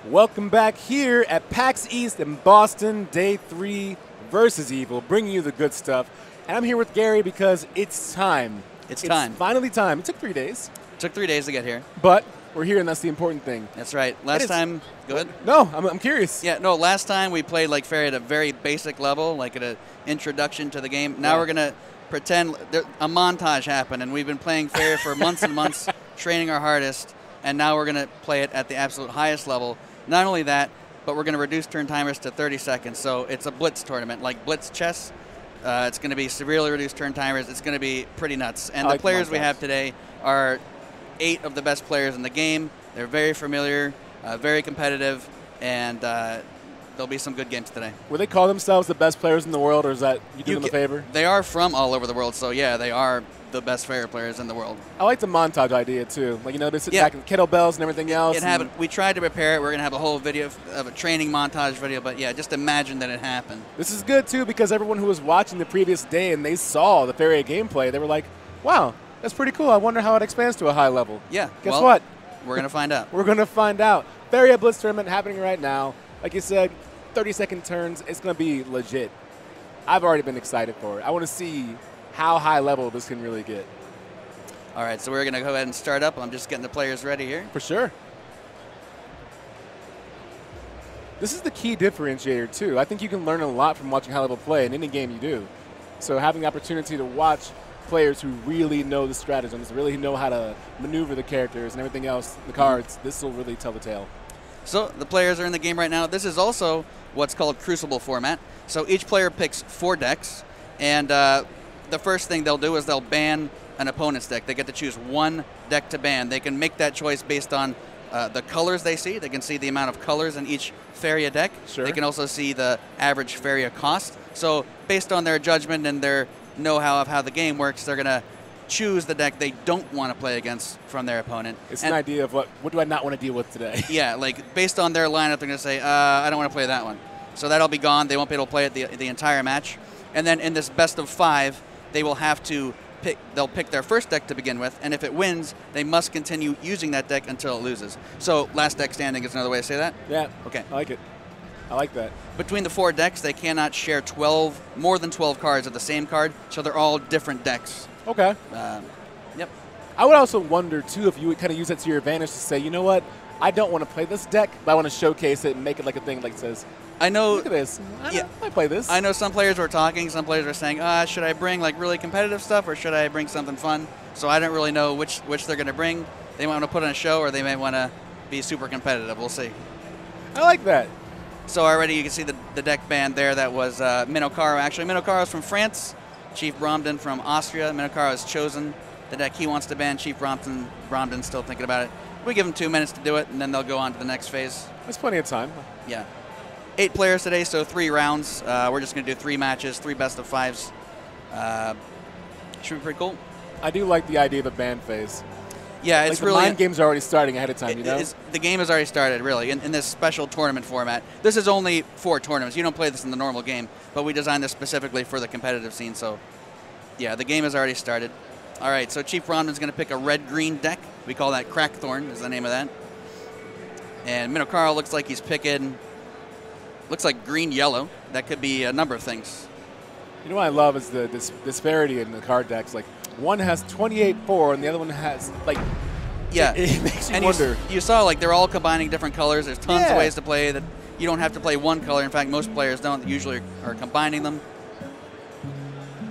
Welcome back here at PAX East in Boston, Day 3 versus Evil, bringing you the good stuff. And I'm here with Gary because it's time. It's time. Finally time. It took 3 days. It took 3 days to get here. But we're here, and that's the important thing. That's right. Last time, go ahead. No, I'm curious. Yeah, no, last time we played like Fairy at a very basic level, like at an introduction to the game. Now we're going to pretend a montage happened, and we've been playing Fairy for months and months, training our hardest, and now we're going to play it at the absolute highest level. Not only that, but we're going to reduce turn timers to 30 seconds. So it's a blitz tournament, like blitz chess. It's going to be severely reduced turn timers. It's going to be pretty nuts. And the players we have today are 8 of the best players in the game. They're very familiar, very competitive, and there'll be some good games today. Will they call themselves the best players in the world, or is that you do them a favor? They are from all over the world, so yeah, they are the best Fairy players in the world. I like the montage idea too. Like, you know, they sit back with kettlebells and everything else. We tried to prepare it. We're going to have a whole video of a training montage video, but yeah, just imagine that it happened. This is good too, because everyone who was watching the previous day and they saw the Fairy gameplay, they were like, wow, that's pretty cool. I wonder how it expands to a high level. Yeah. Guess what? We're going to find out. We're going to find out. Fairy Blitz tournament happening right now. Like you said, 30-second turns. It's going to be legit. I've already been excited for it. I want to see how high level this can really get. All right, so we're going to go ahead and start up. I'm just getting the players ready here. For sure. This is the key differentiator, too. I think you can learn a lot from watching high-level play in any game you do. So having the opportunity to watch players who really know the stratagems, really know how to maneuver the characters and everything else, the cards, this will really tell the tale. So the players are in the game right now. This is also what's called Crucible format. So each player picks 4 decks, and the first thing they'll do is they'll ban an opponent's deck. They get to choose 1 deck to ban. They can make that choice based on the colors they see. They can see the amount of colors in each Faria deck. Sure. They can also see the average Faria cost. So based on their judgment and their know-how of how the game works, they're going to choose the deck they don't want to play against from their opponent. It's an idea of what do I not want to deal with today. Yeah, like based on their lineup, they're going to say, I don't want to play that one. So that'll be gone. They won't be able to play it the entire match. And then in this best of 5, they will have to they'll pick their first deck to begin with, and if it wins, they must continue using that deck until it loses. So last deck standing is another way to say that? Yeah. Okay. I like it. I like that. Between the 4 decks, they cannot share more than 12 cards of the same card, so they're all different decks. Okay. Yep. I would also wonder, too, if you would kind of use that to your advantage to say, you know what, I don't want to play this deck, but I want to showcase it and make it like a thing like says, I know. Look at this. I play this. I know some players were talking. Some players were saying, should I bring like really competitive stuff or should I bring something fun? So I don't really know which they're going to bring. They might want to put on a show or they may want to be super competitive. We'll see. I like that. So already you can see the deck band there. That was Minnow. Actually, Minnow is from France. Chief Bromden from Austria. Minnow has chosen the deck he wants to ban. Chief Bromden's still thinking about it. We give them 2 minutes to do it, and then they'll go on to the next phase. That's plenty of time. Yeah. 8 players today, so 3 rounds. We're just going to do 3 matches, 3 best of 5s. Should be pretty cool. I do like the idea of a ban phase. Yeah, like it's the really. mind games are already starting ahead of time, you know? The game has already started, really, in this special tournament format. This is only 4 tournaments. You don't play this in the normal game, but we designed this specifically for the competitive scene. So, yeah, the game has already started. All right, so Chief Ronman's going to pick a red-green deck. We call that Crackthorn is the name of that. And Minnow looks like he's picking. Looks like green-yellow. That could be a number of things. You know what I love is the disparity in the card decks. Like, one has 28-4, and the other one has, like, yeah. It makes you and wonder. You saw, like, they're all combining different colors. There's tons of ways to play that you don't have to play one color. In fact, most players don't. Usually are combining them.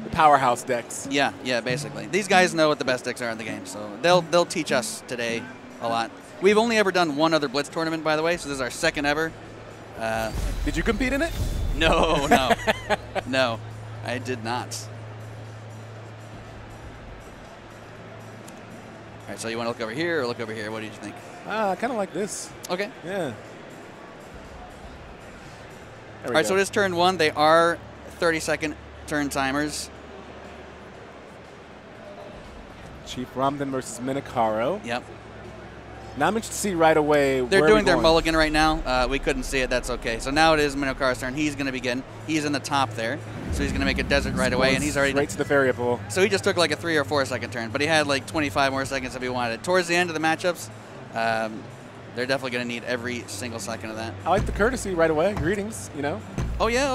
The powerhouse decks. Yeah, basically. These guys know what the best decks are in the game, so they'll teach us today a lot. We've only ever done one other Blitz tournament, by the way, so this is our 2nd ever. Did you compete in it? No. No, I did not. All right, so you want to look over here or look over here? What did you think? I kind of like this. Okay. Yeah. All right, so it is turn 1. They are 30-second turn timers. Chief Bromden versus Minnow. Yep. Now I'm interested to see right away. They're doing their mulligan right now. We couldn't see it. That's okay. So now it is Minnow's turn. He's going to begin. He's in the top there. So he's going to make a desert right away, and he's already straight to the Faria pool. So he just took like a 3 or 4 second turn, but he had like 25 more seconds if he wanted. Towards the end of the matchups, They're definitely going to need every single second of that. I like the courtesy right away. Greetings, you know. Oh yeah.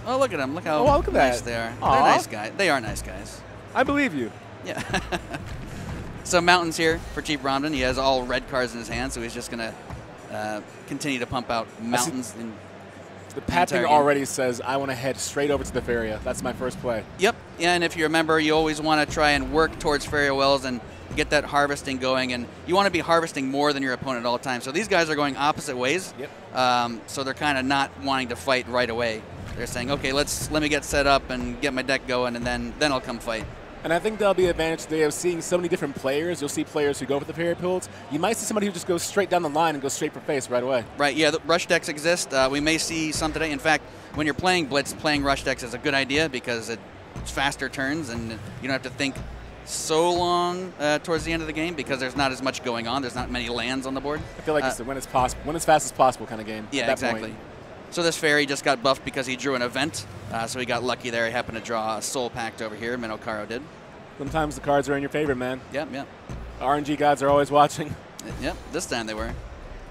Oh, look at them. Look how look at nice that. they are. Aw. They're nice guys. They are nice guys. I believe you. Yeah. So mountains here for Chief Romden. He has all red cards in his hand, so he's just going to continue to pump out mountains. The pathing already says I want to head straight over to the Faria. That's my first play. Yep. Yeah, and if you remember, you always want to try and work towards Faria Wells and get that harvesting going, and you want to be harvesting more than your opponent at all times. So these guys are going opposite ways. Yep. So they're kind of not wanting to fight right away. They're saying, okay, let me get set up and get my deck going, and then I'll come fight. And I think that'll be an advantage today of seeing so many different players. You'll see players who go for the Faria builds. You might see somebody who just goes straight down the line and goes straight for face right away. Right, yeah, the rush decks exist. We may see some today. In fact, when you're playing Blitz, playing rush decks is a good idea because it's faster turns and you don't have to think so long towards the end of the game because there's not as much going on. There's not many lands on the board. I feel like it's when it's possible, when as fast as possible kind of game. Yeah, at that exactly. Point. So this fairy just got buffed because he drew an event, so he got lucky there. He happened to draw a Soul Pact over here. Minnow did. Sometimes the cards are in your favor, man. Yep. RNG gods are always watching. Yep, this time they were.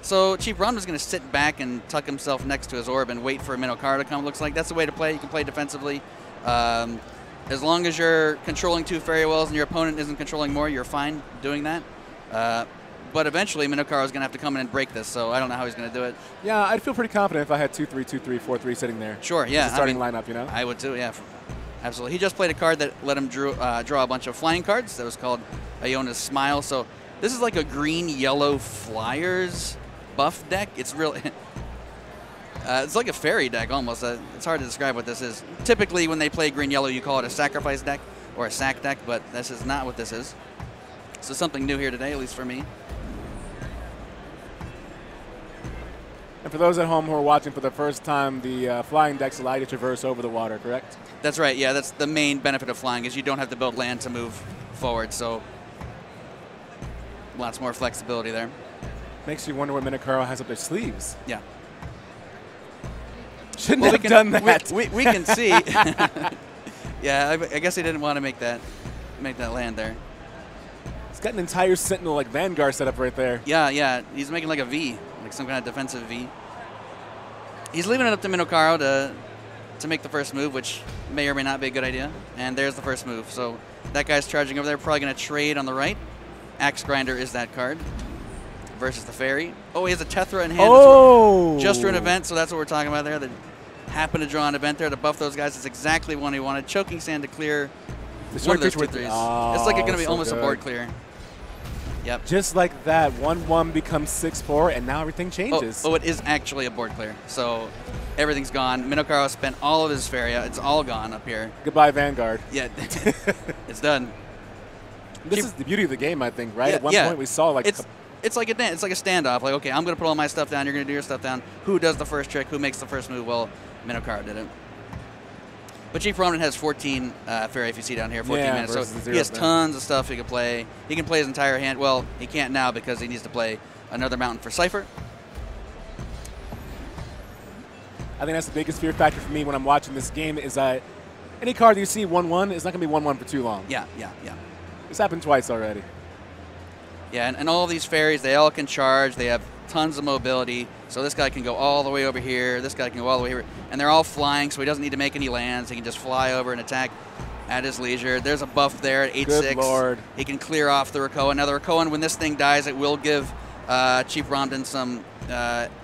So Chief Romden's going to sit back and tuck himself next to his orb and wait for Minnow to come, looks like. That's the way to play. You can play defensively. As long as you're controlling 2 Fairy Wells and your opponent isn't controlling more, you're fine doing that. But eventually, Minnow is going to have to come in and break this, so I don't know how he's going to do it. Yeah, I'd feel pretty confident if I had 2-3, 2-3, 4-3 sitting there. Sure, yeah. As a starting lineup, you know? I would too, yeah. Absolutely. He just played a card that let him draw a bunch of flying cards. That was called Iona's Smile. So this is like a green-yellow Flyers buff deck. It's really... it's like a fairy deck almost. It's hard to describe what this is. Typically, when they play green-yellow, you call it a sacrifice deck or a sack deck, but this is not what this is. So something new here today, at least for me. And for those at home who are watching for the first time, the flying decks allow you to traverse over the water, correct? That's right, yeah. That's the main benefit of flying is you don't have to build land to move forward, so lots more flexibility there. Makes you wonder what Minnow has up their sleeves. Yeah. Shouldn't have done that. We can see. Yeah, I guess he didn't want to make that land there. He's got an entire Sentinel like Vanguard set up right there. Yeah. He's making like a V, like some kind of defensive V. He's leaving it up to Minnow to make the first move, which may or may not be a good idea. And there's the first move. So that guy's charging over there, probably going to trade on the right. Axe Grinder is that card versus the Fairy. Oh, he has a Tethra in hand. Oh! Just for an event, so that's what we're talking about there. That happened to draw an event there to buff those guys. It's exactly what he wanted. Choking Sand to clear one of those 2/3s. Oh, it's like it's going to be so almost good. a board clear. Yep. Just like that, 1-1 becomes 6-4, and now everything changes. Oh, it is actually a board clear. So everything's gone. Minnow spent all of his Faria. It's all gone up here. Goodbye, Vanguard. Yeah, it's done. This is the beauty of the game, I think, right? Yeah, At one point, we saw like it's like a dance. It's like a standoff. Like, okay, I'm going to put all my stuff down. You're going to do your stuff down. Who does the first trick? Who makes the first move? Well, Minnow did it. But Chief Romden has 14 Fairy, if you see down here, 14 minutes. So he has tons of stuff he can play. He can play his entire hand. Well, he can't now because he needs to play another mountain for Cypher. I think that's the biggest fear factor for me when I'm watching this game is that any card you see 1-1 is not going to be 1-1 for too long. Yeah. This happened twice already. Yeah, and all these fairies, they all can charge. They have tons of mobility. So this guy can go all the way over here. This guy can go all the way here. And they're all flying, so he doesn't need to make any lands. He can just fly over and attack at his leisure. There's a buff there at 8-6. Good Lord. He can clear off the Rakoa. Now, the Rakoa, when this thing dies, it will give Chief Romden some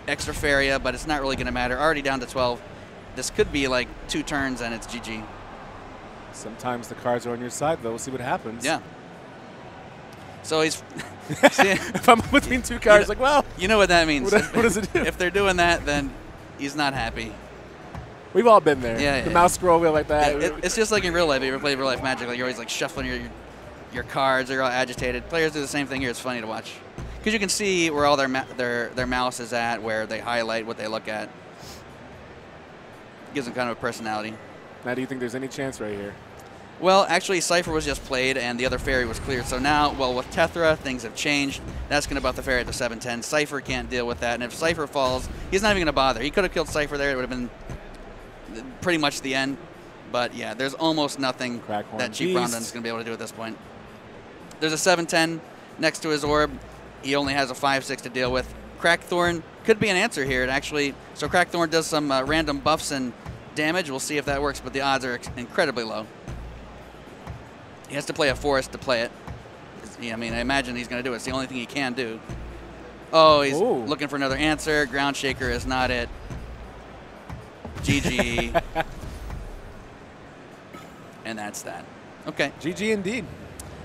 extra Faria, but it's not really going to matter. Already down to 12. This could be like 2 turns, and it's GG. Sometimes the cards are on your side, though. We'll see what happens. Yeah. So he's... if I'm between 2 cards, like, well... You know what that means. What does it do? If they're doing that, then he's not happy. We've all been there. Yeah, the mouse scroll wheel like that. It's just like in real life. You ever play real life Magic? Like you're always like shuffling your cards. You're all agitated. Players do the same thing here. It's funny to watch because you can see where all their mouse is at, where they highlight what they look at. Gives them kind of a personality. Now, do you think there's any chance right here? Well, actually, Cypher was just played, and the other Fairy was cleared. So now, well, with Tethra, things have changed. That's going to buff the Fairy at the 7-10. Cypher can't deal with that, and if Cypher falls, he's not even going to bother. He could have killed Cypher there. It would have been pretty much the end. But, yeah, there's almost nothing that Chief Romden's going to be able to do at this point. There's a 7-10 next to his orb. He only has a 5-6 to deal with. Crackthorn could be an answer here. It actually, so Crackthorn does some random buffs and damage. We'll see if that works, but the odds are incredibly low. He has to play a forest to play it. I mean, I imagine he's going to do it. It's the only thing he can do. Oh, he's looking for another answer. Ground Shaker is not it. GG. And that's that. Okay. GG indeed.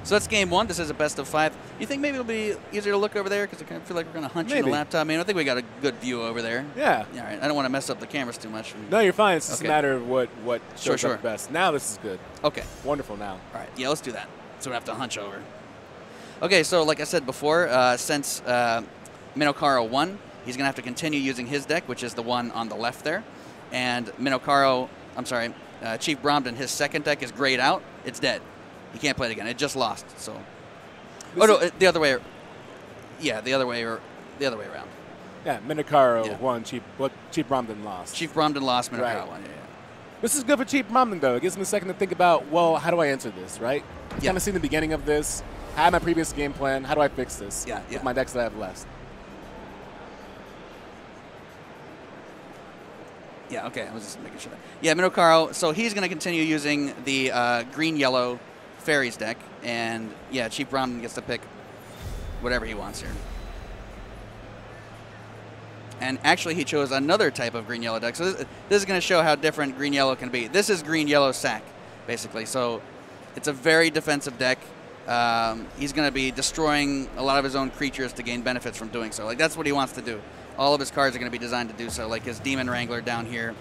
So that's game 1. This is a best of 5. You think maybe it'll be easier to look over there? Because I kind of feel like we're going to hunch in the laptop. I mean, I think we got a good view over there. Yeah. All right. I don't want to mess up the cameras too much. No, you're fine. It's just a matter of what shows sure. up best. Now this is good. Okay. Wonderful now. All right. Yeah, let's do that. So we have to hunch over. Okay, so like I said before, since Minnow won, he's going to have to continue using his deck, which is the one on the left there. And Chief Bromden, his second deck is grayed out. It's dead. He can't play it again. It just lost. So, the other way. Yeah, the other way around. Yeah, Minnow won. Chief Bromden lost. Chief Bromden lost. Minnow won. Yeah. This is good for Chief Bromden, though. It gives him a second to think about, well, how do I answer this, right? Yeah. Kind of seen the beginning of this. Had my previous game plan. How do I fix this with my decks that I have left? Yeah, okay. I was just making sure. Yeah, Minnow, so he's going to continue using the green-yellow Fairies deck. And, yeah, Chief Bromden gets to pick whatever he wants here. And actually, he chose another type of green-yellow deck. So this is going to show how different green-yellow can be. This is green-yellow sack, basically. So it's a very defensive deck. He's going to be destroying a lot of his own creatures to gain benefits from doing so. Like, that's what he wants to do. All of his cards are going to be designed to do so. Like his Demon Wrangler down here,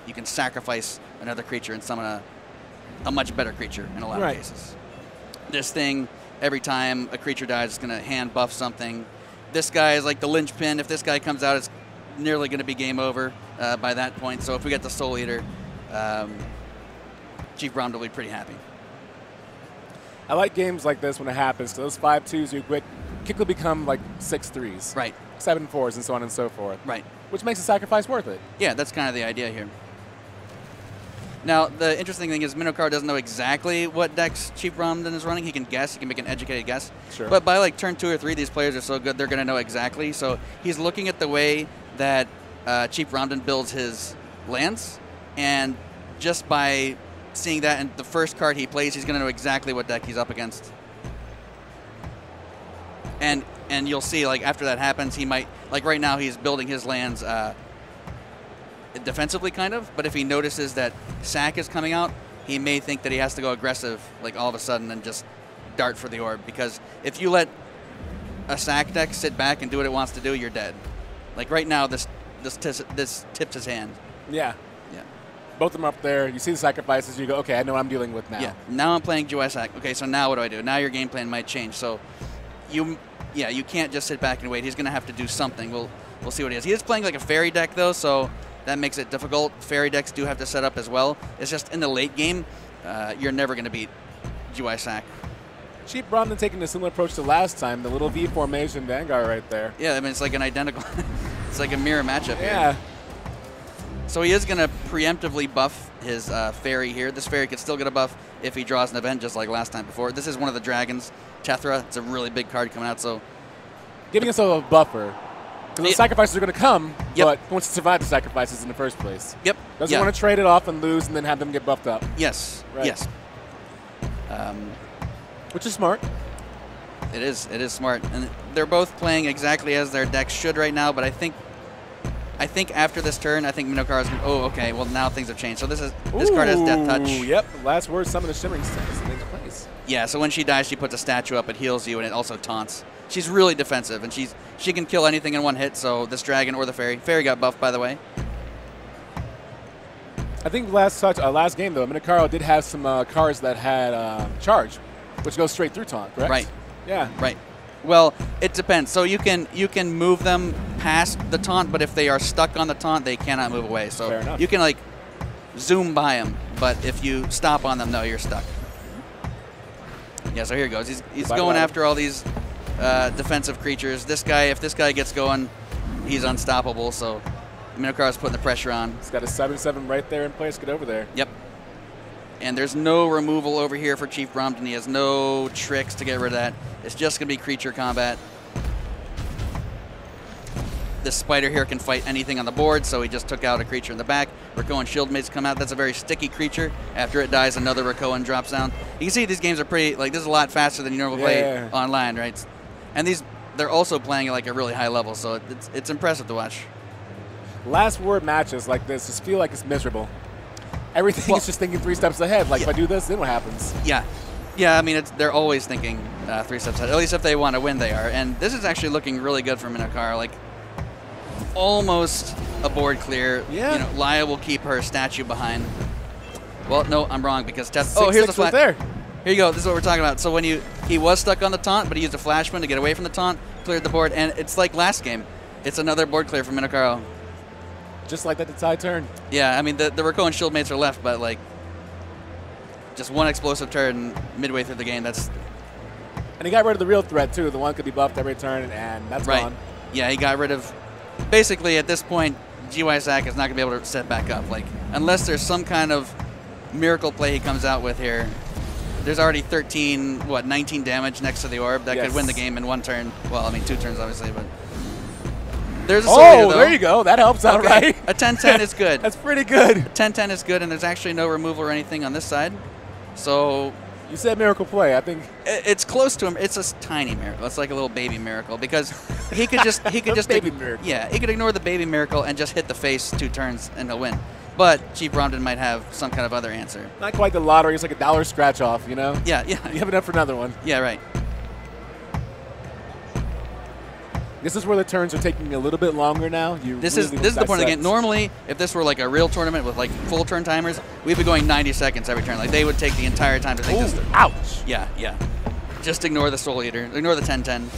you can sacrifice another creature and summon a much better creature in a lot of cases. This thing, every time a creature dies, it's going to hand buff something. This guy is like the linchpin. If this guy comes out, it's nearly going to be game over by that point. So if we get the Soul Eater, Chief Bromden will be pretty happy. I like games like this when it happens. So those 5-2s you quickly become like 6-3s. Right. 7-4s and so on and so forth. Right. Which makes the sacrifice worth it. Yeah, that's kind of the idea here. Now, the interesting thing is Minnow doesn't know exactly what decks Chief Bromden is running. He can guess. He can make an educated guess. Sure. But by like turn 2 or 3, these players are so good they're going to know exactly. So he's looking at the way that Chief Bromden builds his lands, and just by seeing that and the first card he plays, he's going to know exactly what deck he's up against. And you'll see, like, after that happens, he might, like right now he's building his lands defensively kind of, but if he notices that sack is coming out, he may think that he has to go aggressive, like all of a sudden, and just dart for the orb. Because if you let a sack deck sit back and do what it wants to do, you're dead. Like right now, this tips his hand. Yeah. Yeah. Both of them up there. You see the sacrifices. You go, okay, I know what I'm dealing with now. Yeah. Now I'm playing GUI sack. Okay, so now what do I do? Now your game plan might change. So you can't just sit back and wait. He's going to have to do something. We'll see what he is. He is playing like a fairy deck though, so that makes it difficult. Fairy decks do have to set up as well. It's just in the late game, you're never going to beat GUI sack. Chief Bromden taking a similar approach to last time. The little V formation Vanguard right there. Yeah, I mean it's like an identical. It's like a mirror matchup here. Yeah. So he is going to preemptively buff his fairy here. This fairy could still get a buff if he draws an event, just like last time before. This is one of the dragons, Tethra. It's a really big card coming out, so giving himself a buffer. Because the sacrifices are going to come, but he wants to survive the sacrifices in the first place. Yep. Doesn't want to trade it off and lose and then have them get buffed up. Yes. Right. Yes. Which is smart. It is. It is smart. And they're both playing exactly as their decks should right now, but I think after this turn, I think Minnow is going to, oh, okay, well now things have changed. So this card has Death Touch. Yep. Last word, summon the Shimmering Stance and takes place. Yeah, so when she dies, she puts a statue up, it heals you, and it also taunts. She's really defensive, and she can kill anything in one hit, so this dragon or the fairy. Fairy got buffed, by the way. I think last game, though, Minnow did have some cards that had charge, which goes straight through taunt, correct? Right. Yeah. Right. Well, it depends. So you can move them past the taunt, but if they are stuck on the taunt, they cannot move away. So fair enough. You can, like, zoom by them, but if you stop on them, no, you're stuck. Yeah, so here he goes. He's going after all these defensive creatures. This guy, if this guy gets going, he's unstoppable. So Minnow is putting the pressure on. He's got a 7/7 right there in place. Get over there. Yep. And there's no removal over here for Chief Bromden. He has no tricks to get rid of that. It's just going to be creature combat. this spider here can fight anything on the board, so he just took out a creature in the back. Rakoan Shieldmates come out. That's a very sticky creature. After it dies, another Rakoan drops down. You can see these games are pretty, like, this is a lot faster than you normally play online, right? And they're also playing at like a really high level, so it's impressive to watch. Last word matches like this just feel like it's miserable. Everything is just thinking 3 steps ahead. Like, if I do this, then what happens? Yeah. Yeah, I mean, they're always thinking 3 steps ahead. At least if they want to win, they are. And this is actually looking really good for Minnow. Like, almost a board clear. Yeah. You know, Laya will keep her statue behind. Well, no, I'm wrong because Teth. 6, Oh, here's the 6 flash. right there. Here you go. This is what we're talking about. So when he was stuck on the taunt, but he used a flashman to get away from the taunt, cleared the board, and it's like last game. It's another board clear for Minnow. Just like that, the tide turn. Yeah, I mean, the Rakoan Shieldmates are left, but like just one explosive turn midway through the game. And he got rid of the real threat, too. The one could be buffed every turn, and that's gone. Yeah, he got rid of... Basically, at this point, GY-Sack is not going to be able to set back up. Like, unless there's some kind of miracle play he comes out with here. There's already 19 damage next to the orb. That could win the game in 1 turn. Well, I mean, 2 turns, obviously, but... There's a Soul Eater, there you go. That helps out, right? A 10-10 is good. That's pretty good. A 10-10 is good, and there's actually no removal or anything on this side. So... You said miracle play. I think it's close to him. It's a tiny miracle. It's like a little baby miracle because he could just baby miracle. Yeah, he could ignore the baby miracle and just hit the face 2 turns and he'll win. But Chief Bromden might have some kind of other answer. Not quite the lottery. It's like a $1 scratch off, you know? Yeah. You have enough for another one. Yeah, right. This is where the turns are taking a little bit longer now. This is the point of the game. Normally, if this were like a real tournament with like full turn timers, we'd be going 90 seconds every turn. Like they would take the entire time to think this. Ouch! Yeah. Just ignore the Soul Eater. Ignore the 10-10.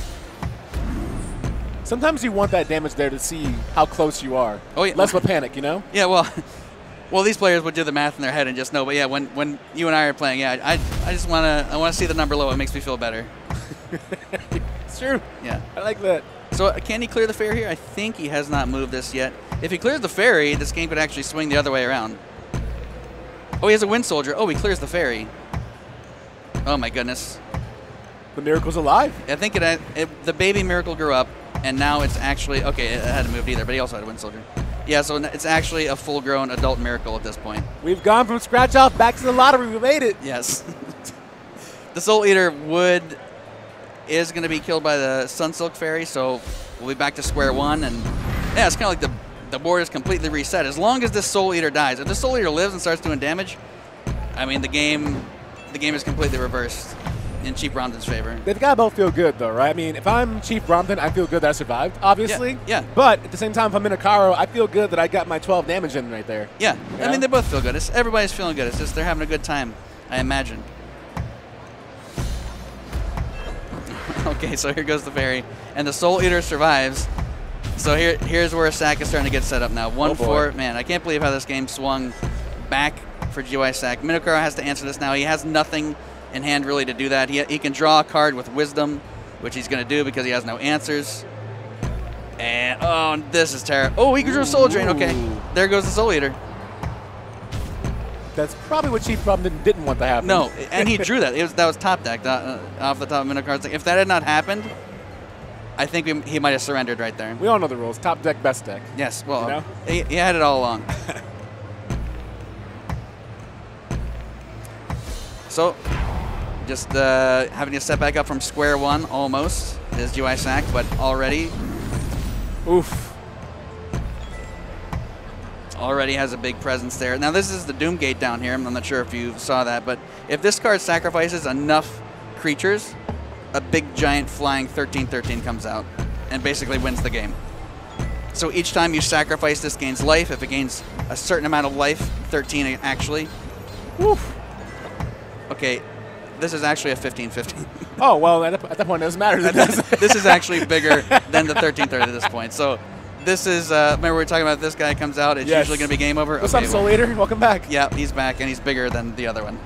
Sometimes you want that damage there to see how close you are. Oh yeah. Less of a panic, you know? Yeah. Well, these players would do the math in their head and just know. But yeah, when you and I are playing, yeah, I just want to see the number low. It makes me feel better. It's true. Yeah. I like that. So can he clear the fairy here? I think he has not moved this yet. If he clears the fairy, this game could actually swing the other way around. Oh, he has a Wind Soldier. Oh, he clears the fairy. Oh, my goodness. The miracle's alive. I think the baby miracle grew up, and now it's actually... Okay, it hadn't moved either, but he also had a Wind Soldier. Yeah, so it's actually a full-grown adult miracle at this point. We've gone from scratch off back to the lottery. We made it. Yes. The Soul Eater is going to be killed by the Sunsilk Fairy, so we'll be back to square one. And yeah, it's kind of like the board is completely reset. As long as this Soul Eater dies, if the Soul Eater lives and starts doing damage, I mean the game is completely reversed in Chief Bromden's favor. They've got to both feel good, though, right? I mean, if I'm Chief Bromden, I feel good that I survived, obviously. Yeah. But at the same time, if I'm Minnow, I feel good that I got my 12 damage in right there. Yeah. You I know? mean, they both feel good. Everybody's feeling good. It's just they're having a good time, I imagine. Okay, so here goes the fairy, and the Soul Eater survives. So here's where Sack is starting to get set up now. 1-4. Man, I can't believe how this game swung back for GY-Sack. Minnow has to answer this now. He has nothing in hand really to do that. He can draw a card with Wisdom, which he's going to do because he has no answers. And, oh, this is terrible. Oh, he drew a Soul Drain. Okay, there goes the Soul Eater. That's probably what Chief Bromden didn't want to happen. No, and he drew that. That was top decked off the top of Minnow. If that had not happened, I think he might have surrendered right there. We all know the rules. Top deck, best deck. Yes, well, you know? he had it all along. So, just having to step back up from square one almost is GY-Sack, but already... Oof. Already has a big presence there. Now this is the Doom Gate down here. I'm not sure if you saw that, but if this card sacrifices enough creatures, a big giant flying 13/13 comes out and basically wins the game. So each time you sacrifice this gains life. If it gains a certain amount of life, 13 actually. Woof. Okay, this is actually a 15/15. Oh, well, at that point it doesn't matter. This is actually bigger than the 13/13 at this point. So this is, remember we were talking about this guy comes out, it's usually going to be game over. What's up, Soul Eater? Welcome back. Yeah, he's back, and he's bigger than the other one.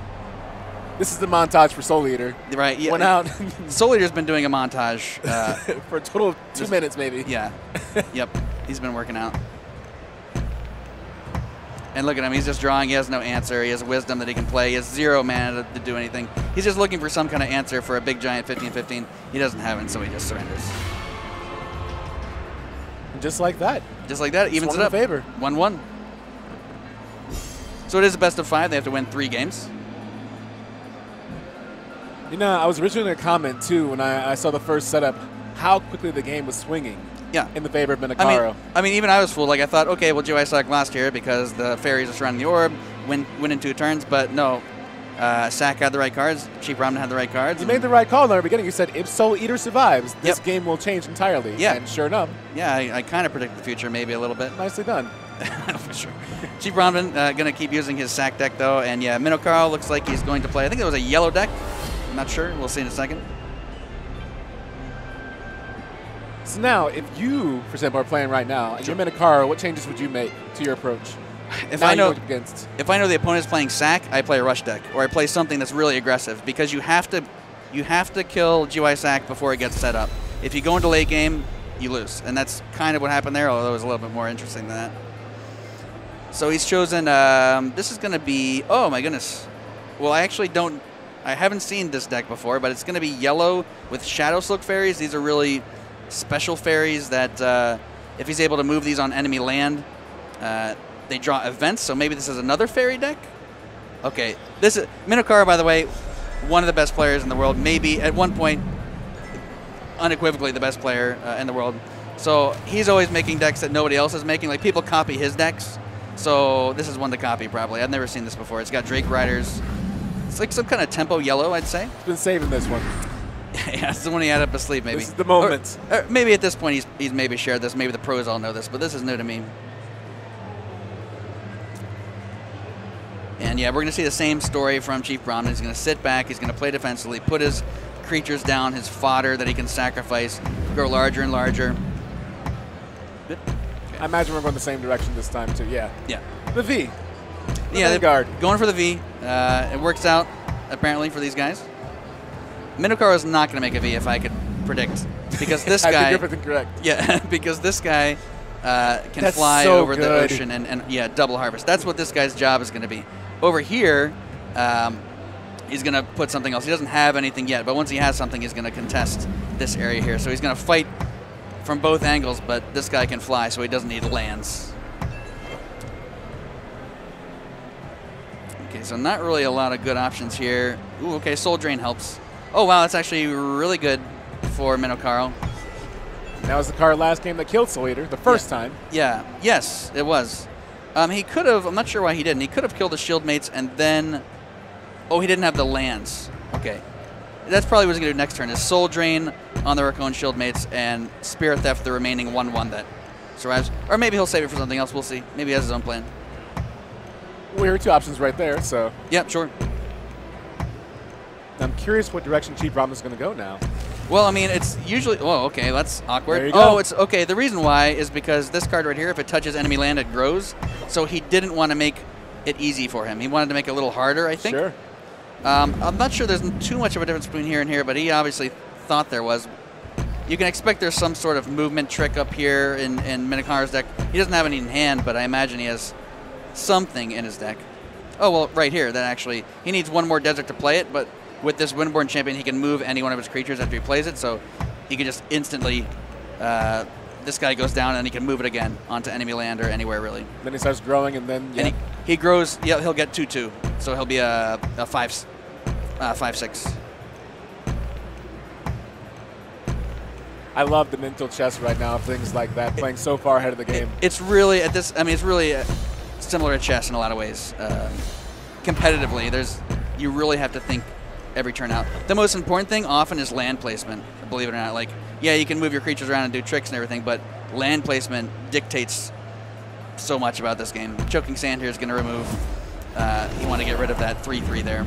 This is the montage for Soul Eater. Right. Yeah. Went out. Soul Eater's been doing a montage. For a total of 2 minutes, maybe. Yeah. Yep. He's been working out. And look at him. He's just drawing. He has no answer. He has Wisdom that he can play. He has 0 mana to do anything. He's just looking for some kind of answer for a big giant 15/15. He doesn't have it, so he just surrenders. Just like that. Just like that, it evens it up. Favor. 1-1. So it is a best of 5. They have to win 3 games. You know, I was originally going to comment, too, when I saw the first setup, how quickly the game was swinging in the favor of Minnow. I mean, even I was fooled. Like, I thought, okay, well, GY lost here because the fairies are surrounding the orb, win in 2 turns. But no, Sack had the right cards. Chief Ramen had the right cards. You made the right call in the beginning. You said, if Soul Eater survives, this game will change entirely. Yeah. And sure enough. Yeah, I kind of predicted the future maybe a little bit. Nicely done. For sure. Chief Ramen going to keep using his Sack deck, though. And, yeah, Minnow looks like he's going to play. I think it was a yellow deck. I'm not sure. We'll see in a second. So now, if you, for example, are playing right now, and you're Minnow, what changes would you make to your approach? If I know the opponent's playing Sack, I play a rush deck, or I play something that's really aggressive, because you have to kill GY Sack before it gets set up. If you go into late game, you lose, and that's kind of what happened there. Although it was a little bit more interesting than that. So he's chosen. This is going to be. Oh my goodness. Well, I haven't seen this deck before, but it's going to be yellow with Shadow Silk Fairies. These are really special fairies that if he's able to move these on enemy land, they draw events. So maybe this is another fairy deck? Okay. This is Minnow, by the way, one of the best players in the world. Maybe at one point, unequivocally the best player in the world. So he's always making decks that nobody else is making. Like, people copy his decks. So this is one to copy, probably. I've never seen this before. It's got Drake Riders. It's like some kind of tempo yellow, I'd say. He's been saving this one. Yeah, it's the one he had up his sleeve, maybe. This is the moment. Or maybe at this point he's maybe shared this. Maybe the pros all know this, but this is new to me. And yeah, we're going to see the same story from Chief Brahmin. He's going to sit back. He's going to play defensively, put his creatures down, his fodder that he can sacrifice, grow larger and larger. Good. Okay. I imagine we're going the same direction this time, too. Yeah. Yeah. The V. Yeah, they're going for the V. It works out, apparently, for these guys. Minnow is not going to make a V, if I could predict, because this guy. I'd be different than correct. Yeah, because this guy can fly so over the ocean and yeah, double harvest. That's what this guy's job is going to be. Over here, he's going to put something else. He doesn't have anything yet, but once he has something, he's going to contest this area here. So he's going to fight from both angles, but this guy can fly, so he doesn't need lands. Okay, so not really a lot of good options here. Ooh, okay, Soul Drain helps. Oh, wow, that's actually really good for Minnow. That was the card last game that killed Soul Eater the first time. Yeah, yes, it was. He could have, I'm not sure why he didn't. He could have killed the shield mates and then, oh, he didn't have the lands. Okay. That's probably what he's going to do next turn, is Soul Drain on the Raccoon shield mates and Spirit Theft the remaining 1/1 that survives. Or maybe he'll save it for something else, we'll see. Maybe he has his own plan. We heard 2 options right there, so. Yeah, sure. I'm curious what direction Chief Ramen is going to go now. Well, I mean, it's usually... Oh, okay, that's awkward. There you go. Oh, it's... Okay, the reason why is because this card right here, if it touches enemy land, it grows. So he didn't want to make it easy for him. He wanted to make it a little harder, I think. Sure. I'm not sure there's too much of a difference between here and here, but he obviously thought there was. You can expect there's some sort of movement trick up here in Minnow's deck. He doesn't have any in hand, but I imagine he has something in his deck. Oh, well, right here, that actually... He needs 1 more desert to play it, but... With this Windborn Champion, he can move any one of his creatures after he plays it, so he can just instantly, this guy goes down and he can move it again onto enemy land or anywhere, really. Then he starts growing and then, yeah. And he grows, yeah, he'll get 2/2, so he'll be a 5/6. I love the mental chess right now of things like that, playing so far ahead of the game. It's really, at this, I mean, it's really similar to chess in a lot of ways. Competitively, you really have to think every turn out. The most important thing often is land placement, believe it or not. Like, yeah, you can move your creatures around and do tricks and everything, but land placement dictates so much about this game. Choking Sand here is going to remove. You want to get rid of that 3/3 there.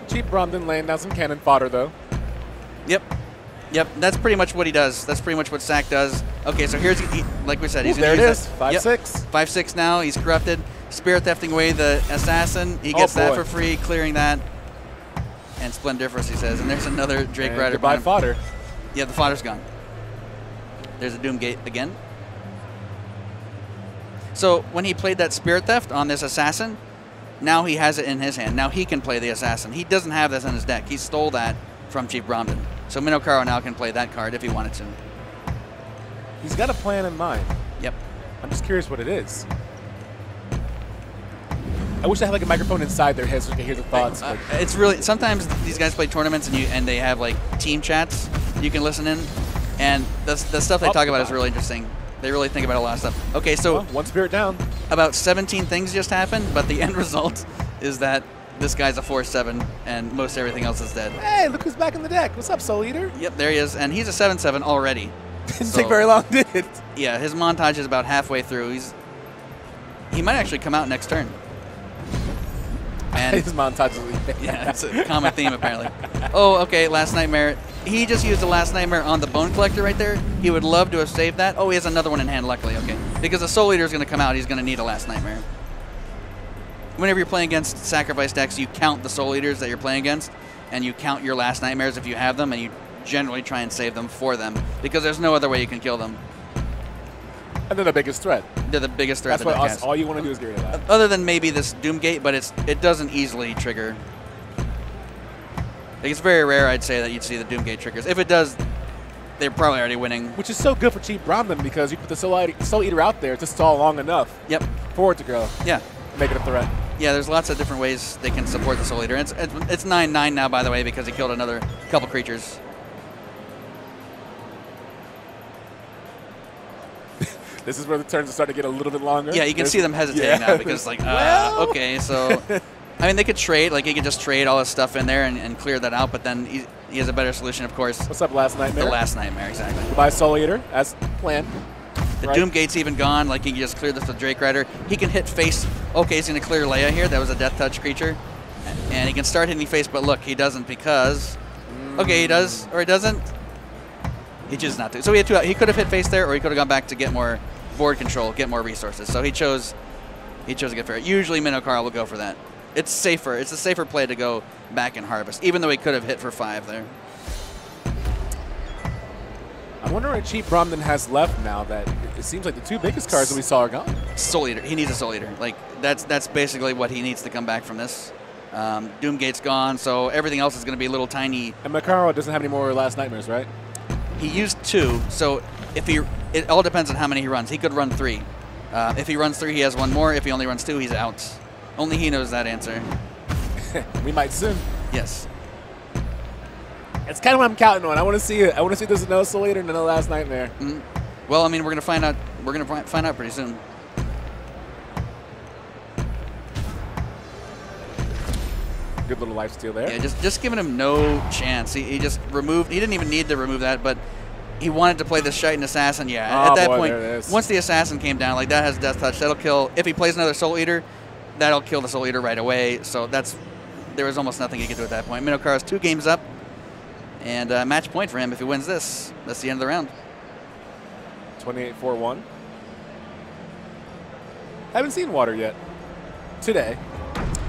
Chief Brahmin laying down some cannon fodder, though. Yep. Yep, that's pretty much what he does. That's pretty much what Sack does. Okay, so here's, like we said, he's going to use that. 5/6. 5/6 now. He's corrupted. Spirit Thefting away the Assassin. He gets that for free, clearing that. And Splendiferous, he says. And there's another Drake Rider. Goodbye fodder. Yeah, the fodder's gone. There's a Doom Gate again. So when he played that Spirit Theft on this Assassin, now he has it in his hand. Now he can play the Assassin. He doesn't have this in his deck. He stole that from Chief Brahmin. So Minnow now can play that card if he wanted to. He's got a plan in mind. Yep. I'm just curious what it is. I wish I had like a microphone inside their heads so I could hear the thoughts. It's really, sometimes these guys play tournaments and they have like team chats you can listen in, and the stuff they talk about is really interesting. They really think about a lot of stuff. Okay, so well, one spirit down. About 17 things just happened, but the end result is that this guy's a 4-7 and most everything else is dead. Hey, look who's back in the deck. What's up, Soul Eater? Yep, there he is, and he's a 7-7 already. Didn't take very long, did it? Yeah, his montage is about halfway through. He might actually come out next turn. And his montage is yeah, it's a common theme apparently. Oh, okay, Last Nightmare. He just used the Last Nightmare on the Bone Collector right there. He would love to have saved that. Oh, he has another one in hand, luckily. Okay, because the Soul Eater is going to come out. He's going to need a Last Nightmare. Whenever you're playing against sacrifice decks, you count the Soul Eaters that you're playing against, and you count your Last Nightmares if you have them, and you generally try and save them for them, because there's no other way you can kill them. And they're the biggest threat. They're the biggest threat. That's what all you want to do is get rid of that. Other than maybe this Doomgate, but it doesn't easily trigger. Like, it's very rare, I'd say, that you'd see the Doomgate triggers. If it does, they're probably already winning. Which is so good for cheap Brahmin because you put the Soul Eater out there to stall long enough. Yep. For it to go. Yeah. Make it a threat. Yeah, there's lots of different ways they can support the Soul Eater. It's 9-9 now, by the way, because he killed another couple creatures. This is where the turns are starting to get a little bit longer. Yeah, you can see them hesitating now because, like, okay, so... I mean, they could trade. Like, he could just trade all his stuff in there and clear that out, but then he has a better solution, of course. What's up, Last Nightmare? The Last Nightmare, exactly. Goodbye, Soul Eater, as planned. The Doomgate's even gone. Like, he can just clear this with Drake Rider. He can hit face. Okay, he's going to clear Leia here. That was a Death Touch creature. And he can start hitting face, but look, he doesn't because... Okay, he does, or he doesn't. He chooses not to. So he had two. He could have hit face there, or he could have gone back to get more board control, get more resources. So he chose to get fair. Usually Minnow will go for that. It's safer. It's a safer play to go back and harvest, even though he could have hit for 5 there. I wonder what cheap Brahmin has left now that it seems like the 2 biggest cards that we saw are gone. Soul Eater. He needs a Soul Eater. Like, that's basically what he needs to come back from this. Doomgate's gone, so everything else is going to be little tiny. And Makaro doesn't have any more Last Nightmares, right? He used 2, so it all depends on how many he runs. He could run 3. If he runs 3, he has 1 more. If he only runs 2, he's out. Only he knows that answer. We might soon. Yes. It's kind of what I'm counting on. I want to see it. I want to see there's no Soul Eater and no Last Nightmare. Well, I mean, we're gonna find out. We're gonna find out pretty soon. Good little lifesteal there. Yeah, just giving him no chance. He just removed. He didn't even need to remove that, but he wanted to play the Shitan Assassin. Yeah, at that point, once the Assassin came down, like that has Death Touch. That'll kill. If he plays another Soul Eater, that'll kill the Soul Eater right away. So there was almost nothing he could do at that point. Minnow is 2 games up, and match point for him if he wins this. That's the end of the round. 28-4-1. Haven't seen Water yet. Today.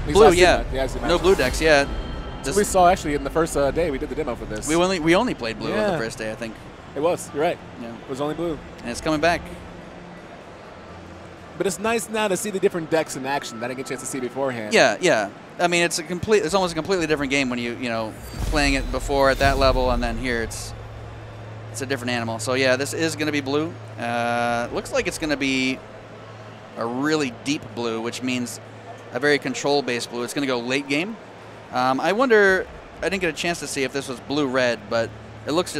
Blue, yeah. No blue decks yet. We saw actually in the first day we did the demo for this. We only played blue on the first day, I think. It was. You're right. Yeah. It was only blue. And it's coming back. But it's nice now to see the different decks in action that I didn't get a chance to see beforehand. Yeah, yeah. I mean, it's almost a completely different game when you playing it before at that level, and then here it's a different animal. So yeah, this is going to be blue. Looks like it's going to be a really deep blue, which means a very control-based blue. It's going to go late game. I wonder. I didn't get a chance to see if this was blue-red, but it looks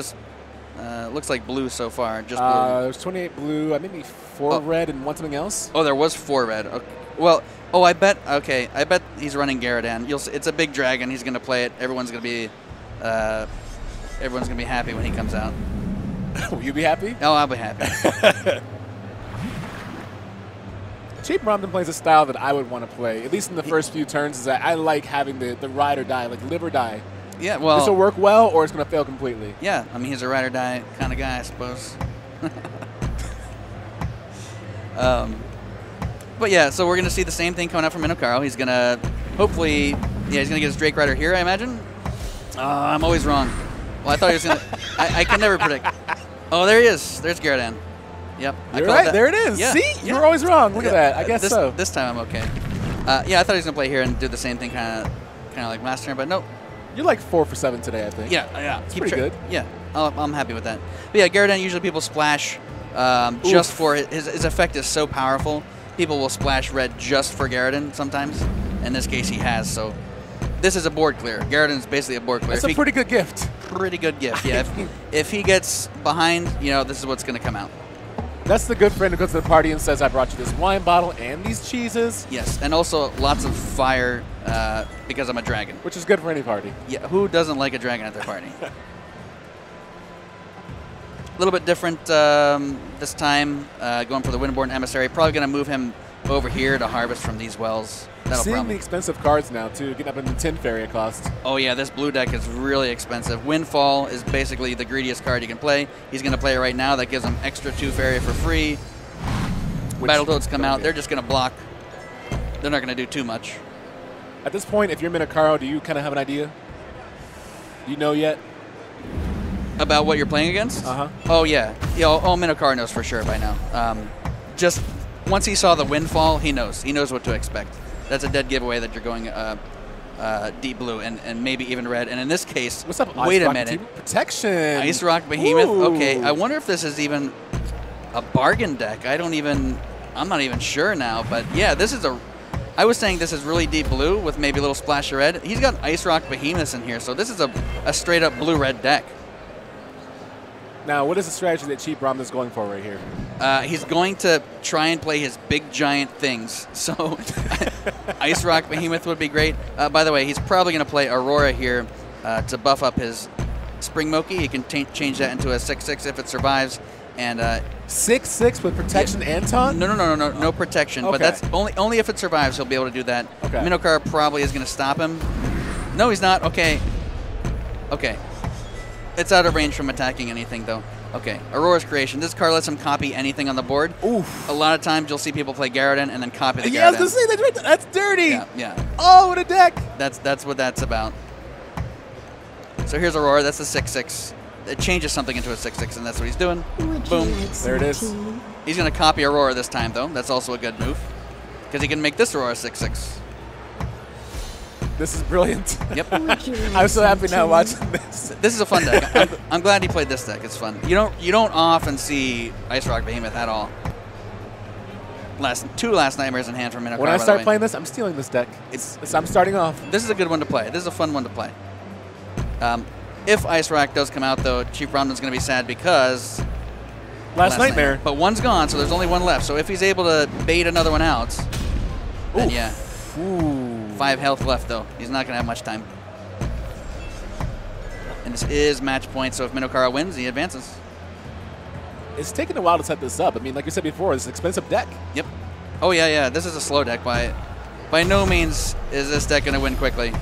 looks like blue so far. Just blue. There's 28 blue. Maybe 4 red and 1 something else. Oh, there was 4 red. Okay. Well, I bet. Okay, I bet he's running Garridan. You'll see, it's a big dragon. He's going to play it. Everyone's going to be happy when he comes out. Will you be happy? Oh, I'll be happy. Cheap Brahmin plays a style that I would want to play, at least in the first few turns, is that I like having the ride or die, like live or die. Yeah, well. This will work well, or it's going to fail completely. Yeah, I mean, he's a ride or die kind of guy, I suppose. But yeah, so we're going to see the same thing coming out from Minnow. He's going to, hopefully, he's going to get his Drake Rider here, I imagine. I'm always wrong. Well, I thought he was going to, I can never predict. Oh, there he is. There's Garridan. Yep. You're right. There it is. Yeah. See? You were always wrong. Look at that. I guess so. This time I'm okay. Yeah, I thought he was going to play here and do the same thing kind of like last turn, but nope. You're like 4 for 7 today, I think. Yeah. It's pretty good. Yeah, I'm happy with that. But yeah, Garridan, usually people splash just for his effect is so powerful. People will splash red just for Garridan sometimes. In this case, he has. So this is a board clear. Garridan's basically a board clear. That's a pretty good gift. Pretty good gift, yeah. If he gets behind, you know, this is what's going to come out. That's the good friend who goes to the party and says, I brought you this wine bottle and these cheeses. Yes, and also lots of fire because I'm a dragon. Which is good for any party. Yeah, who doesn't like a dragon at their party? A little bit different this time, going for the Windborn Emissary. Probably going to move him over here to harvest from these wells. Seeing the expensive cards now, too, getting up in the 10 fairy cost. Oh, yeah, this blue deck is really expensive. Windfall is basically the greediest card you can play. He's going to play it right now. That gives him extra 2 fairy for free. Battletoads come out. They're just going to block. They're not going to do too much. At this point, if you're Minnow, do you kind of have an idea? Do you know yet? About what you're playing against? Uh-huh. Oh, yeah. Minnow knows for sure by now. Just once he saw the Windfall, he knows. He knows what to expect. That's a dead giveaway that you're going deep blue and maybe even red. And in this case, what's up? Wait a minute. Protection. Ice Rock Behemoth. Ooh. Okay, I wonder if this is even a bargain deck. I'm not even sure now. But yeah, this is I was saying this is really deep blue with maybe a little splash of red. He's got Ice Rock Behemoths in here, so this is a straight up blue-red deck. Now, what is the strategy that Cheap Rom is going for right here? He's going to try and play his big giant things. So Ice Rock Behemoth would be great. By the way, he's probably going to play Aurora here to buff up his Spring Moki. He can change that into a 6/6 if it survives. And 6/6 with protection and taunt? No protection. Okay. But that's only if it survives he'll be able to do that. Okay. Minnow probably is going to stop him. No, he's not. Okay. It's out of range from attacking anything, though. Okay, Aurora's Creation. This card lets him copy anything on the board. Oof. A lot of times you'll see people play Garridan and then copy the Garridan. Yeah, I was going to say, that's dirty. Yeah. Oh, what a deck. That's what that's about. So here's Aurora. That's a 6/6. It changes something into a 6/6, and that's what he's doing. Boom. There it is. He's going to copy Aurora this time, though. That's also a good move because he can make this Aurora 6/6. This is brilliant. Yep. I'm so happy now watching this. This is a fun deck. I'm glad he played this deck. It's fun. You don't often see Ice Rock Behemoth at all. Two Last Nightmares in hand from Minnow. When I start playing this, I'm stealing this deck. I'm starting off. This is a good one to play. This is a fun one to play. If Ice Rock does come out, though, Chief Romden's going to be sad because Last Nightmare. But one's gone, so there's only one left. So if he's able to bait another one out, then yeah. Ooh. 5 health left, though. He's not going to have much time. And this is match point, so if Minnow wins, he advances. It's taken a while to set this up. I mean, like you said before, it's an expensive deck. Yep. Oh, yeah. This is a slow deck. By no means is this deck going to win quickly.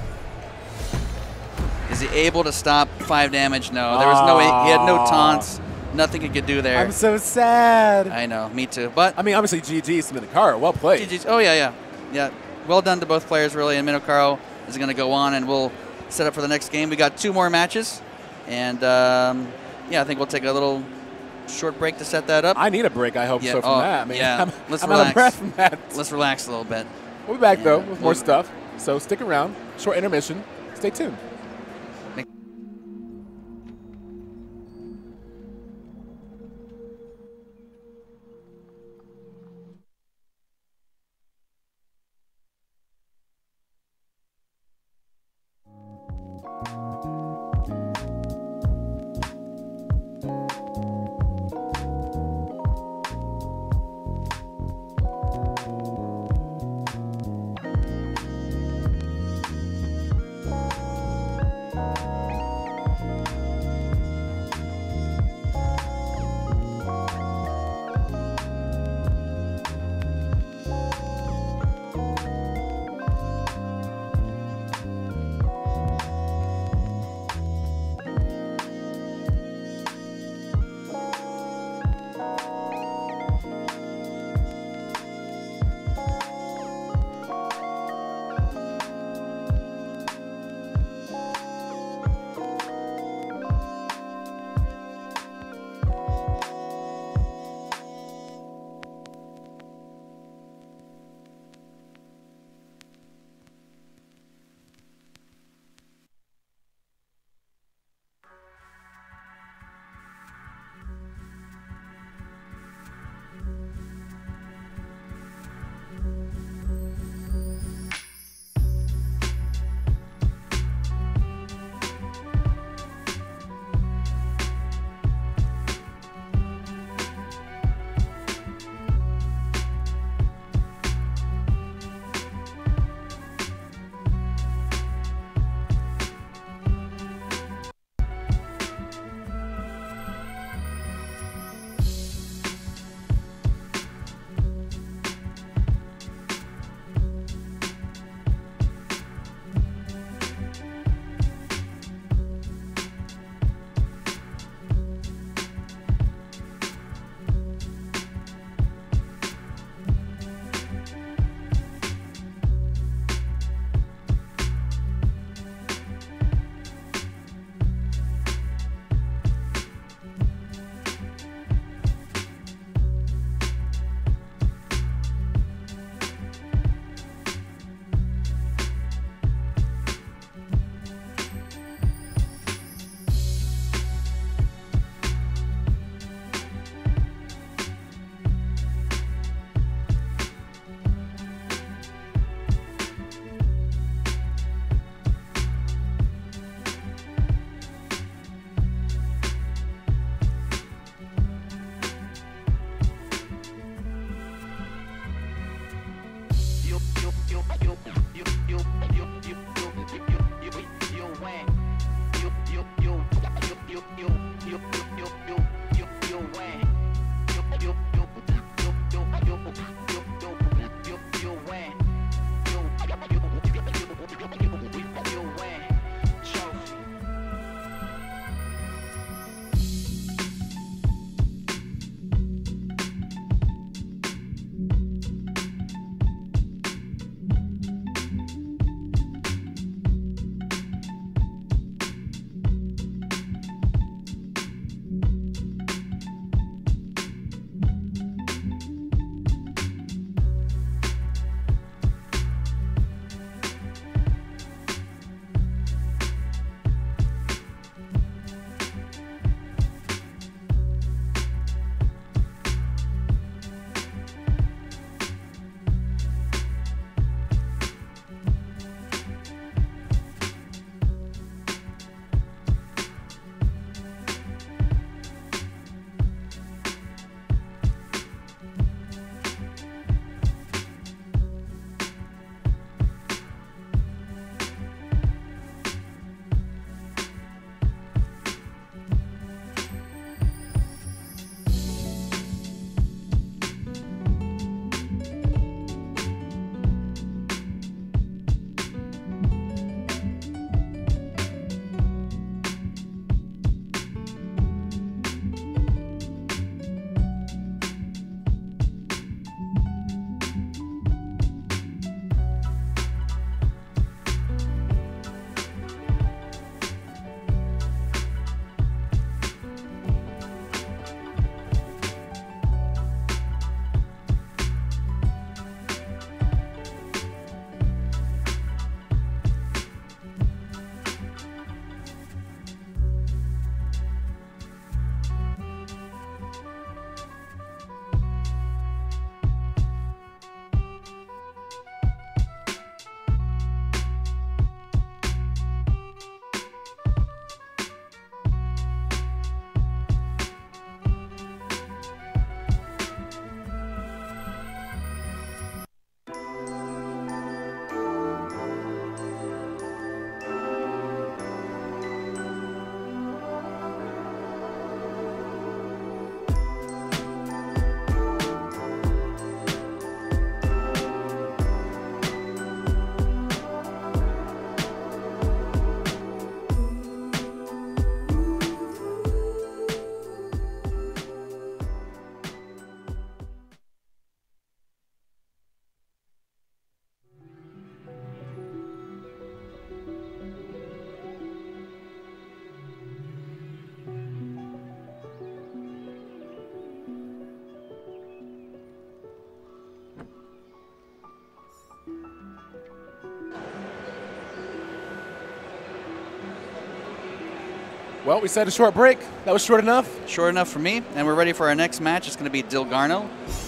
Is he able to stop 5 damage? No. There was no way. He had no taunts. Nothing he could do there. I'm so sad. I know. Me too. But I mean, obviously, GG's to Minnow. Well played. GG's. Oh, yeah. Well done to both players, really. And Minnow is going to go on, and we'll set up for the next game. We got 2 more matches. And, I think we'll take a little short break to set that up. I need a break, I hope so, from that. I mean, Let's I'm relax. out of breath from that. Let's relax a little bit. We'll be back, though, with more stuff. So stick around. Short intermission. Stay tuned. Well, we said a short break. That was short enough. Short enough for me, and we're ready for our next match. It's going to be Dill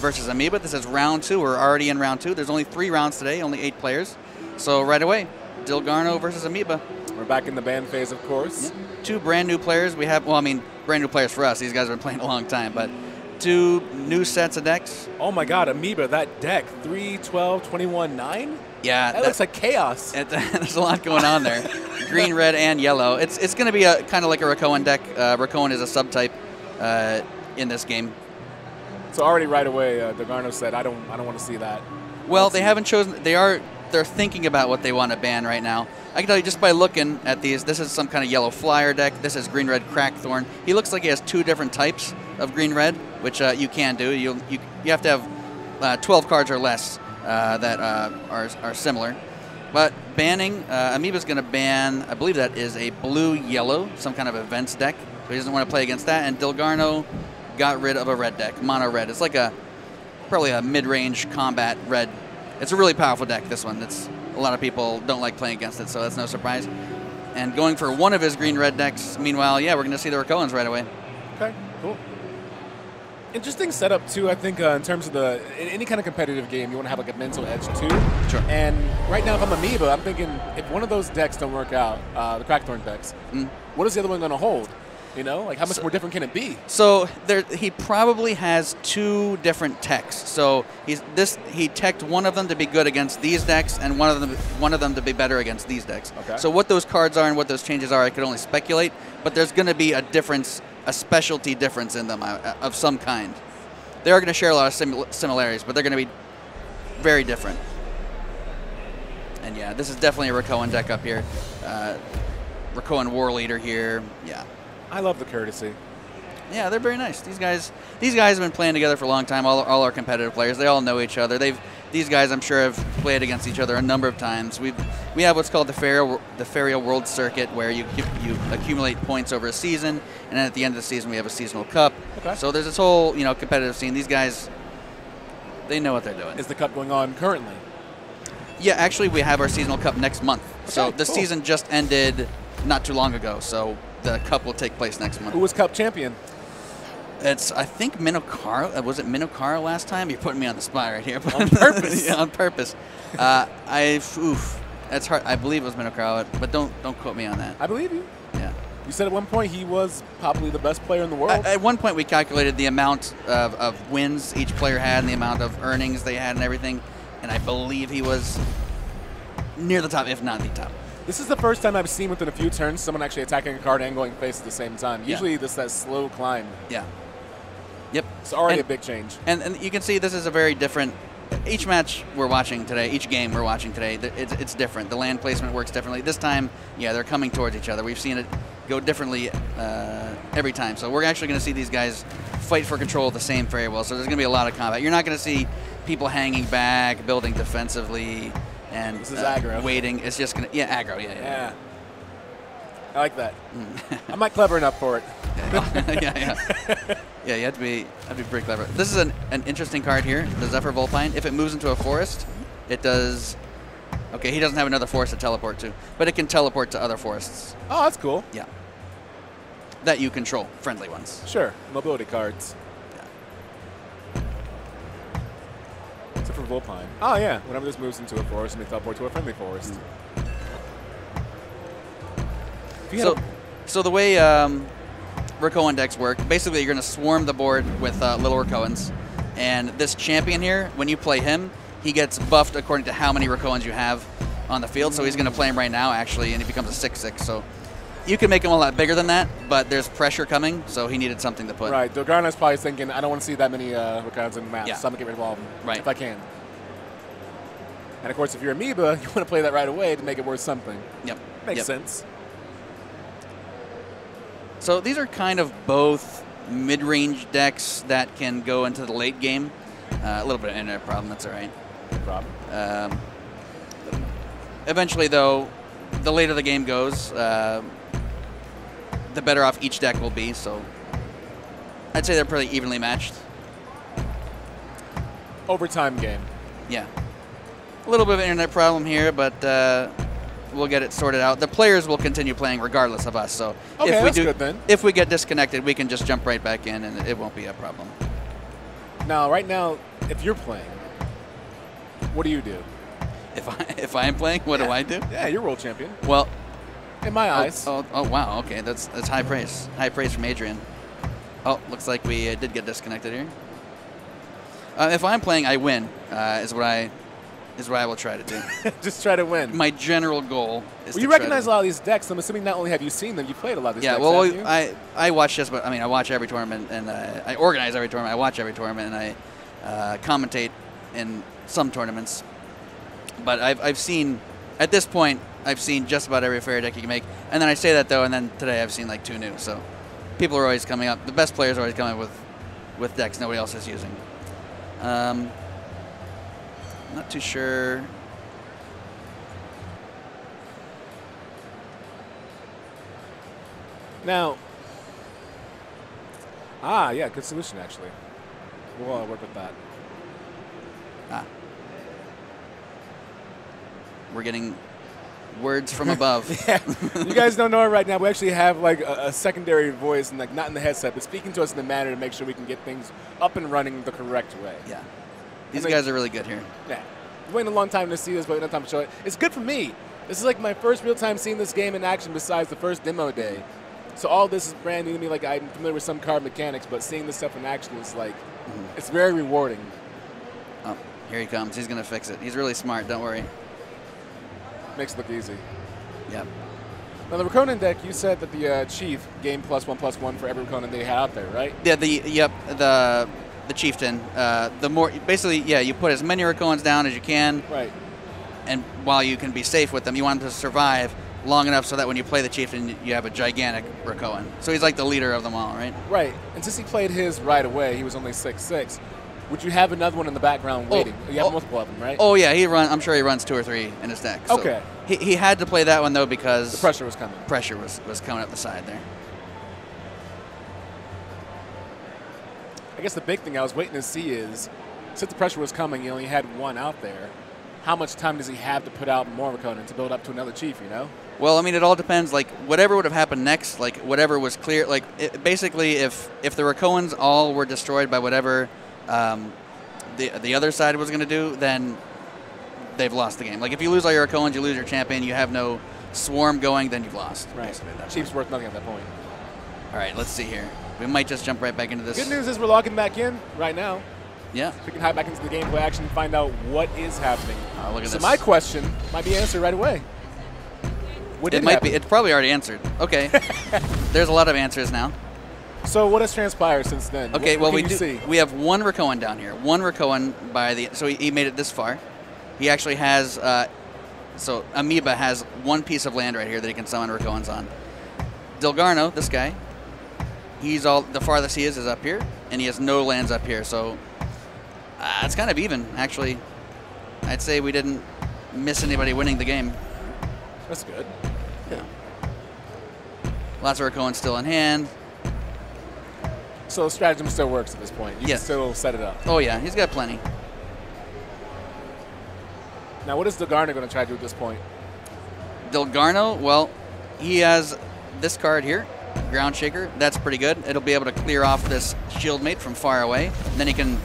versus Amoeba. This is round 2. We're already in round 2. There's only 3 rounds today, only 8 players. So right away, Dill versus Amoeba. We're back in the ban phase, of course. Yep. 2 brand new players. We have, well, I mean, brand new players for us. These guys have been playing a long time, but 2 new sets of decks. Oh my God, Amoeba, that deck, 3, 12, 21, 9? Yeah, that looks like chaos. There's a lot going on there. Green, red, and yellow. It's going to be a kind of like a Rakoan deck. Rakoan is a subtype in this game. So already right away, Delgarno said, "I don't want to see that." Well, they haven't chosen. They're thinking about what they want to ban right now. I can tell you just by looking at these. This is some kind of yellow flyer deck. This is green, red, Crackthorn. He looks like he has 2 different types of green, red, which you can do. You have to have 12 cards or less that are similar. But banning, Amoeba's going to ban, I believe that is a blue-yellow, some kind of events deck. So he doesn't want to play against that. And Delgarno got rid of a red deck, mono-red. It's like probably a mid-range combat red. It's a really powerful deck, this one. A lot of people don't like playing against it, so that's no surprise. And going for one of his green-red decks, meanwhile, yeah, we're going to see the Rakoans right away. Okay, cool. Interesting setup too. I think in terms of in any kind of competitive game, you want to have like a mental edge too. Sure. And right now, if I'm Amoeba, I'm thinking if one of those decks don't work out, the Crackthorn decks, what is the other one going to hold? You know, like how much more different can it be? So he probably has 2 different techs. So he teched one of them to be good against these decks, and one of them to be better against these decks. Okay. So what those cards are and what those changes are, I could only speculate. But there's going to be a difference. A specialty difference in them of some kind. They are going to share a lot of similarities, but they're going to be very different. And yeah, this is definitely a Rakoan deck up here. Rakoan War Leader here. Yeah. I love the courtesy. Yeah, they're very nice. These guys have been playing together for a long time. All our competitive players, they all know each other. These guys, I'm sure, have played against each other a number of times. We have what's called the Feria World Circuit, where you accumulate points over a season, and then at the end of the season we have a seasonal cup. Okay. So there's this whole competitive scene. These guys, they know what they're doing. Is the cup going on currently? Yeah, actually we have our seasonal cup next month. Okay, so the season just ended not too long ago. So the cup will take place next month. Who was cup champion? It's, I think, Minnow. Was it Minnow last time? You're putting me on the spot right here. On purpose. Yeah, on purpose. That's hard. I believe it was Minnow, but don't quote me on that. I believe you. Yeah. You said at one point he was probably the best player in the world. At one point we calculated the amount of wins each player had and the amount of earnings they had and everything, and I believe he was near the top, if not the top. This is the first time I've seen within a few turns someone actually attacking a card and going face at the same time. Usually this is that slow climb. Yeah. Yep. It's already a big change. And you can see this is a very different. Each match we're watching today, each game we're watching today, it's different. The land placement works differently. This time, yeah, they're coming towards each other. We've seen it go differently every time. So we're actually going to see these guys fight for control of the same very well. So there's going to be a lot of combat. You're not going to see people hanging back, building defensively, and this is aggro. Waiting. It's just going to, aggro, yeah. I like that. I'm not clever enough for it. Yeah, you have to be pretty clever. This is an interesting card here, the Zephyr Vulpine. If it moves into a forest, it does. Okay, he doesn't have another forest to teleport to, but it can teleport to other forests. Oh, that's cool. Yeah. That you control, friendly ones. Sure, mobility cards. Yeah. Zephyr Vulpine. Oh yeah, whenever this moves into a forest, it may teleport to a friendly forest. So the way Rakoan decks work, basically you're going to swarm the board with little Rakoans. And this champion here, when you play him, he gets buffed according to how many Rakoans you have on the field. So he's going to play him right now, actually, and he becomes a 6/6. So you can make him a lot bigger than that, but there's pressure coming, so he needed something to put. Right. Delgarno's probably thinking, I don't want to see that many Rakoans in the map, so I'm going to get rid of all of them if I can. And, of course, if you're Amoeba, you want to play that right away to make it worth something. Yep. Makes sense. So these are kind of both mid-range decks that can go into the late game. A little bit of internet problem, that's all right. No problem. Eventually, though, the later the game goes, the better off each deck will be. So I'd say they're pretty evenly matched. Overtime game. Yeah. A little bit of an internet problem here, but we'll get it sorted out. The players will continue playing regardless of us. So Okay, if we that's good then. if we get disconnected, we can just jump right back in, and it won't be a problem. Now, right now, if you're playing, what do you do? If I am playing, what do I do? Yeah, you're world champion. Well, in my eyes. Oh, wow. Okay, that's high praise. High praise from Adrian. Oh, looks like we did get disconnected here. If I'm playing, I win. Is what I will try to do. Just try to win. My general goal is. Well, you recognize a lot of these decks. I'm assuming not only have you seen them, you played a lot of these decks. Yeah. Well, haven't you? I watch this, but I mean, I watch every tournament, and I organize every tournament. I watch every tournament, and I commentate in some tournaments. But I've seen, at this point, I've seen just about every fairy deck you can make. And then I say that, though, and then today I've seen like 2 new. So people are always coming up. The best players are always coming up with decks nobody else is using. Not too sure. Now, yeah, good solution, actually. We'll work with that. We're getting words from above. Yeah. You guys don't know it right now. We actually have like a secondary voice, and like not in the headset, but speaking to us in a manner to make sure we can get things up and running the correct way. Yeah. These guys are really good here. Yeah. We're waiting a long time to see this, but we don't have time to show it. It's good for me. This is like my first real time seeing this game in action besides the first demo day. So all this is brand new to me. Like, I'm familiar with some card mechanics, but seeing this stuff in action is like, it's very rewarding. Oh, here he comes. He's going to fix it. He's really smart. Don't worry. Makes it look easy. Yep. Now, the Rakonen deck, you said that the Chief gained +1/+1 for every Rakonen they had out there, right? Yeah, the Chieftain. The more, basically, yeah, you put as many Rakonens down as you can. Right. And while you can be safe with them, you want them to survive long enough so that when you play the Chieftain, you have a gigantic Rakonen. So he's like the leader of them all, right? Right. And since he played his right away, he was only 6'6". Would you have another one in the background waiting? You have multiple of them, right? Oh, yeah. I'm sure he runs 2 or 3 in his deck. So okay. He had to play that one, though, because... the pressure was coming. Pressure was coming up the side there. I guess the big thing I was waiting to see is, since the pressure was coming, he only had one out there. How much time does he have to put out more Rakonen to build up to another Chief, you know? Well, I mean, it all depends. Like, whatever would have happened next, like, whatever was clear, like, basically, if the Rakonens all were destroyed by whatever the other side was going to do, then they've lost the game. Like, if you lose all your Rakonens, you lose your champion, you have no swarm going, then you've lost. Right. Chief's worth nothing at that point. All right, let's see here. We might just jump right back into this. Good news is we're logging back in right now. Yeah. We can hop back into the gameplay action and find out what is happening. Look at so this. my question might be answered right away. What did it might happen? be. It's probably already answered. Okay. There's a lot of answers now. So what has transpired since then? Okay. What Well, can you see? we have one Rakonen down here. One Rakonen by the. So he made it this far. He actually has. So Amoeba has one piece of land right here that he can summon Rakonens on. Dilgarno, this guy. He's all the farthest he is up here, and he has no lands up here. So it's kind of even, actually. I'd say we didn't miss anybody winning the game. That's good. Yeah. Lots of Rakonens still in hand. So the stratagem still works at this point. You can still set it up. Oh yeah, he's got plenty. Now, what is Dilgarno going to try to do at this point? Dilgarno, well, he has this card here. Ground Shaker, that's pretty good. It'll be able to clear off this Shield Mate from far away. And then he can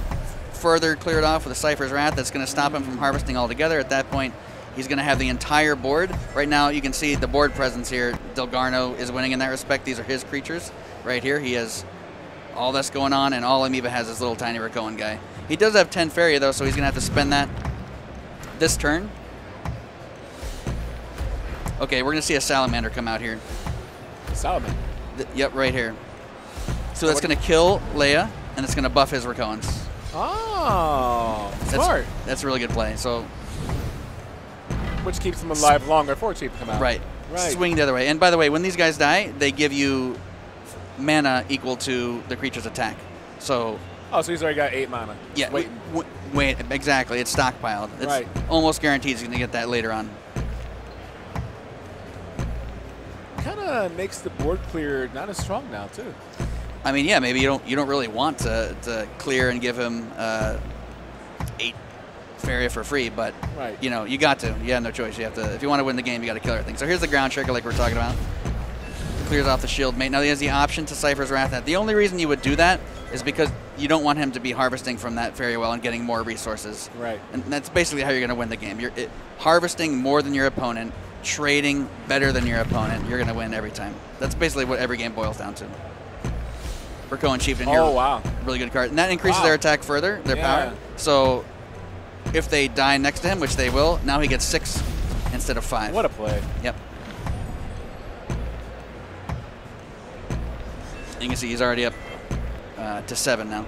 further clear it off with a Cypher's Wrath that's going to stop him from harvesting altogether. At that point, he's going to have the entire board. Right now, you can see the board presence here. Dilgarno is winning in that respect. These are his creatures right here. He has all this going on, and all Amoeba has is little tiny Rakonen guy. He does have 10 Fairy, though, so he's going to have to spend that this turn. Okay, we're going to see a Salamander come out here. Salamander? Yep, right here. So that's going to kill Leia, and it's going to buff his Rakonens. Oh, smart. That's a really good play. So, which keeps them alive longer for Chief to come out. Right. Right. Swing the other way. And by the way, when these guys die, they give you mana equal to the creature's attack. So. Oh, so he's already got 8 mana. Yeah. Waiting. Wait, exactly. It's stockpiled. It's right. Almost guaranteed he's going to get that later on. Kind of makes the board clear not as strong now too. I mean, yeah, maybe you don't really want to clear and give him 8 Feria for free, but Right. you know, you got to. You have no choice. You have to. If you want to win the game, you got to kill everything. So here's the ground trigger, like we're talking about. Clears off the shield mate. Now he has the option to Cypher's Wrath. The only reason you would do that is because you don't want him to be harvesting from that Fairy Well and getting more resources. Right. And that's basically how you're going to win the game. You're harvesting more than your opponent, trading better than your opponent. You're going to win every time. That's basically what every game boils down to. Urko and Chieftain here. Oh, wow. Really good card. And that increases their attack further, their power. So if they die next to him, which they will, now he gets 6 instead of 5. What a play. Yep. You can see he's already up to 7 now,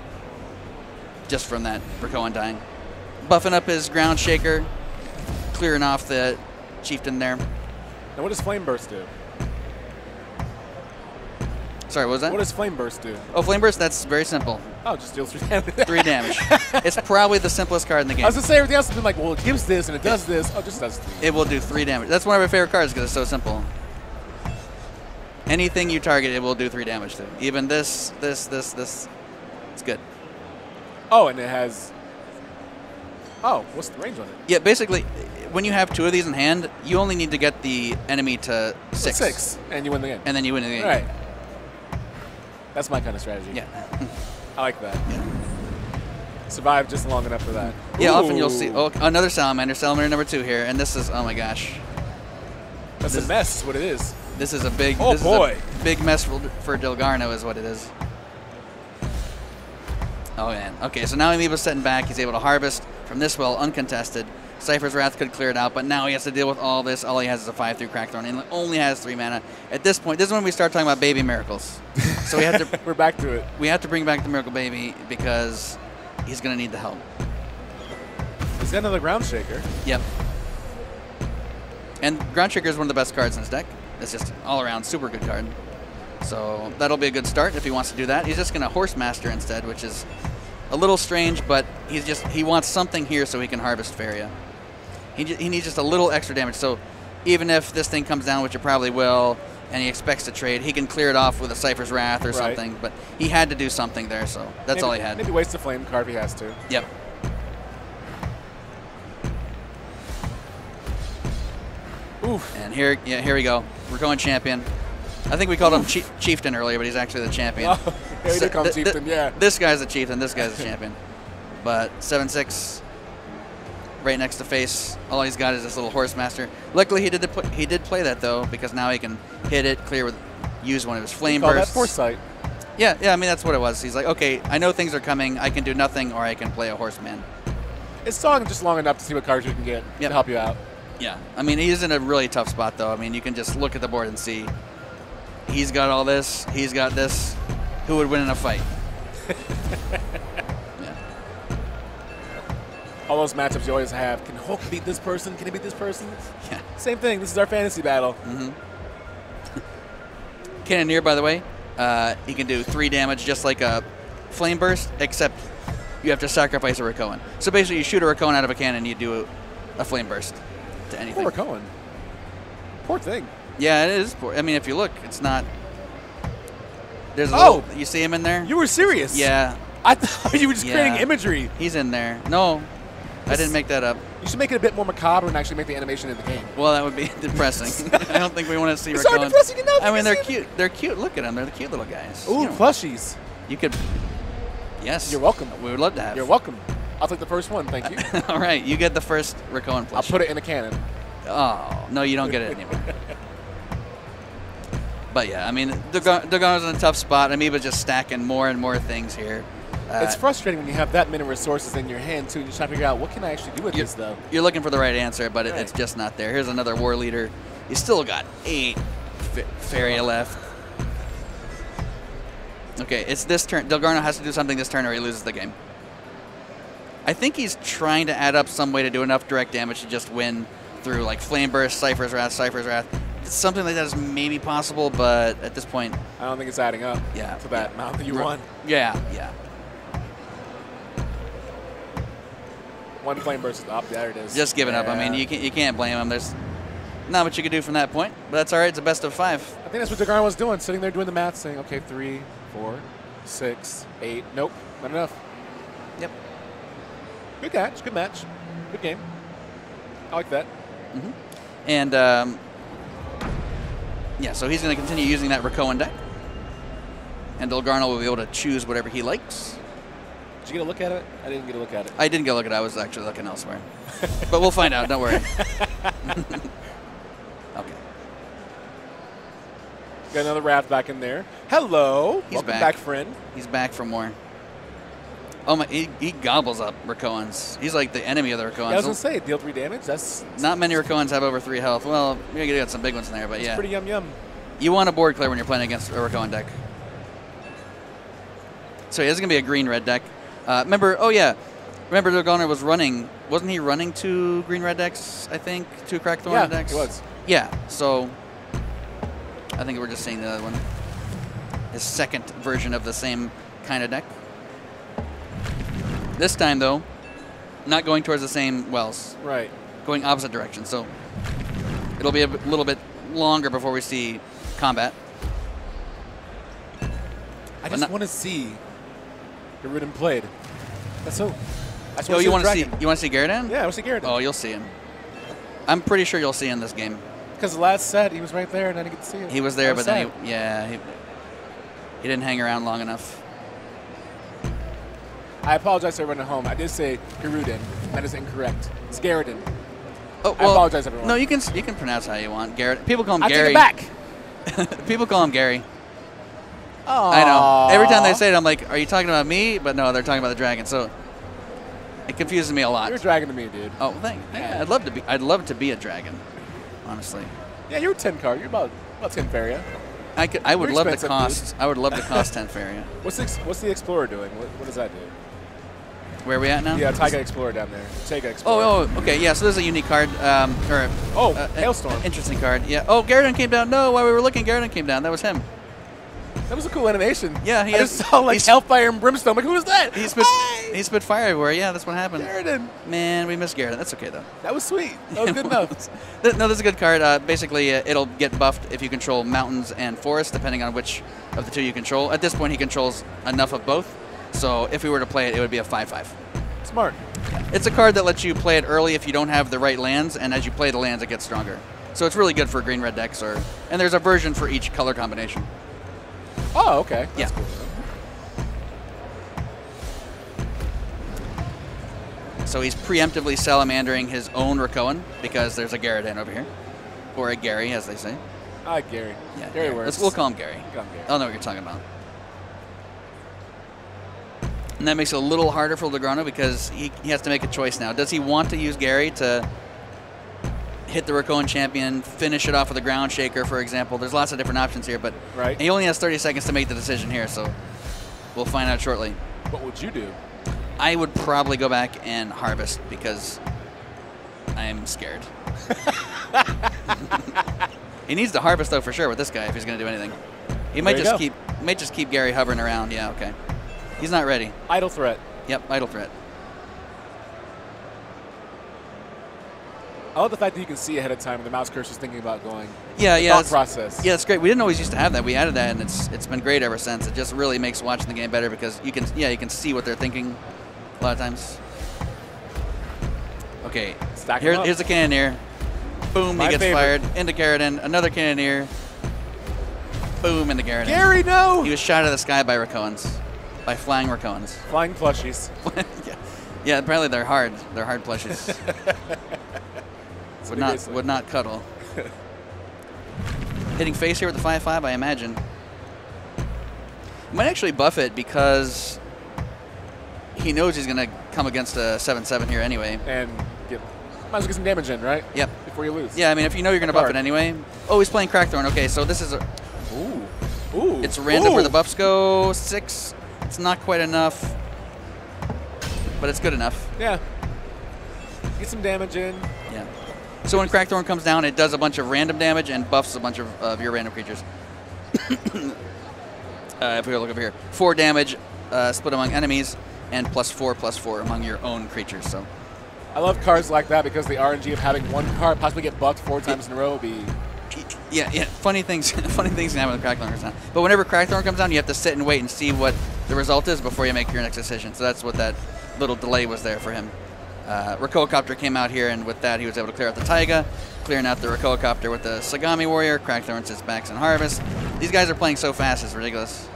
just from that Urko dying. Buffing up his ground shaker, clearing off the Chieftain there. Now what does Flame Burst do? Sorry, what was that? What does Flame Burst do? Oh, Flame Burst, that's very simple. Oh, just deals 3 damage. 3 damage. It's probably the simplest card in the game. I was going to say everything else has been like, well, it gives this and it does this. Oh, it just does 3. It will do 3 damage. That's one of my favorite cards because it's so simple. Anything you target, it will do 3 damage to. Even this. It's good. Oh, and it has... Oh, what's the range on it? Yeah, basically, when you have 2 of these in hand, you only need to get the enemy to 6. 6, and you win the game. And then you win the game. Right. That's my kind of strategy. Yeah. I like that. Survive just long enough for that. Yeah, Ooh. often you'll see another Salamander number 2 here, and this is, oh my gosh. That's a mess, is what it is. This is a big, Oh, boy. Is a big mess for Dilgarno is what it is. Oh, man. Okay, so now Amoeba's setting back. He's able to harvest from this well uncontested. Cypher's Wrath could clear it out, but now he has to deal with all this. All he has is a 5/3 Crackthorn, and only has 3 mana. At this point, this is when we start talking about baby miracles. So we have to We're back to it. we have to bring back the Miracle Baby because he's going to need the help. He's got another Ground Shaker. Yep. And Ground Shaker is one of the best cards in his deck. It's just all around super good card. So that'll be a good start if he wants to do that. He's just going to Horse Master instead, which is a little strange, but he wants something here so he can harvest Faria. He needs just a little extra damage. So even if this thing comes down, which it probably will, and he expects to trade, he can clear it off with a Cypher's Wrath or something. But he had to do something there, so that's all he had. Maybe waste a Flame card if he has to. Yep. Oof. And here we go. We're going champion. I think we called him Chieftain earlier, but he's actually the champion. Oh, yeah, he did call him Chieftain, yeah. This guy's the Chieftain, this guy's the champion. But 7/6, right next to face. All he's got is this little Horse Master. Luckily, he did play that though, because now he can hit it, use one of his Flame Bursts. That foresight. Yeah. I mean that's what it was. He's like, okay, I know things are coming. I can do nothing, or I can play a Horseman. It's just long enough to see what cards you can get to help you out. Yeah, I mean he's in a really tough spot though. I mean you can just look at the board and see. He's got all this. He's got this. Who would win in a fight? Yeah. All those matchups you always have. Can Hulk beat this person? Can he beat this person? Yeah. Same thing. This is our fantasy battle. Mm-hmm. Cannoneer, by the way, he can do 3 damage just like a Flame Burst, except you have to sacrifice a Urkoan. So basically, you shoot a Urkoan out of a cannon, you do a Flame Burst to anything. Poor Urkoan. Poor thing. Yeah, it is poor. I mean, if you look, it's not. There's a little, you see him in there? You were serious. Yeah. I thought you were just creating imagery. He's in there. No, I didn't make that up. You should make it a bit more macabre and actually make the animation in the game. Well, that would be depressing. I don't think we want to see It's Urkoan. not depressing enough. I mean, they're cute. They're cute. Look at them. They're the cute little guys. Ooh, plushies. You could. Yes. You're welcome. We would love to have. You're welcome. I'll take the first one. Thank you. All right. You get the first Urkoan plushie. I'll put it in a cannon. Oh, no, you don't get it anymore. But yeah, I mean, Dilgarno's in a tough spot. Amoeba just stacking more and more things here. It's frustrating when you have that many resources in your hand, too, and you're trying to figure out what can I actually do with this, though. You're looking for the right answer, but it's just not there. Here's another War Leader. You still got 8 Faria left. Okay, it's this turn. Dilgarno has to do something this turn or he loses the game. I think he's trying to add up some way to do enough direct damage to just win through, like, Flame Burst, Cypher's Wrath, Something like that is maybe possible, but at this point... I don't think it's adding up to that amount that you want. Yeah. One Flame Burst is up. There it is. Just giving up. I mean, you can't blame him. There's not much you can do from that point, but that's all right. It's a best of 5. I think that's what Dilgarno was doing, sitting there doing the math, saying, okay, 3, 4, 6, 8. Nope, not enough. Yep. Good catch. Good match. Good game. I like that. Mm-hmm. And, yeah, so he's going to continue using that Rakoan deck. And Delgarno will be able to choose whatever he likes. Did you get a look at it? I didn't get a look at it. I didn't get a look at it. I was actually looking elsewhere. But we'll find out. Don't worry. Okay. Got another Raft back in there. Hello. He's Welcome back. back, friend. He's back for more. Oh my! He gobbles up Rakoans. He's like the enemy of the Rakoans. Yeah, I was gonna say deal 3 damage. That's not many Rakoans have over 3 health. Well, you got some big ones in there, but yeah. pretty yum. You want a board clear when you're playing against a Rakoan deck. So yeah, this is gonna be a green-red deck. Remember? Oh yeah. Remember, Delgarno was running. Wasn't he running 2 green-red decks? I think 2 Crackthorn decks. Yeah, he was. Yeah. So I think we're just seeing the other one. His second version of the same kind of deck. This time, though, not going towards the same wells. Right. Going opposite direction. So it'll be a little bit longer before we see combat. I just want to see Garudin played. That's so. Oh, you want to see Garudin? Yeah, I want to see Garudin. Oh, you'll see him. I'm pretty sure you'll see him this game. Because the last set, he was right there, and I didn't get to see him. He was there, but then he didn't hang around long enough. I apologize to everyone at home. I did say Garudin. That is incorrect. It's Garudin. Oh, well, I apologize, everyone. No, you can pronounce how you want. Garrett. People call him I Gary. take it back. People call him Gary. Aww. I know. Every time they say it, I'm like, are you talking about me? But no, they're talking about the dragon. So it confuses me a lot. You're a dragon to me, dude. Oh, thank you. Yeah, I'd love to be a dragon, honestly. Yeah, you're a 10 card. You're about 10 Faria. I would love to cost. Dude. I would love to cost 10 Faria. What's the Explorer doing? What does that do? Where are we at now? Yeah, Taiga Explorer down there. Taiga Explorer. Oh, okay. Yeah, so there's a unique card. Hailstorm. Interesting card. Yeah. Oh, Garudin came down. No, while we were looking, Garudin came down. That was him. That was a cool animation. Yeah, I just saw like Hellfire and Brimstone. Like, who was that? He spit fire everywhere. Yeah, that's what happened. Garudin. Man, we missed Garudin. That's okay, though. That was sweet. That was good enough. No, this is a good card. Basically, it'll get buffed if you control mountains and forests, depending on which of the 2 you control. At this point, he controls enough of both. So if we were to play it, it would be a 5/5. Smart. It's a card that lets you play it early if you don't have the right lands, and as you play the lands, it gets stronger. So it's really good for green-red decks, and there's a version for each color combination. Oh, okay. That's yeah. Cool. So he's preemptively salamandering his own Rakoan because there's a Garudin over here, or a Gary, as they say. I like Gary. Yeah, Gary works. We'll call him Gary. We'll call him Gary. I'll know what you're talking about. And that makes it a little harder for Delgarno because he has to make a choice now. Does he want to use Gary to hit the Rakoan champion, finish it off with a ground shaker, for example? There's lots of different options here, but he only has 30 seconds to make the decision here, so we'll find out shortly. What would you do? I would probably go back and harvest because I am scared. He needs to harvest, though, for sure, with this guy if he's going to do anything. He might just keep Gary hovering around. Yeah, okay. He's not ready. Idle threat. Yep, idle threat. I love the fact that you can see ahead of time when the mouse cursor is thinking about going. Yeah. Thought process. Yeah, it's great. We didn't always used to have that. We added that, and it's been great ever since. It just really makes watching the game better because you can see what they're thinking a lot of times. Okay, here's the Cannoneer. Boom, he gets fired into Garudin. Another Cannoneer. Boom, into Garudin. Gary, no! He was shot out of the sky by Rakoans. By flying Rakoans. Flying plushies. Yeah, apparently they're hard. They're hard plushies. would not cuddle. Hitting face here with the 5/5, I imagine. Might actually buff it because he knows he's going to come against a 7/7 here anyway. And might as well get some damage in, right? Yep. Before you lose. Yeah, I mean, if you know you're going to buff it anyway. Oh, he's playing Crackthorn. Okay, so this is a... Ooh. It's random where the buffs go. 6. It's not quite enough, but it's good enough. Yeah. Get some damage in. Yeah. So when Crackthorn comes down, it does a bunch of random damage and buffs a bunch of your random creatures. If we look over here, 4 damage split among enemies, and +4/+4 among your own creatures. So. I love cards like that because the RNG of having one card possibly get buffed 4 times in a row would be. Yeah. Funny things can happen with Crackthorn down. But whenever Crackthorn comes down, you have to sit and wait and see what the result is before you make your next decision. So that's what that little delay was there for him. Rakocopter came out here, and with that, he was able to clear out the Taiga, clearing out the Rakocopter with the Sagami Warrior, Crackthorn sits backs and Harvest. These guys are playing so fast, it's ridiculous.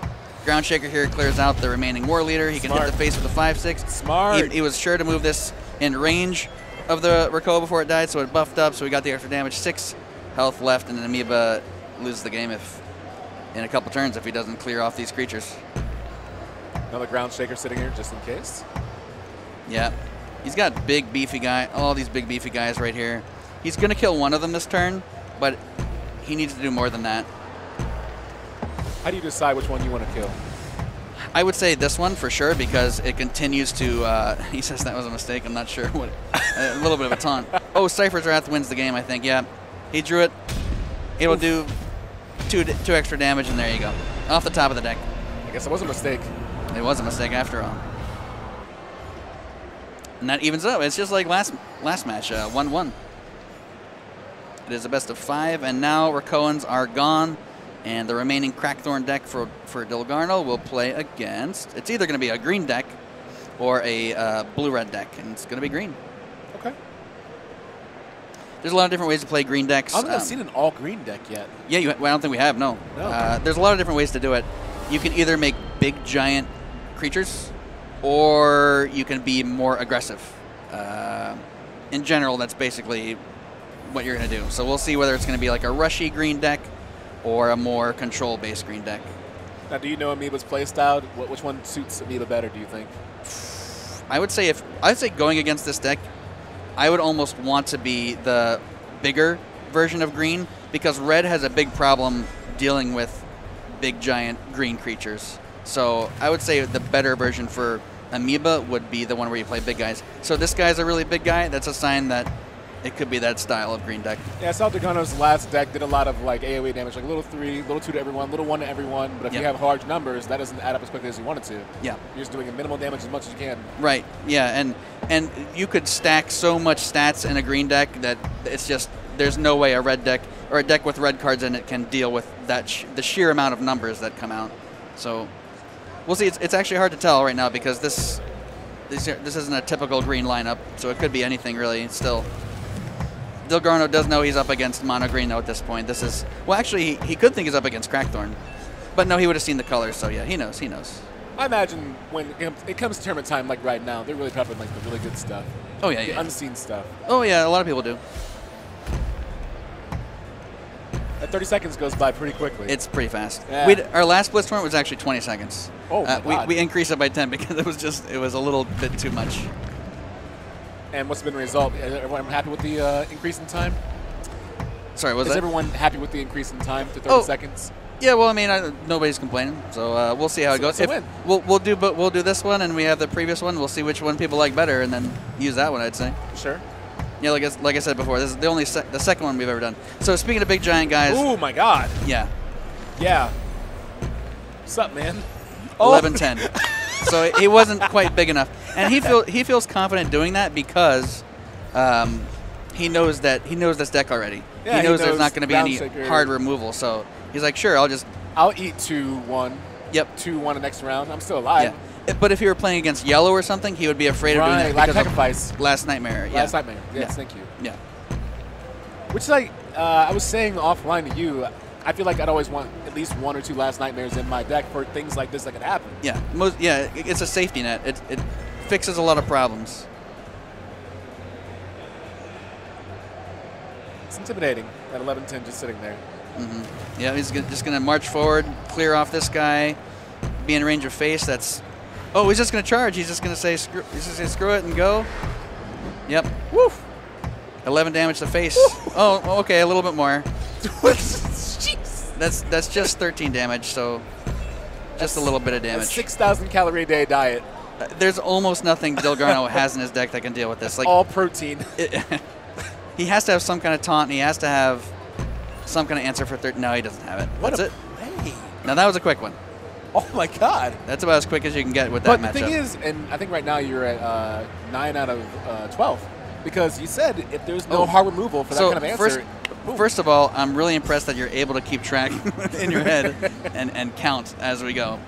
Ground Shaker here clears out the remaining War Leader. He can hit the face with a 5-6. Smart. He was sure to move this in range of the Rako before it died, so it buffed up, so we got the extra damage. 6 health left, and then Amoeba loses the game in a couple turns if he doesn't clear off these creatures. Another Ground Shaker sitting here just in case. Yeah. He's got big, beefy guy. All these big, beefy guys right here. He's going to kill one of them this turn, but he needs to do more than that. How do you decide which one you want to kill? I would say this one for sure because it continues to. He says that was a mistake. I'm not sure what. A little bit of a taunt. Oh, Cypher's Wrath wins the game, I think. Yeah, he drew it. It will do two extra damage, and there you go, off the top of the deck. I guess it was a mistake. It was a mistake after all. And that evens up. It's just like last match, 1-1. It is a best of 5, and now Rakoans are gone, and the remaining Crackthorn deck for Dilgarno will play against. It's either going to be a green deck or a blue-red deck, and it's going to be green. Okay. There's a lot of different ways to play green decks. I don't think I've seen an all-green deck yet. Yeah, well, I don't think we have, no. There's a lot of different ways to do it. You can either make big, giant creatures, or you can be more aggressive. In general, that's basically what you're going to do. So we'll see whether it's going to be like a rushy green deck or a more control-based green deck. Now, do you know Amoeba's playstyle? Which one suits Amoeba better, do you think? I'd say going against this deck, I would almost want to be the bigger version of green because red has a big problem dealing with big, giant green creatures. So I would say the better version for Amoeba would be the one where you play big guys. So this guy's a really big guy. That's a sign that it could be that style of green deck. Yeah, I saw Dilgarno's last deck did a lot of like AoE damage, like little 3, little 2 to everyone, little 1 to everyone. But if you have large numbers, that doesn't add up as quickly as you want it to. Yeah. You're just doing a minimal damage as much as you can. Right. Yeah, and you could stack so much stats in a green deck that it's just there's no way a red deck or a deck with red cards in it can deal with that the sheer amount of numbers that come out. So we'll see. It's actually hard to tell right now because this isn't a typical green lineup, so it could be anything really. Still, Dilgarno does know he's up against mono green though at this point. This is well, actually he could think he's up against Crackthorn, but no, he would have seen the colors. So yeah, he knows. He knows. I imagine when it comes to tournament time, like right now, they're really prepping like the really good stuff. Oh yeah, the unseen stuff. Oh yeah, a lot of people do. That 30 seconds goes by pretty quickly. It's pretty fast. Yeah. Our last Blitz tournament was actually 20 seconds. Oh my God. We increased it by 10 because it was a little bit too much. And what's been the result? Is everyone happy with the increase in time? Sorry, was that? Is everyone happy with the increase in time to 30 seconds? Yeah, well, I mean, nobody's complaining, so we'll see how it goes. We'll do this one, and we have the previous one. We'll see which one people like better, and then use that one. I'd say. Sure. Yeah, like I said before, this is the second one we've ever done. So speaking of big giant guys. Oh my God. Yeah. Yeah. What's up, man? 11-10. So he wasn't quite big enough, and he feels confident doing that because he knows this deck already. Yeah, he knows there's not going to be any Shaker. hard removal. So he's like, sure, I'll eat 2-1. Yep. 2-1 the next round. I'm still alive. Yeah. But if he were playing against yellow or something, he would be afraid of doing that because sacrifice. of Last Nightmare. Yeah. Last Nightmare. Yes, thank you. Yeah. Which, like, I was saying offline to you, I feel like I'd always want at least 1 or 2 Last Nightmares in my deck for things like this that could happen. Yeah. It's a safety net. It fixes a lot of problems. It's intimidating, that 11-10 just sitting there. Mm-hmm. Yeah, he's just going to march forward, clear off this guy, be in range of face. Oh, he's just going to charge. He's just going to say screw it and go. Yep. Woo! 11 damage to face. Oh, okay, a little bit more. Jeez. That's just 13 damage, so just a little bit of damage. 6,000 calorie a day diet. There's almost nothing Dilgarno has in his deck that can deal with this. Like all protein. He has to have some kind of taunt, and he has to have some kind of answer for 13. No, he doesn't have it. That's it. Play. Now, that was a quick one. Oh, my God. That's about as quick as you can get with that matchup. But the thing is, and I think right now you're at 9 out of 12, because you said if there's no hard removal for that kind of answer. First of all, I'm really impressed that you're able to keep track in your head and count as we go.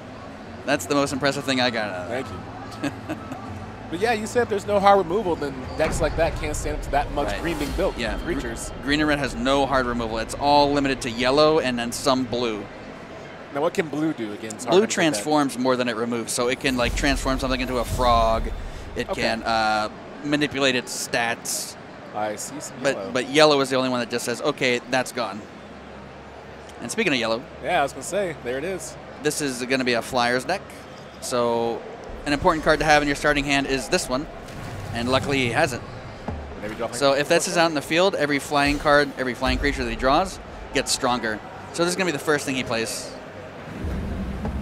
That's the most impressive thing I got out of that. Thank you. But yeah, you said if there's no hard removal, then decks like that can't stand up to that much green being built. Yeah, creatures. Green and red has no hard removal. It's all limited to yellow and then some blue. Now, what can blue do against? Blue transforms more than it removes, so it can like transform something into a frog. It can manipulate its stats. I see some yellow. But yellow is the only one that just says, okay, that's gone. And speaking of yellow, yeah, I was gonna say, there it is. This is going to be a Flyers deck. So an important card to have in your starting hand is this one, and luckily he has it. So if this is out in the field, every flying card, every flying creature that he draws gets stronger. So this is going to be the first thing he plays.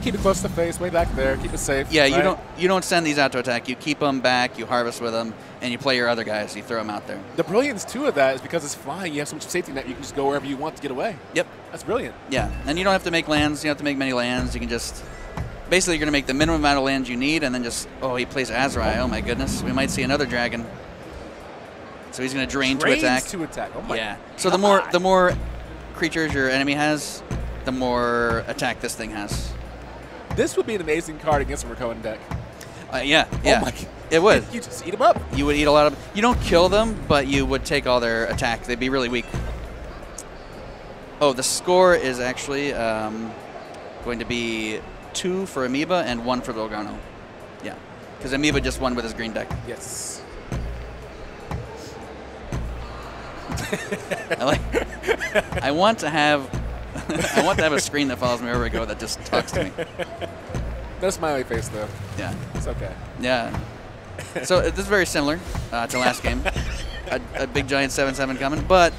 Keep it close to the face, way back there. Keep it safe. Yeah, right? you don't send these out to attack. You keep them back, you harvest with them, and you play your other guys. You throw them out there. The brilliance, too, of that is because it's flying. You have so much safety net. You can just go wherever you want to get away. Yep. That's brilliant. Yeah, and you don't have to make lands. You don't have to make many lands. You can just... Basically, you're going to make the minimum amount of lands you need, and then just... Oh, he plays Azrai. Oh, my goodness. We might see another dragon. So he's going to drain to attack. To attack. Oh, my God. So the more creatures your enemy has, the more attack this thing has. This would be an amazing card against a Rakoan deck. Yeah. Oh my. It would. You just eat them up. You would eat a lot of... You don't kill them, but you would take all their attack. They'd be really weak. Oh, the score is actually going to be 2 for Amoeba and 1 for Dolgarno. Yeah, because Amoeba just won with his green deck. Yes. I want to have a screen that follows me wherever I go that just talks to me. No smiley face though. Yeah, it's okay. Yeah. So this is very similar to last game. A big giant 7/7 coming, but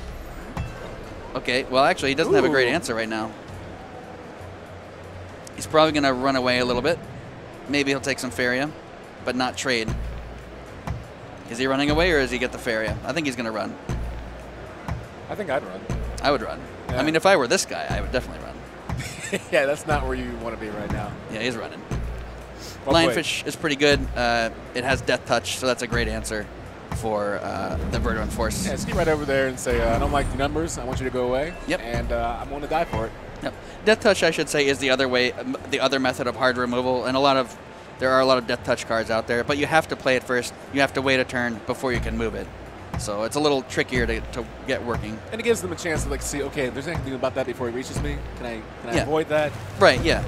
okay. Well, actually, he doesn't have a great answer right now. He's probably going to run away a little bit. Maybe he'll take some Faria, but not trade. Is he running away or does he get the Faria? I think he's going to run. I think I'd run. I would run. Yeah. I mean, if I were this guy, I would definitely run. Yeah, that's not where you want to be right now. Yeah, he's running. Lionfish is pretty good. It has Death Touch, so that's a great answer for the Verdo Enforce. Yeah, ski right over there and say, I don't like the numbers. I want you to go away. Yep. And I'm going to die for it. Yep. Death Touch, I should say, is the other way, the other method of hard removal, and there are a lot of Death Touch cards out there, but you have to play it first. You have to wait a turn before you can move it. So it's a little trickier to get working. And it gives them a chance to like see, okay, there's anything about that before he reaches me. Can I avoid that? Right, yeah.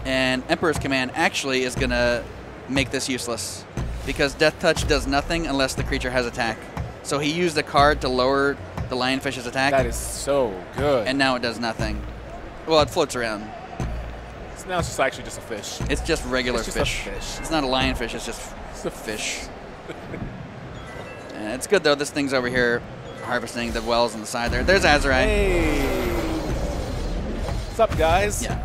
And Emperor's Command actually is going to make this useless because Death Touch does nothing unless the creature has attack. So he used a card to lower the Lionfish's attack. That is so good. And now it does nothing. Well, it floats around. So now it's just actually just a fish. It's just regular fish. A fish. It's not a lionfish, it's just a fish. It's good though, this thing's over here harvesting the wells on the side there. There's Azrai. Hey! What's up, guys? Yeah.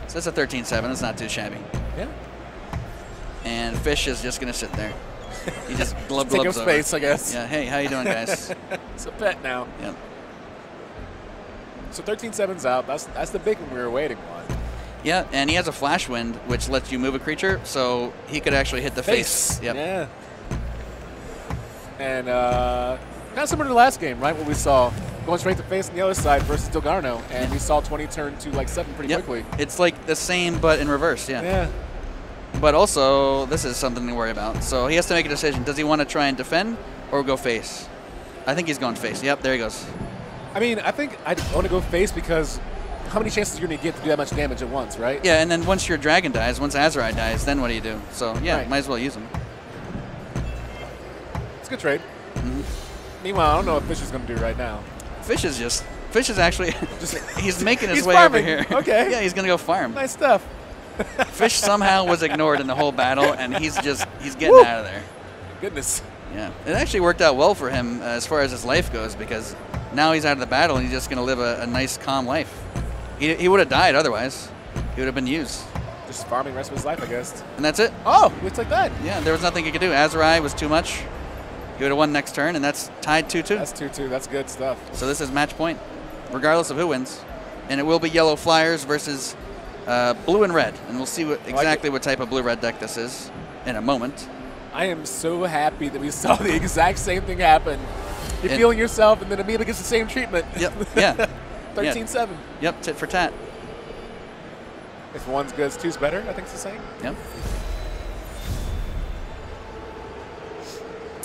So it's a 13/7, it's not too shabby. Yeah. And Fish is just gonna sit there. He just glubs take over. up space, I guess. Yeah, hey, how you doing, guys? It's a pet now. Yep. So 13/7's out. That's the big one we were waiting on. Yeah, and he has a Flash Wind, which lets you move a creature, so he could actually hit the face. Yep. Yeah. And kind of similar to the last game, right? What we saw going straight to face on the other side versus Dolgarno, and we saw 20 turn to like 7 pretty quickly. It's like the same, but in reverse. Yeah. Yeah. But also, this is something to worry about. So he has to make a decision. Does he want to try and defend or go face? I think he's going face. Yep, there he goes. I mean, I think I want to go face because how many chances are you going to get to do that much damage at once, right? Yeah, and then once your dragon dies, once Azrai dies, then what do you do? So, yeah, might as well use him. It's a good trade. Meanwhile, I don't know what Fish is going to do right now. Fish is actually, he's making his way farming. over here. Okay. Yeah, he's going to go farm. Nice stuff. Fish somehow was ignored in the whole battle, and he's getting out of there. Goodness. Yeah, it actually worked out well for him as far as his life goes because now he's out of the battle and he's just going to live a nice, calm life. He would have died otherwise. He would have been used. Just farming the rest of his life, I guess. And that's it. Oh, looks like that. Yeah, there was nothing he could do. Azrai was too much. He would have won next turn, and that's tied 2-2. That's 2-2. That's good stuff. So this is match point, regardless of who wins. And it will be yellow Flyers versus blue and red. And we'll see exactly what type of blue-red deck this is in a moment. I am so happy that we saw the exact same thing happen. You're feeling yourself, and then Amoeba gets the same treatment. Yep, yeah. 13/7. Yep, tit for tat. If one's good, two's better, I think it's the same. Yep.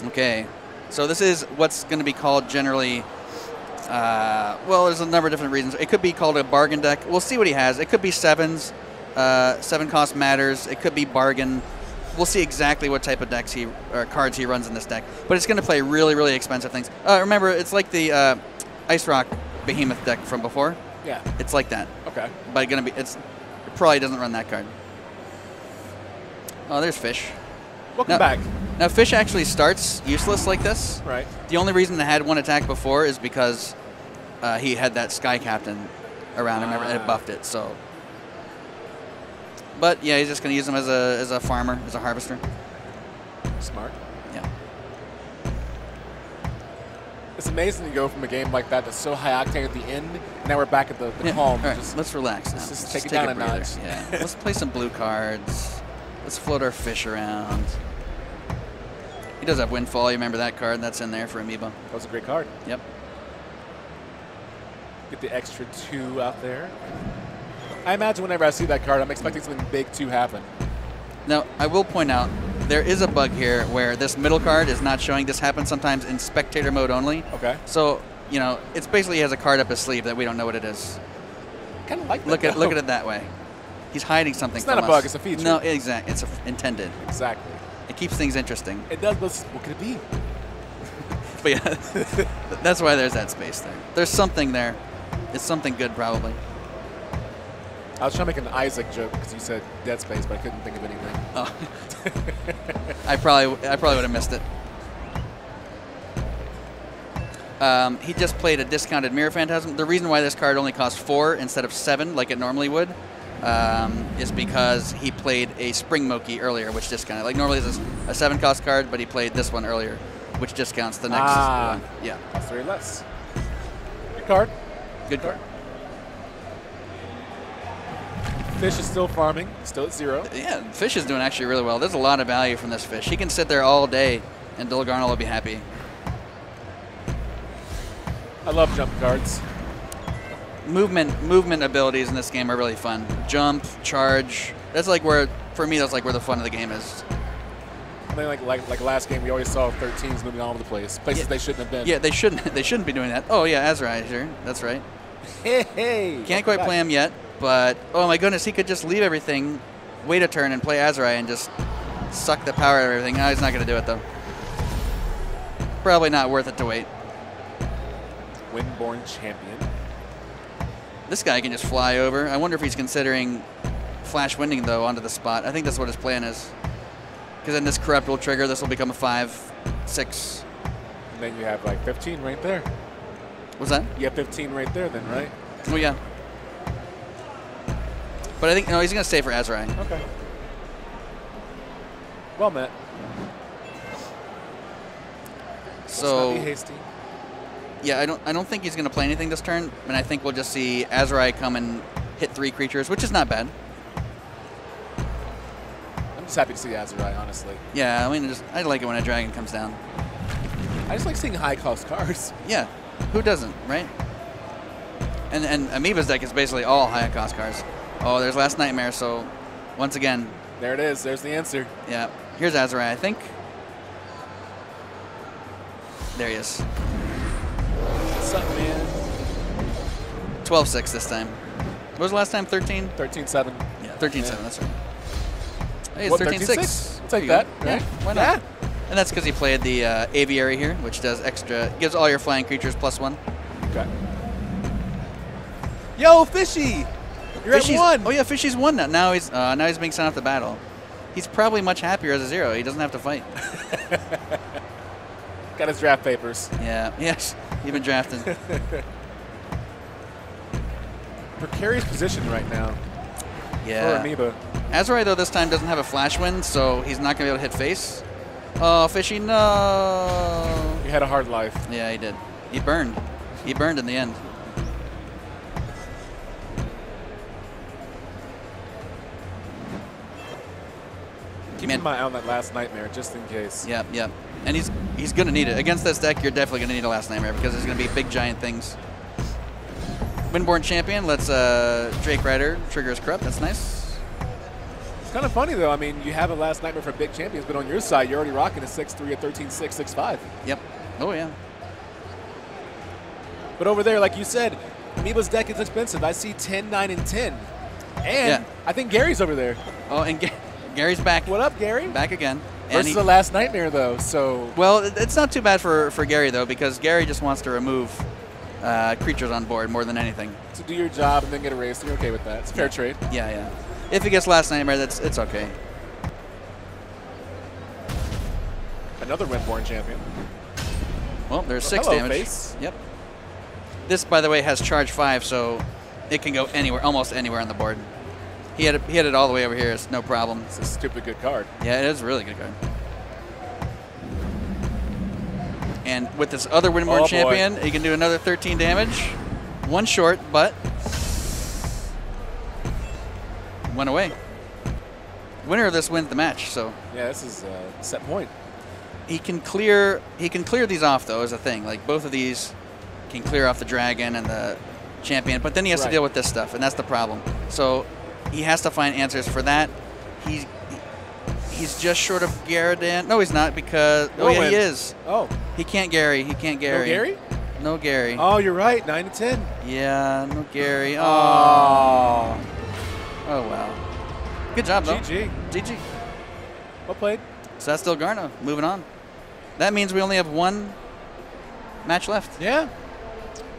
Okay. So this is what's going to be called generally, well, there's a number of different reasons. It could be called a bargain deck. We'll see what he has. It could be 7s. 7 cost matters. It could be bargain. We'll see exactly what type of decks or cards he runs in this deck. But it's going to play really, really expensive things. Remember, it's like the Ice Rock Behemoth deck from before. Yeah. It's like that. Okay. But it probably doesn't run that card. Oh, there's Fish. Welcome back. Now, Fish actually starts useless like this. Right. The only reason it had 1 attack before is because he had that Sky Captain around him and it buffed it. So, but yeah, he's just going to use him as a farmer, as a harvester. Smart. Yeah. It's amazing to go from a game like that that's so high octane at the end, and now we're back at the calm. All right, let's relax now. Let's just take it down a notch. Yeah. Let's play some blue cards. Let's float our Fish around. He does have Windfall. You remember that card? That's in there for Amoeba. That was a great card. Yep. Get the extra 2 out there. I imagine whenever I see that card, I'm expecting something big to happen. Now, I will point out, there is a bug here where this middle card is not showing. This happens sometimes in spectator mode only. Okay. So, you know, it's basically he has a card up his sleeve that we don't know what it is. Kind of like that. Look at it that way. He's hiding something from us. It's not a bug, it's a feature. No, exactly. It's intended. Exactly. It keeps things interesting. It does, but what could it be? But yeah, that's why there's that space there. There's something there. It's something good, probably. I was trying to make an Isaac joke because you said Dead Space, but I couldn't think of anything. Oh. I probably would have missed it. He just played a discounted Mirror Phantasm. The reason why this card only costs 4 instead of 7, like it normally would, is because he played a Spring Moki earlier, which discounted. Like normally it's a 7-cost card, but he played this one earlier, which discounts the next one. Yeah. Costs 3 less. Good card. Good card. Fish is still farming, still at 0. Yeah, Fish is doing actually really well. There's a lot of value from this Fish. He can sit there all day, and Dilgarnal will be happy. I love jump cards. Movement abilities in this game are really fun. Jump, charge. That's like where, for me, that's like where the fun of the game is. I think like last game, we always saw 13s moving all over the place, places they shouldn't have been. Yeah, they shouldn't be doing that. Oh yeah, Azrai here. That's right. Hey. Can't quite play him yet, but oh my goodness, he could just leave everything, wait a turn, and play Azrai and just suck the power out of everything. No, he's not going to do it though. Probably not worth it to wait. Windborn Champion. This guy can just fly over. I wonder if he's considering flash winding though onto the spot. I think that's what his plan is. Because then this corrupt will trigger. This will become a 5/6. And then you have like 15 right there. What's that? You have 15 right there then, right? Oh yeah. But I think no, he's gonna stay for Azrai. Okay. Well met. So let's not be hasty. Yeah, I don't think he's gonna play anything this turn, and I think we'll just see Azrai come and hit 3 creatures, which is not bad. I'm just happy to see Azrai, honestly. Yeah, I mean, I like it when a dragon comes down. I just like seeing high-cost cards. Yeah, who doesn't, right? And Amoeba's deck is basically all high-cost cards. Oh, there's Last Nightmare, so once again. There it is. There's the answer. Yeah, here's Azrai, I think. There he is. What's up, man? 12-6 this time. What was the last time? 13? 13-7. Yeah, 13-7, yeah. That's right. Hey, it's 13-6. We'll take that. Yeah, right? why not? Yeah. And that's because he played the Aviary here, which does extra, gives all your flying creatures +1. Okay. Yo, Fishy! You're Fishy's, at 1! Oh yeah, Fishy's 1 now. Now he's being sent off to battle. He's probably much happier as a 0. He doesn't have to fight. Got his draft papers. Yeah, yes, he's been drafted. Precarious position right now. Yeah. For Amoeba. Azrai, though, this time doesn't have a flash win, so he's not going to be able to hit face. Oh, Fishy, no. He had a hard life. Yeah, he did. He burned. He burned in the end. Keep an eye on that Last Nightmare, just in case. Yep, yep. And he's going to need it. Against this deck, you're definitely going to need a Last Nightmare because there's going to be big, giant things. Windborn Champion lets Drake Rider trigger his Corrupt. That's nice. It's kind of funny, though. I mean, you have a last nightmare for big champions, but on your side, you're already rocking a 6-3, a 13-6, 6-5. Yep. Oh, yeah. But over there, like you said, Amoeba's deck is expensive. I see 10, 9, and 10. And I think Gary's over there. Oh, and Gary's back. What up, Gary? Back again. Versus the last nightmare, though, so... Well, it's not too bad for Gary, though, because Gary just wants to remove creatures on board more than anything. To do your job and then get erased, you're okay with that. It's a fair trade. Yeah, yeah. If he gets last nightmare, it's okay. Another Windborn champion. Well, there's 6 hello, damage. Face. Yep. This, by the way, has charge 5, so it can go anywhere, almost anywhere on the board. He had it all the way over here. It's no problem. It's a stupid good card. Yeah, it is a really good card. And with this other Windborn champion, he can do another 13 damage. One short, but went away. Winner of this wins the match. So yeah, this is a set point. He can clear these off, though, is a thing. Like both of these can clear off the dragon and the champion, but then he has to deal with this stuff, and that's the problem. So he has to find answers for that. He's just short of Garridan. No, he's not, because he is. Oh, he can't Gary. He can't Gary. No Gary? No Gary. Oh, you're right. 9 to 10. Yeah, no Gary. Oh. Oh wow. Good job though. GG. GG. Well played. So that's still Garno. Moving on. That means we only have one match left. Yeah.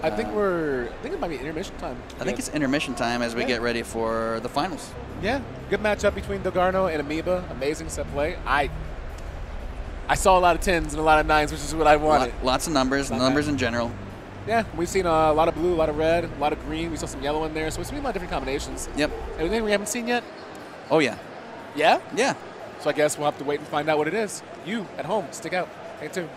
I think it might be intermission time. I think it's intermission time as we get ready for the finals. Yeah. Good matchup between Delgarno and Amoeba. Amazing set play. I saw a lot of 10s and a lot of 9s, which is what I wanted. Lots of numbers, numbers in general. Yeah, we've seen a lot of blue, a lot of red, a lot of green. We saw some yellow in there, so we've seen a lot of different combinations. Yep. Anything we haven't seen yet? Oh, yeah. Yeah? Yeah. So I guess we'll have to wait and find out what it is. You, at home, stick out. Stay tuned.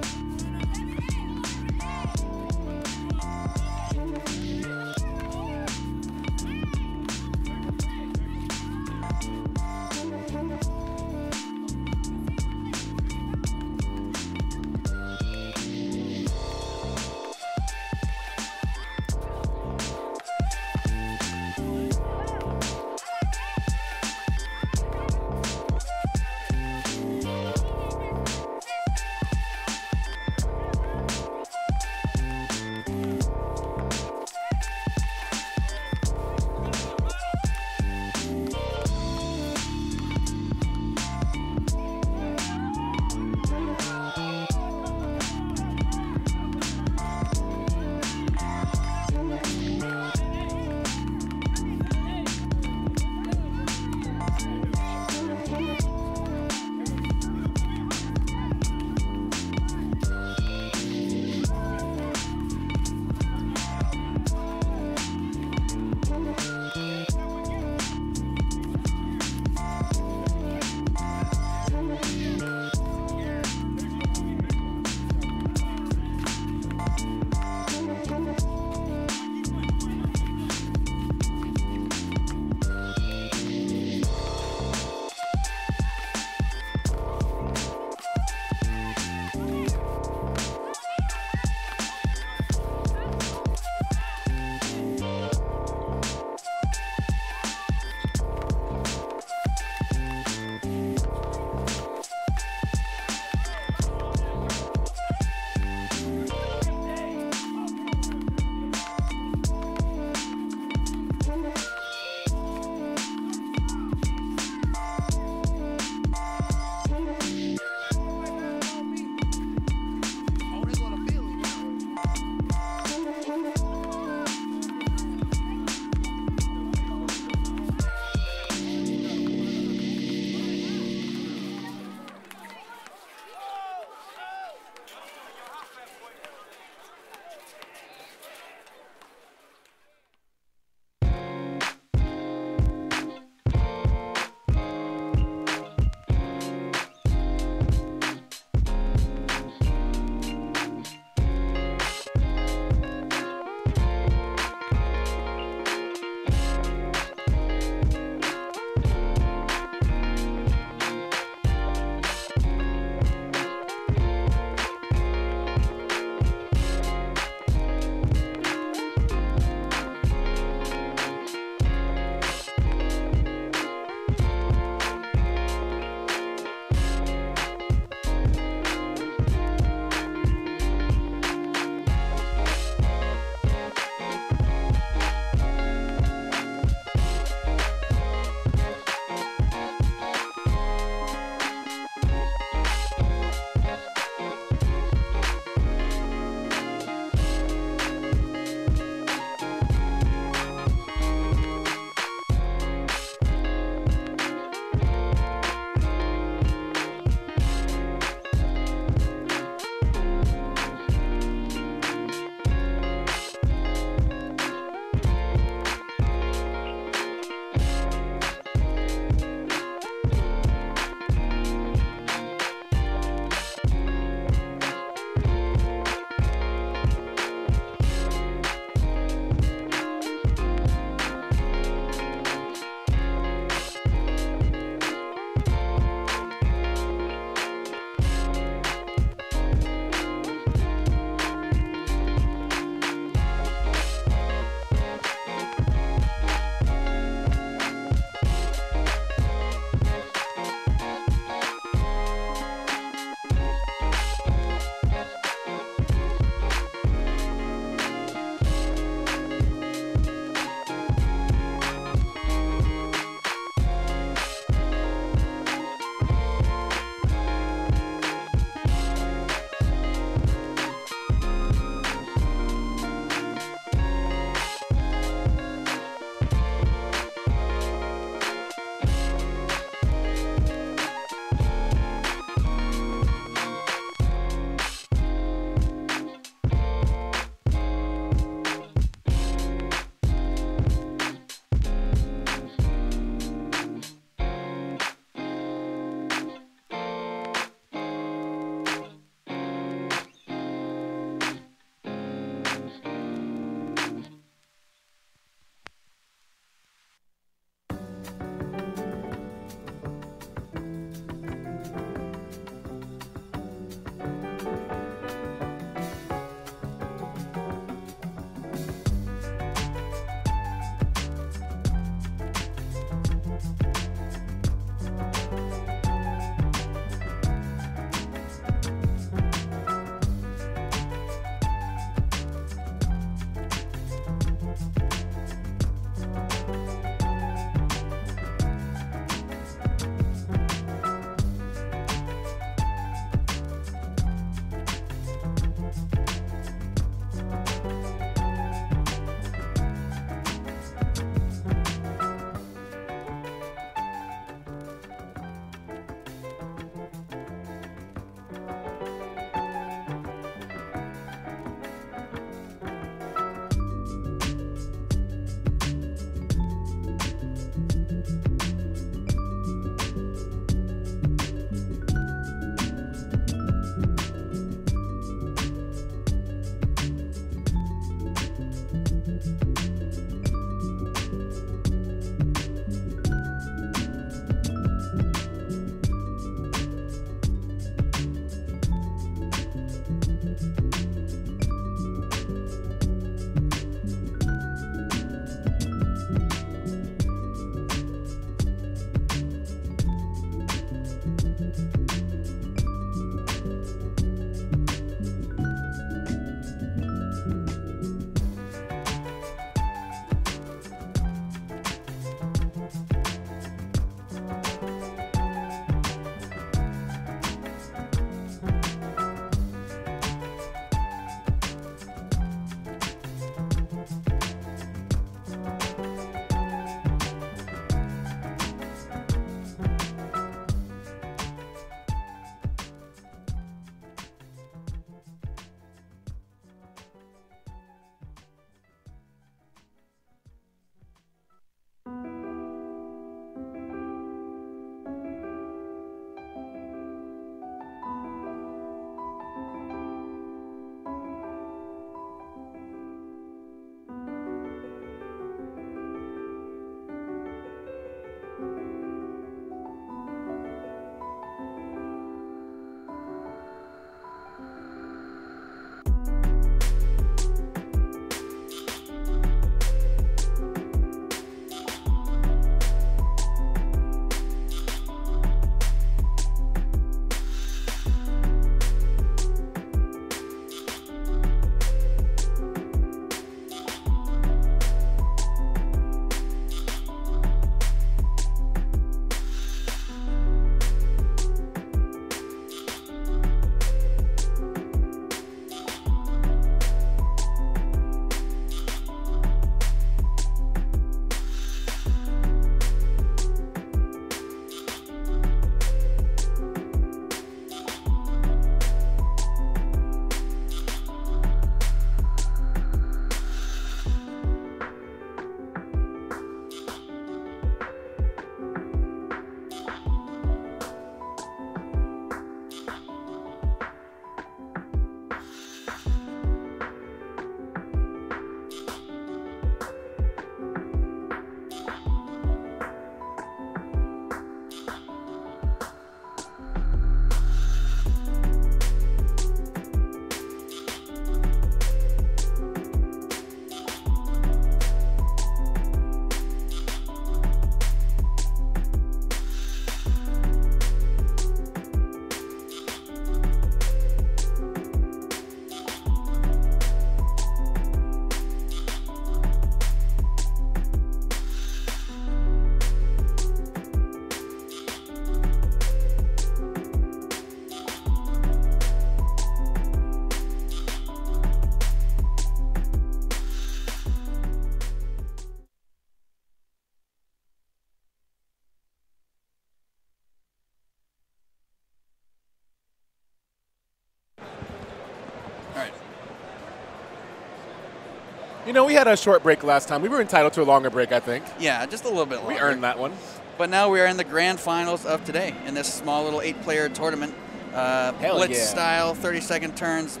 You know, we had a short break last time. We were entitled to a longer break, I think. Yeah, just a little bit longer. We earned that one. But now we are in the grand finals of today in this small little 8-player tournament. Blitz style, 30-second turns,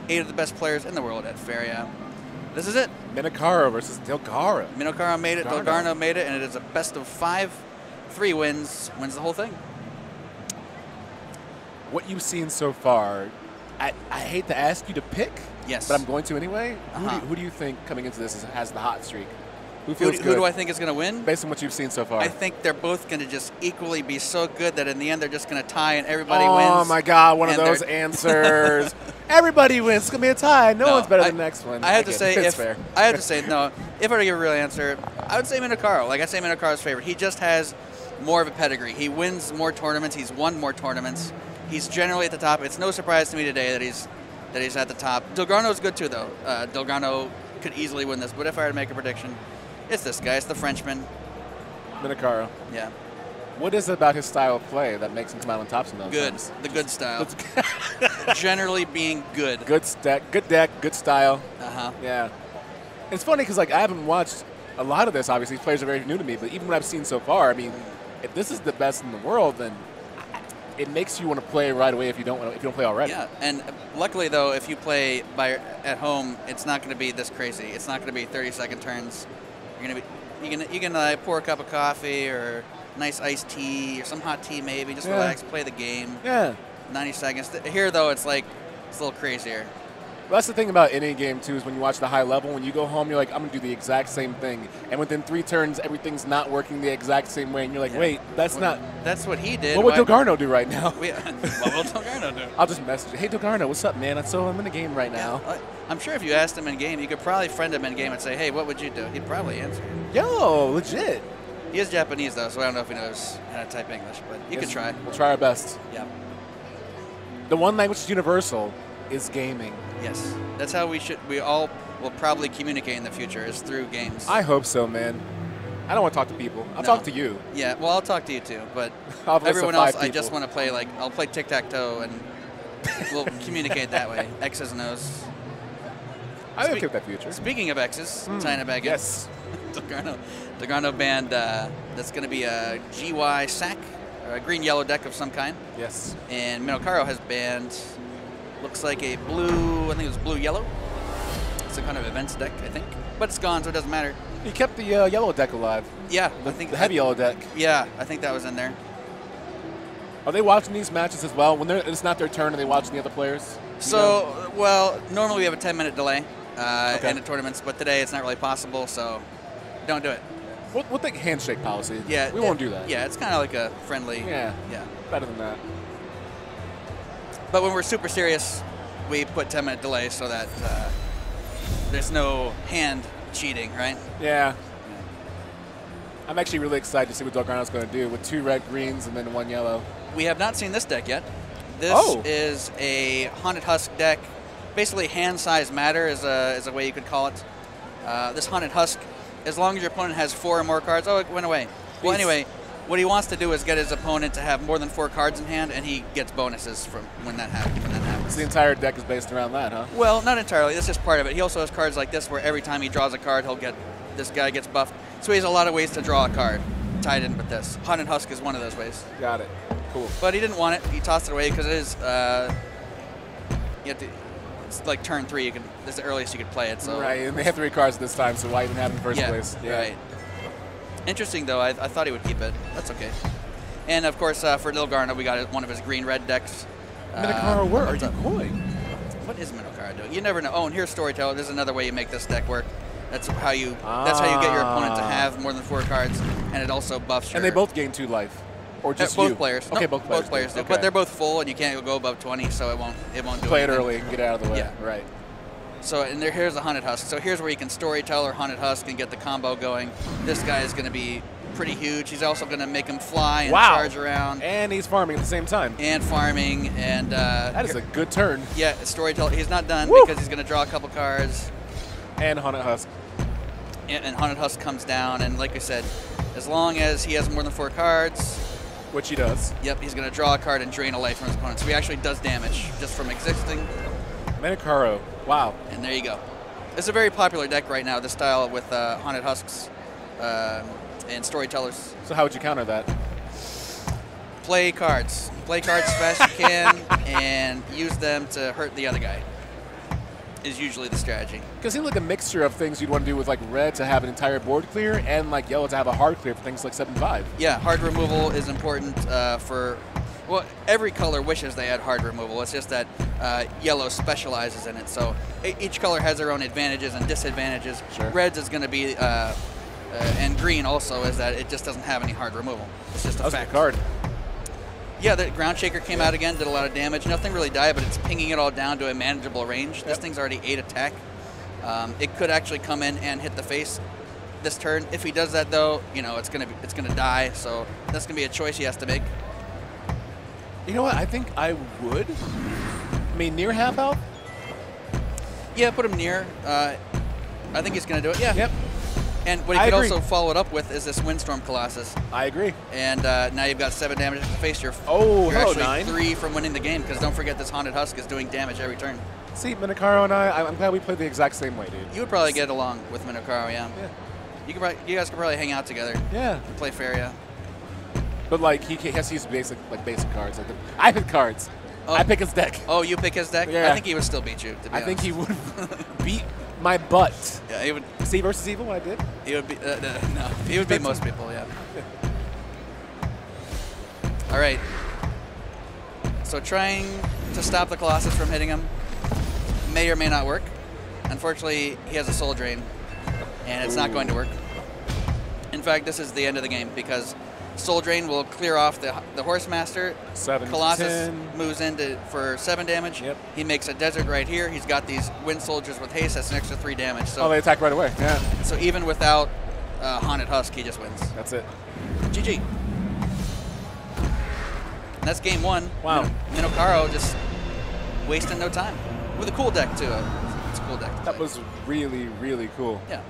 8 of the best players in the world at Feria. This is it. Minnow versus Dilgarno. Minnow made it, Dilgarno made it, and it is a best of 5. 3 wins the whole thing. What you've seen so far, I hate to ask you to pick. Yes. But I'm going to anyway. Who do you think coming into this has the hot streak? Who feels good? Who do I think is going to win? Based on what you've seen so far. I think they're both going to just equally be so good that in the end they're just going to tie and everybody wins. Oh, my God, one of those answers. Everybody wins. It's going to be a tie. No one's better than the next one. I have to say, it's fair. I have to say, no, if I were to give a real answer, I would say Minnow. Like I say, Minnow's favorite. He just has more of a pedigree. He wins more tournaments. He's won more tournaments. He's generally at the top. It's no surprise to me today that he's at the top. Dilgarno's good too, though. Dilgarno could easily win this, but if I were to make a prediction, it's this guy. It's the Frenchman. Minnow. Yeah. What is it about his style of play that makes him come out on top sometimes? Good. The good style. Generally being good. Good deck, good style. Uh-huh. Yeah. It's funny because like I haven't watched a lot of this. Obviously, these players are very new to me, but even what I've seen so far, I mean, if this is the best in the world, then it makes you want to play right away if you don't play already. Yeah, and luckily though, if you play at home, it's not going to be this crazy. It's not going to be 30-second turns. You can pour a cup of coffee or nice iced tea or some hot tea maybe. Just relax, play the game. Yeah. 90 seconds. Here though, it's like it's a little crazier. Well, that's the thing about any game, too, is when you watch the high level, when you go home, you're like, I'm going to do the exact same thing. And within 3 turns, everything's not working the exact same way. And you're like, wait, that's not. That's what he did. What would Dilgarno do right now? What will Dilgarno do? I'll just message you. Hey, Dilgarno, what's up, man? I'm in the game right now. Yeah, I'm sure if you asked him in game, you could probably friend him in game and say, hey, what would you do? He'd probably answer. Yo, legit. He is Japanese, though, so I don't know if he knows how to type English, but you could try. We'll try our best. Yeah. The one language that's universal is gaming. Yes. That's how we all will probably communicate in the future, is through games. I hope so, man. I don't want to talk to people. I'll talk to you. Yeah, well, I'll talk to you too, but everyone else, I just want to play, like, I'll play tic-tac-toe and we'll communicate that way. X's and O's. I think with that future. Speaking of X's, China Baggins. Yes. Dilgarno banned, that's going to be a GY sack, or a green-yellow deck of some kind. Yes. And Minnow has banned, looks like a blue, I think it was blue-yellow. It's a kind of events deck, I think. But it's gone, so it doesn't matter. He kept the yellow deck alive. Yeah, I think the heavy yellow deck. Yeah, I think that was in there. Are they watching these matches as well? When it's not their turn, are they watching the other players? So, well, normally we have a 10-minute delay in the tournaments, but today it's not really possible, so don't do it. We'll take handshake policy. Yeah, we won't do that. Yeah, it's kind of like a friendly. Yeah, better than that. But when we're super serious, we put 10-minute delay so that there's no hand cheating, right? Yeah. I'm actually really excited to see what Dilgarno's going to do with 2 red greens and then 1 yellow. We have not seen this deck yet. This is a Haunted Husk deck. Basically, hand size matter is a way you could call it. This Haunted Husk, as long as your opponent has 4 or more cards. Oh, it went away. Well, anyway, what he wants to do is get his opponent to have more than 4 cards in hand, and he gets bonuses from when that happens. So the entire deck is based around that, huh? Well, not entirely. That's just part of it. He also has cards like this where every time he draws a card, this guy gets buffed. So he has a lot of ways to draw a card tied in with this. Haunted Husk is one of those ways. Got it. Cool. But he didn't want it. He tossed it away because it is. It's like turn 3. This is the earliest you could play it. So right, and they have 3 cards this time, so why even have it in the first place? Yeah, right. Interesting though. I thought he would keep it. That's okay. And of course, for Dilgarno, we got one of his green-red decks. Minnow, where are you going? What is Minnow doing? You never know. Oh, and here's Storyteller. There's another way you make this deck work. That's how you get your opponent to have more than 4 cards, and it also buffs your. And they both gain 2 life, or just both players. Okay, no, both players do. Okay. But they're both full, and you can't go above 20, so it won't do. Play anything. it early and get out of the way. Yeah, right. So and here's the Haunted Husk. So here's where you can Storyteller Haunted Husk and get the combo going. This guy is going to be pretty huge. He's also going to make him fly and charge around. And he's farming at the same time. And farming and. That is a good turn. Yeah, Storyteller. He's not done because he's going to draw a couple cards. And Haunted Husk. And Haunted Husk comes down, and like I said, as long as he has more than 4 cards, which he does. Yep, he's going to draw a card and drain a life from his opponent. So he actually does damage just from existing. Minnow, wow. And there you go. It's a very popular deck right now, this style with Haunted Husks and Storytellers. So how would you counter that? Play cards. Play cards as fast as you can and use them to hurt the other guy is usually the strategy. Because it seems like a mixture of things you'd want to do with like red to have an entire board clear and like yellow to have a hard clear for things like 7-5. Yeah, hard removal is important for, well, every color wishes they had hard removal. It's just that yellow specializes in it. So each color has their own advantages and disadvantages. Sure. Red's is going to be, and green also, is that it just doesn't have any hard removal. It's just a That's fact. a good card. Yeah, the Ground Shaker came out again, did a lot of damage. Nothing really died, but it's pinging it all down to a manageable range. This thing's already 8 attack. It could actually come in and hit the face this turn. If he does that, though, you know, it's gonna die. So that's gonna be a choice he has to make. You know what? I think I would. I mean, near half health? Yeah, put him near. I think he's gonna do it. Yeah. Yep. And what he could also follow it up with is this Windstorm Colossus. I agree. And now you've got 7 damage to the face. You're hello, actually 9. 3 from winning the game, because don't forget this Haunted Husk is doing damage every turn. See, Minocaro and I'm glad we played the exact same way, dude. You would probably get along with Minocaro, yeah. You guys could probably hang out together. Yeah. And play fair, yeah. But like he has to use basic cards. Like I pick cards. Oh. I pick his deck. Oh, you pick his deck? Yeah. I think he would still beat you, to be honest. I think he would beat my butt. Yeah, he would. See versus evil, what I did? He would be. No, he would beat most people, yeah. All right. So trying to stop the Colossus from hitting him may or may not work. Unfortunately, he has a Soul Drain, and it's not going to work. In fact, this is the end of the game, because Soul Drain will clear off the Horsemaster. 7, Colossus 10. moves into for 7 damage. Yep. He makes a desert right here. He's got these Wind Soldiers with haste. That's an extra 3 damage. So, They attack right away. Yeah. So even without Haunted Husk, he just wins. That's it. GG. And that's game 1. Wow. Minocaro just wasting no time. With a cool deck, too. It's a cool deck to That play. was really, really cool. Yeah.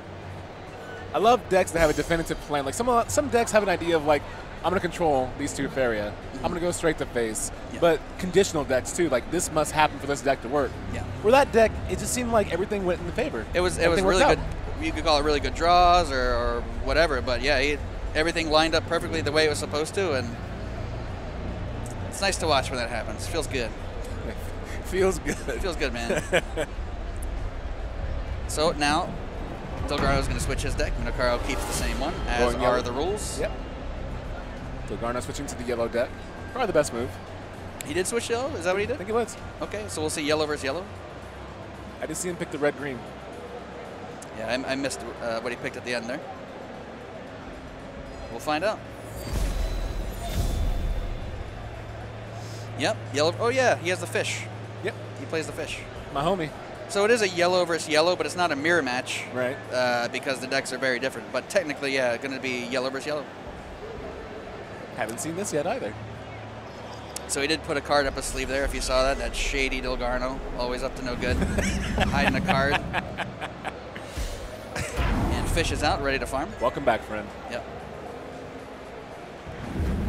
I love decks that have a definitive plan. Like some decks have an idea of like, I'm gonna control these 2 Faria. I'm gonna go straight to face. Yeah. But conditional decks too, like this must happen for this deck to work. Yeah. Where that deck, it just seemed like everything went in the favor. It was Everything really worked good. out. You could call it really good draws or whatever, but yeah, everything lined up perfectly the way it was supposed to, and it's nice to watch when that happens. Feels good. Feels good. Feels good, man. So now, Delgarno's going to switch his deck. Minocaro keeps the same one, as Going are yellow. the rules. Yep. Delgarno switching to the yellow deck. Probably the best move. He did switch yellow? Is that what he I did? think it was. Okay, so we'll see yellow versus yellow. I did see him pick the red-green. Yeah, I missed what he picked at the end there. We'll find out. Yep, yellow. Oh, yeah, he has the fish. Yep. He plays the fish. My homie. So it is a yellow versus yellow, but it's not a mirror match. Right. Because the decks are very different. But technically, yeah, going to be yellow versus yellow. Haven't seen this yet either. So he did put a card up his sleeve there, if you saw that. That shady Delgarno, always up to no good. Hiding a card. And fish is out, ready to farm. Welcome back, friend. Yep.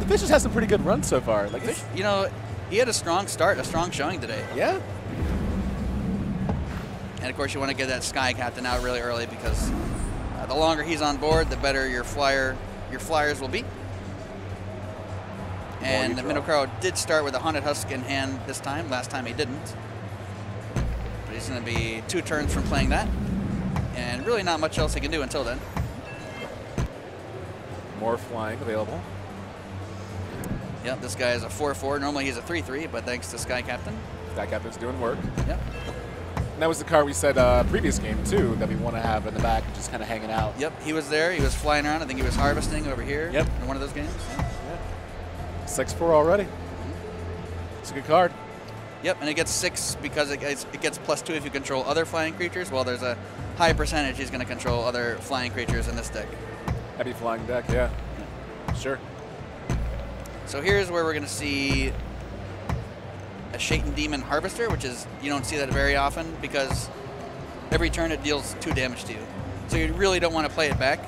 The fish has had some pretty good runs so far. Like Fish, you know, he had a strong start, a strong showing today. Yeah. And of course, you want to get that Sky Captain out really early, because the longer he's on board, the better your flyers will be. And Minocaro did start with a Haunted Husk in hand this time. Last time he didn't. But he's going to be 2 turns from playing that. And really not much else he can do until then. More flying available. Yep, this guy is a 4/4. Normally he's a 3/3, but thanks to Sky Captain. That captain's doing work. Yep. And that was the card we said previous game, too, that we want to have in the back, just kind of hanging out. Yep, he was there. He was flying around. I think he was harvesting over here. Yep. In one of those games. Yeah. 6-4 already. It's a good card. Yep, and it gets 6 because it gets +2 if you control other flying creatures. Well, there's a high percentage he's going to control other flying creatures in this deck. Heavy flying deck, yeah. Sure. So here's where we're going to see a Shaitan Demon Harvester, which is, you don't see that very often, because every turn it deals 2 damage to you. So you really don't want to play it back.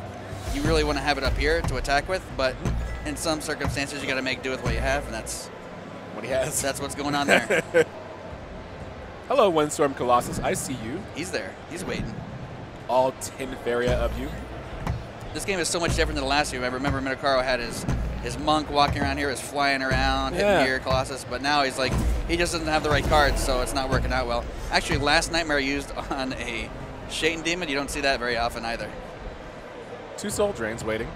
You really want to have it up here to attack with, but in some circumstances you got to make do with what you have, and that's What he has. that's what's going on there. Hello, Windstorm Colossus. I see you. He's there. He's waiting. all 10 Faria of you. This game is so much different than the last game. I remember Minocaro had his monk walking around here, was flying around, hitting here, Colossus, but now he's like, he just doesn't have the right cards, so it's not working out well. Actually, last Nightmare used on a Shaitan Demon, you don't see that very often either. 2 Soul Drains waiting.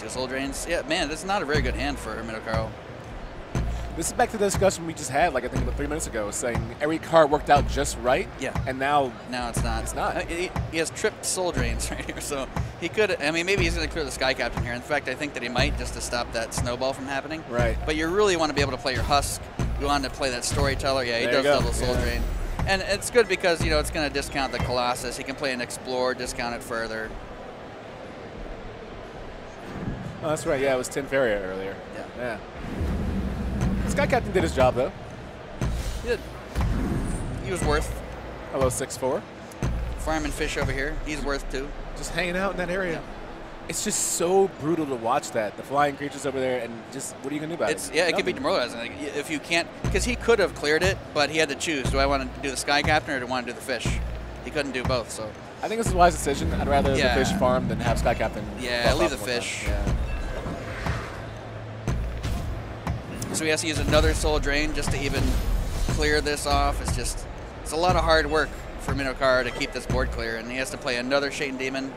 2 Soul Drains. Yeah, man, that's not a very good hand for Minocaro. This is back to the discussion we just had, like I think about 3 minutes ago, saying every card worked out just right. Yeah. And now it's not. It's not. He has tripped Soul Drains right here, so he could. I mean, maybe he's going to clear the Sky Captain here. In fact, I think that he might, just to stop that snowball from happening. Right. But you really want to be able to play your Husk. You want to play that Storyteller. Yeah, he does double Soul Drain. And it's good because, you know, it's going to discount the Colossus. He can play an Explorer, discount it further. Oh, that's right. Yeah, it was 10 Faria earlier. Yeah. Sky Captain did his job, though. He did. He was worth. Hello, 6'4". Fireman Fish over here. He's worth 2. Just hanging out in that area. Yeah. It's just so brutal to watch that. The flying creatures over there, and just, what are you going to do about it? Yeah, it can be demoralizing. Like, if you can't, because he could have cleared it, but he had to choose. Do I want to do the Sky Captain or do I want to do the Fish? He couldn't do both, so. I think this is a wise decision. I'd rather the Fish farm than have Sky Captain. Yeah, leave the Fish. Yeah. So he has to use another Soul Drain just to even clear this off. It's a lot of hard work for Minocaro to keep this board clear, and he has to play another Shaitan Demon.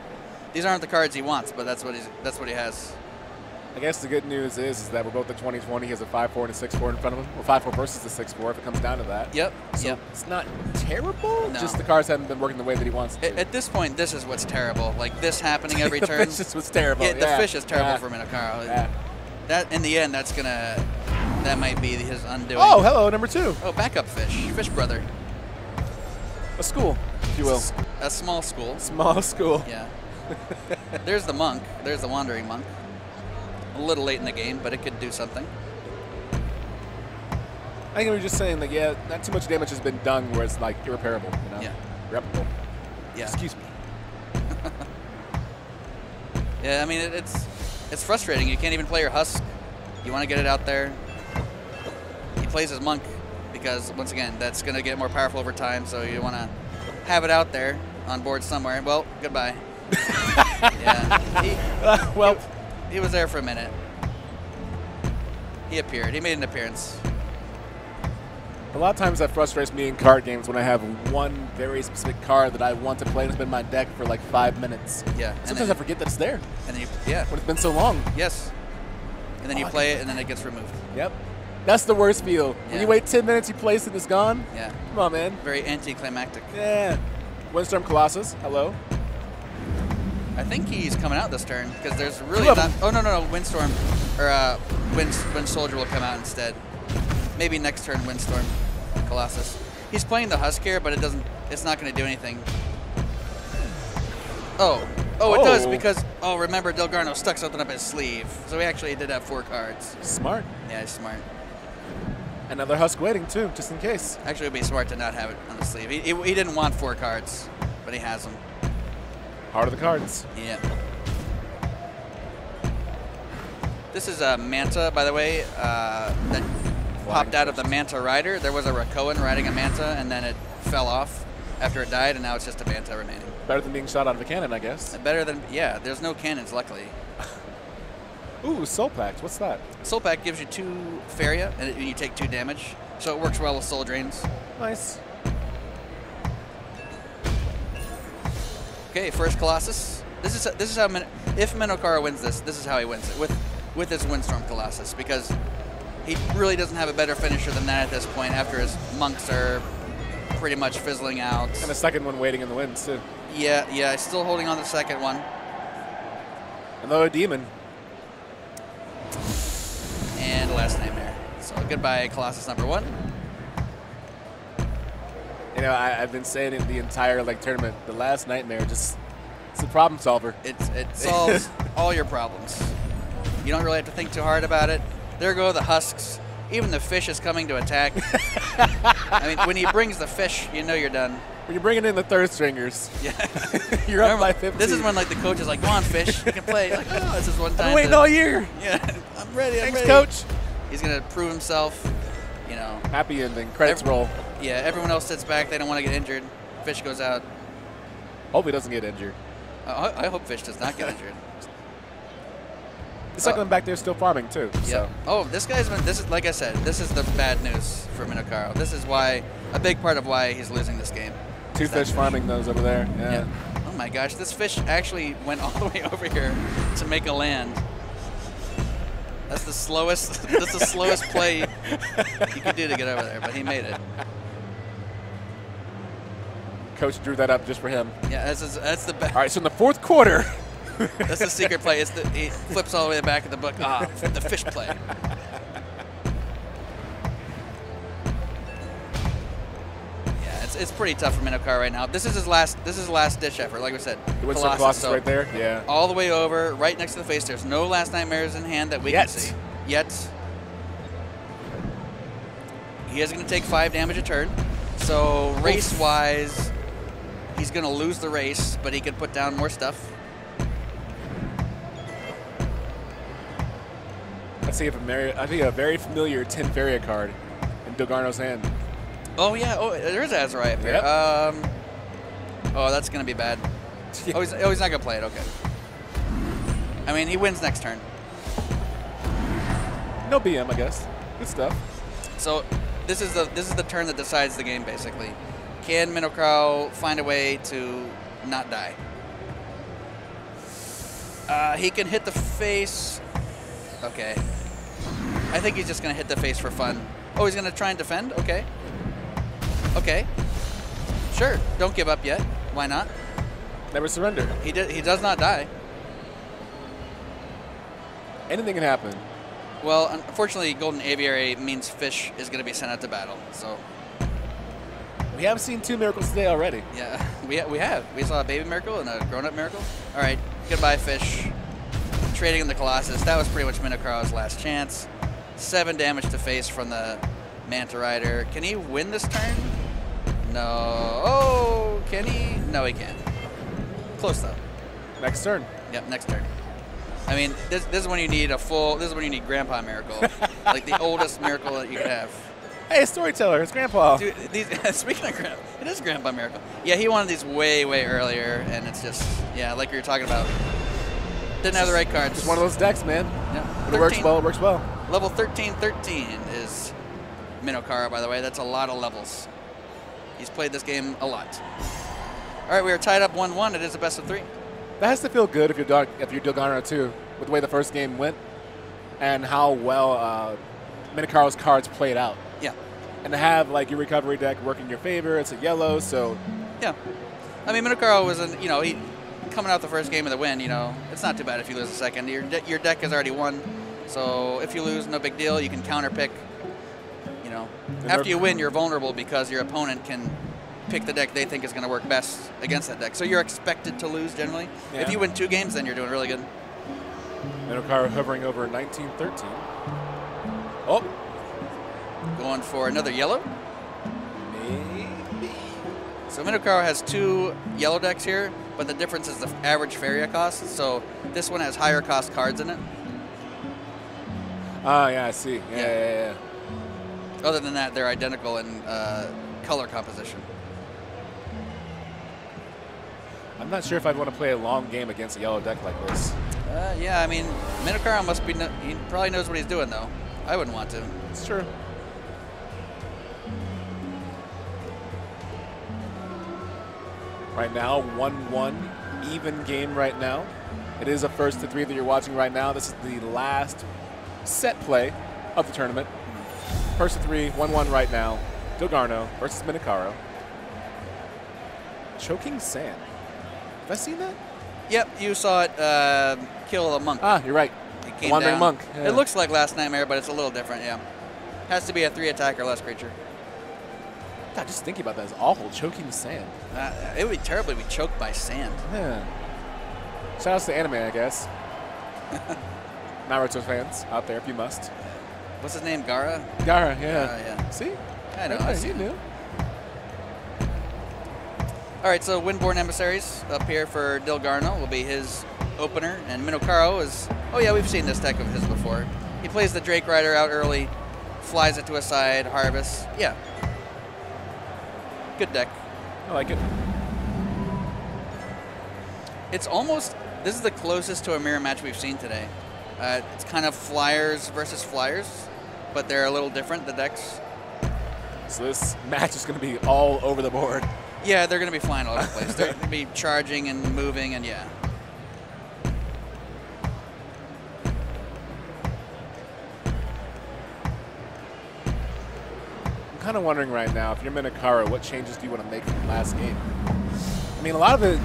These aren't the cards he wants, but that's what he has. I guess the good news is that we're both at 2020. He has a 5-4 and a 6-4 in front of him. Well, 5-4 versus the 6-4 if it comes down to that. Yep. So it's not terrible. No. Just the cards haven't been working the way that he wants to. At this point, this is what's terrible. Like this happening every turn. The Fish is what's terrible. Yeah, the Fish is terrible for Minocaro. Yeah. That in the end, that might be his undoing. Oh, hello, number 2. Oh, backup Fish. Fish brother. A school, if you will. A small school. Small school. Yeah. There's the monk. There's the wandering monk. A little late in the game, but it could do something. I think we were just saying that, yeah, not too much damage has been done where it's like irreparable, you know? Yeah. Irreparable. Yeah. Excuse me. Yeah, I mean, it's frustrating. You can't even play your Husk. You want to get it out there. He plays his monk because, once again, that's going to get more powerful over time, so you want to have it out there on board somewhere. Well, goodbye. Yeah. He was there for a minute. He appeared. He made an appearance. A lot of times that frustrates me in card games when I have one very specific card that I want to play and it's been in my deck for like 5 minutes. Yeah. Sometimes I forget that it's there. And then when it's been so long. Yes. And then you play it and then it gets removed. Yep. That's the worst feel. Yeah. When you wait 10 minutes, you place it, it's gone. Yeah. Come on, man. Very anticlimactic. Yeah. Windstorm Colossus, hello. I think he's coming out this turn because there's really not. Oh no, Windstorm or Wind Soldier will come out instead. Maybe next turn Windstorm Colossus. He's playing the Husk here, but it's not going to do anything. Oh, it does because remember Delgarno stuck something up his sleeve, so he actually did have 4 cards. Smart. Yeah, he's smart. Another Husk waiting too, just in case. Actually, it would be smart to not have it on the sleeve. He didn't want 4 cards, but he has them. Heart of the cards. Yeah. This is a Manta, by the way, that popped out of the Manta Rider. There was a Rakoan riding a Manta, and then it fell off after it died, and now it's just a Manta remaining. Better than being shot out of a cannon, I guess. Better than, yeah, there's no cannons, luckily. Ooh, Soul Pact, what's that? Soul Pact gives you 2 Faria, and you take 2 damage, so it works well with Soul Drains. Nice. Okay, first Colossus. This is how if Minocaro wins this is how he wins it with his Windstorm Colossus, because he really doesn't have a better finisher than that at this point after his monks are pretty much fizzling out. And a second one waiting in the wings too. Yeah, still holding on to the second one. Another demon. And last Nightmare. So goodbye Colossus number 1. You know, I've been saying it the entire tournament. The last Nightmare it's a problem solver. It solves all your problems. You don't really have to think too hard about it. There go the Husks. Even the Fish is coming to attack. I mean, when he brings the Fish, you know you're done. When you're bringing in the third stringers, yeah, you're up by 15. This is when the coach is like, "Come on, Fish, you can play." You're like, "Oh, this is one time." I'm waiting all year. Yeah, I'm ready. Thanks, coach. He's gonna prove himself. You know. Happy ending. Credits roll. Yeah, everyone else sits back. They don't want to get injured. Fish goes out. Hope he doesn't get injured. I hope Fish does not get injured. The second one back there is still farming too. Yeah. So. Oh, this guy's been. This is like I said. This is the bad news for Minnow. This is why a big part of why he's losing this game. Two fish farming those over there. Yeah. Oh my gosh, this fish actually went all the way over here to make a land. That's the slowest. That's the slowest play you could do to get over there, but he made it. Coach drew that up just for him. Yeah, that's the best. All right, so in the fourth quarter. That's the secret play. He flips all the way to the back of the book. Ah, the fish play. Yeah, it's pretty tough for Minnow right now. This is his last ditch effort. Like we said, He went to Colossus right there. Yeah. All the way over, right next to the face. There's no last nightmares in hand that we can see yet. He is going to take 5 damage a turn. So race-wise, he's going to lose the race, but he could put down more stuff. I see a very familiar Tin Feria card in Delgarno's hand. Oh yeah, oh there is Azariah up here. Yep. Oh, that's gonna be bad. Oh, he's not gonna play it. Okay. I mean, he wins next turn. No BM, I guess. Good stuff. So this is the turn that decides the game basically. Can Minnow find a way to not die? He can hit the face. Okay. I think he's just going to hit the face for fun. Oh, he's going to try and defend? Okay. Okay. Sure. Don't give up yet. Why not? Never surrender. He does not die. Anything can happen. Well, unfortunately, Golden Aviary means Fish is going to be sent out to battle. So we have seen 2 miracles today already. Yeah, we have. We saw a baby miracle and a grown-up miracle. All right. Goodbye, Fish. Trading in the Colossus. That was pretty much Minnow's last chance. 7 damage to face from the Manta Rider. Can he win this turn? No. Oh, can he? No, he can't. Close though. Next turn. Yep, next turn. I mean, this is when you need a full. This is when you need Grandpa Miracle, like the oldest miracle that you could have. Hey, storyteller, it's Grandpa. Dude, speaking of Grandpa, it is Grandpa Miracle. Yeah, he wanted these way earlier, and it's just like we were talking about. Didn't have the right cards. Just one of those decks, man. Yeah. It works well. It works well. Level 13 is Minnow, by the way. That's a lot of levels. He's played this game a lot. All right, we are tied up 1-1. It is a best of 3. That has to feel good if you're Delgarno too, with the way the first game went, and how well Minnow cards played out. Yeah. And to have like your recovery deck work in your favor. It's a yellow, so. Yeah. I mean, Minnow was he coming out the first game of the win. It's not too bad if you lose the second. Your deck has already won. So if you lose, no big deal. You can counter pick. After you win, you're vulnerable because your opponent can pick the deck they think is going to work best against that deck. So you're expected to lose generally. Yeah. If you win 2 games, then you're doing really good. Minnow hovering over 19-13. Oh. Going for another yellow. Maybe. So Minnow has 2 yellow decks here, but the difference is the average Feria cost. So this one has higher cost cards in it. Ah, yeah, I see. Yeah. Other than that, they're identical in color composition. I'm not sure if I'd want to play a long game against a yellow deck like this. Yeah, I mean, Minnow must be. He probably knows what he's doing, though. I wouldn't want to. It's true. Right now, 1-1, even game right now. It is a first to 3 that you're watching right now. This is the last set play of the tournament. First to 3, 1-1 right now. Delgarno versus Minnow. Choking Sand. Have I seen that? Yep, you saw it kill a monk. Ah, you're right. It came Wandering down. monk. Yeah. It looks like Last Nightmare, but it's a little different, yeah. Has to be a 3 attack or less creature. God, just thinking about that is awful. Choking Sand. It would be terrible to be choked by sand. Yeah. Shout outs to anime, I guess. Naruto fans out there if you must. What's his name? Gara? Gara, yeah. Yeah. See? I know. I see. Knew. All right, so Windborn Emissaries up here for Delgarno will be his opener, and Minnow is. Oh yeah, we've seen this deck of his before. He plays the Drake Rider out early, flies it to a side, harvest. Yeah. Good deck. I like it. It's almost, this is the closest to a mirror match we've seen today. It's kind of flyers versus flyers, but they're a little different, the decks. So this match is going to be all over the board. Yeah, they're going to be flying all over the place. They're going to be charging and moving, and yeah. I'm kind of wondering right now, if you're Minnow, what changes do you want to make from the last game? I mean, a lot of it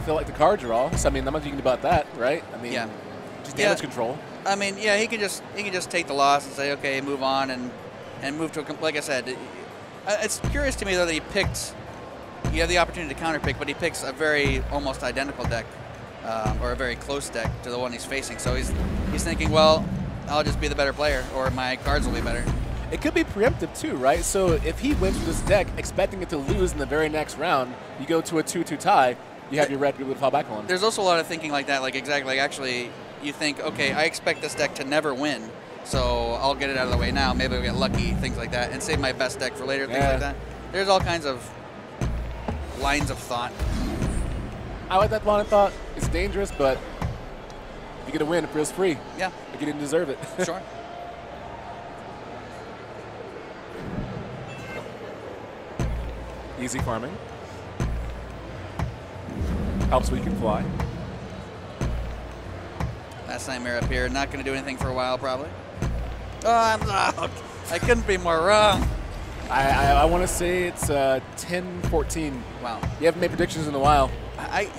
felt like the card draw. So I mean, not much you can do about that, right? I mean, yeah. Just damage control. I mean, yeah, he can just take the loss and say, okay, move on and move to like I said. It's curious to me though that he picked. You have the opportunity to counter pick, but he picks a very almost identical deck, or a very close deck to the one he's facing. So he's thinking, well, I'll just be the better player, or my cards will be better. It could be preemptive too, right? So if he wins with this deck, expecting it to lose in the very next round, you go to a 2-2 tie, you have your red to fall back on. There's also a lot of thinking like that, like exactly, like actually you think, okay, I expect this deck to never win, so I'll get it out of the way now. Maybe I'll get lucky, things like that, and save my best deck for later, things like that. There's all kinds of lines of thought. I like that line of thought. It's dangerous, but you get a win, it feels free. Yeah. Like you didn't deserve it. Sure. Easy farming. Helps we can fly. Last Nightmare up here. Not going to do anything for a while, probably. Oh, I'm out. I couldn't be more wrong. I want to say it's 10-14. Wow. You haven't made predictions in a while.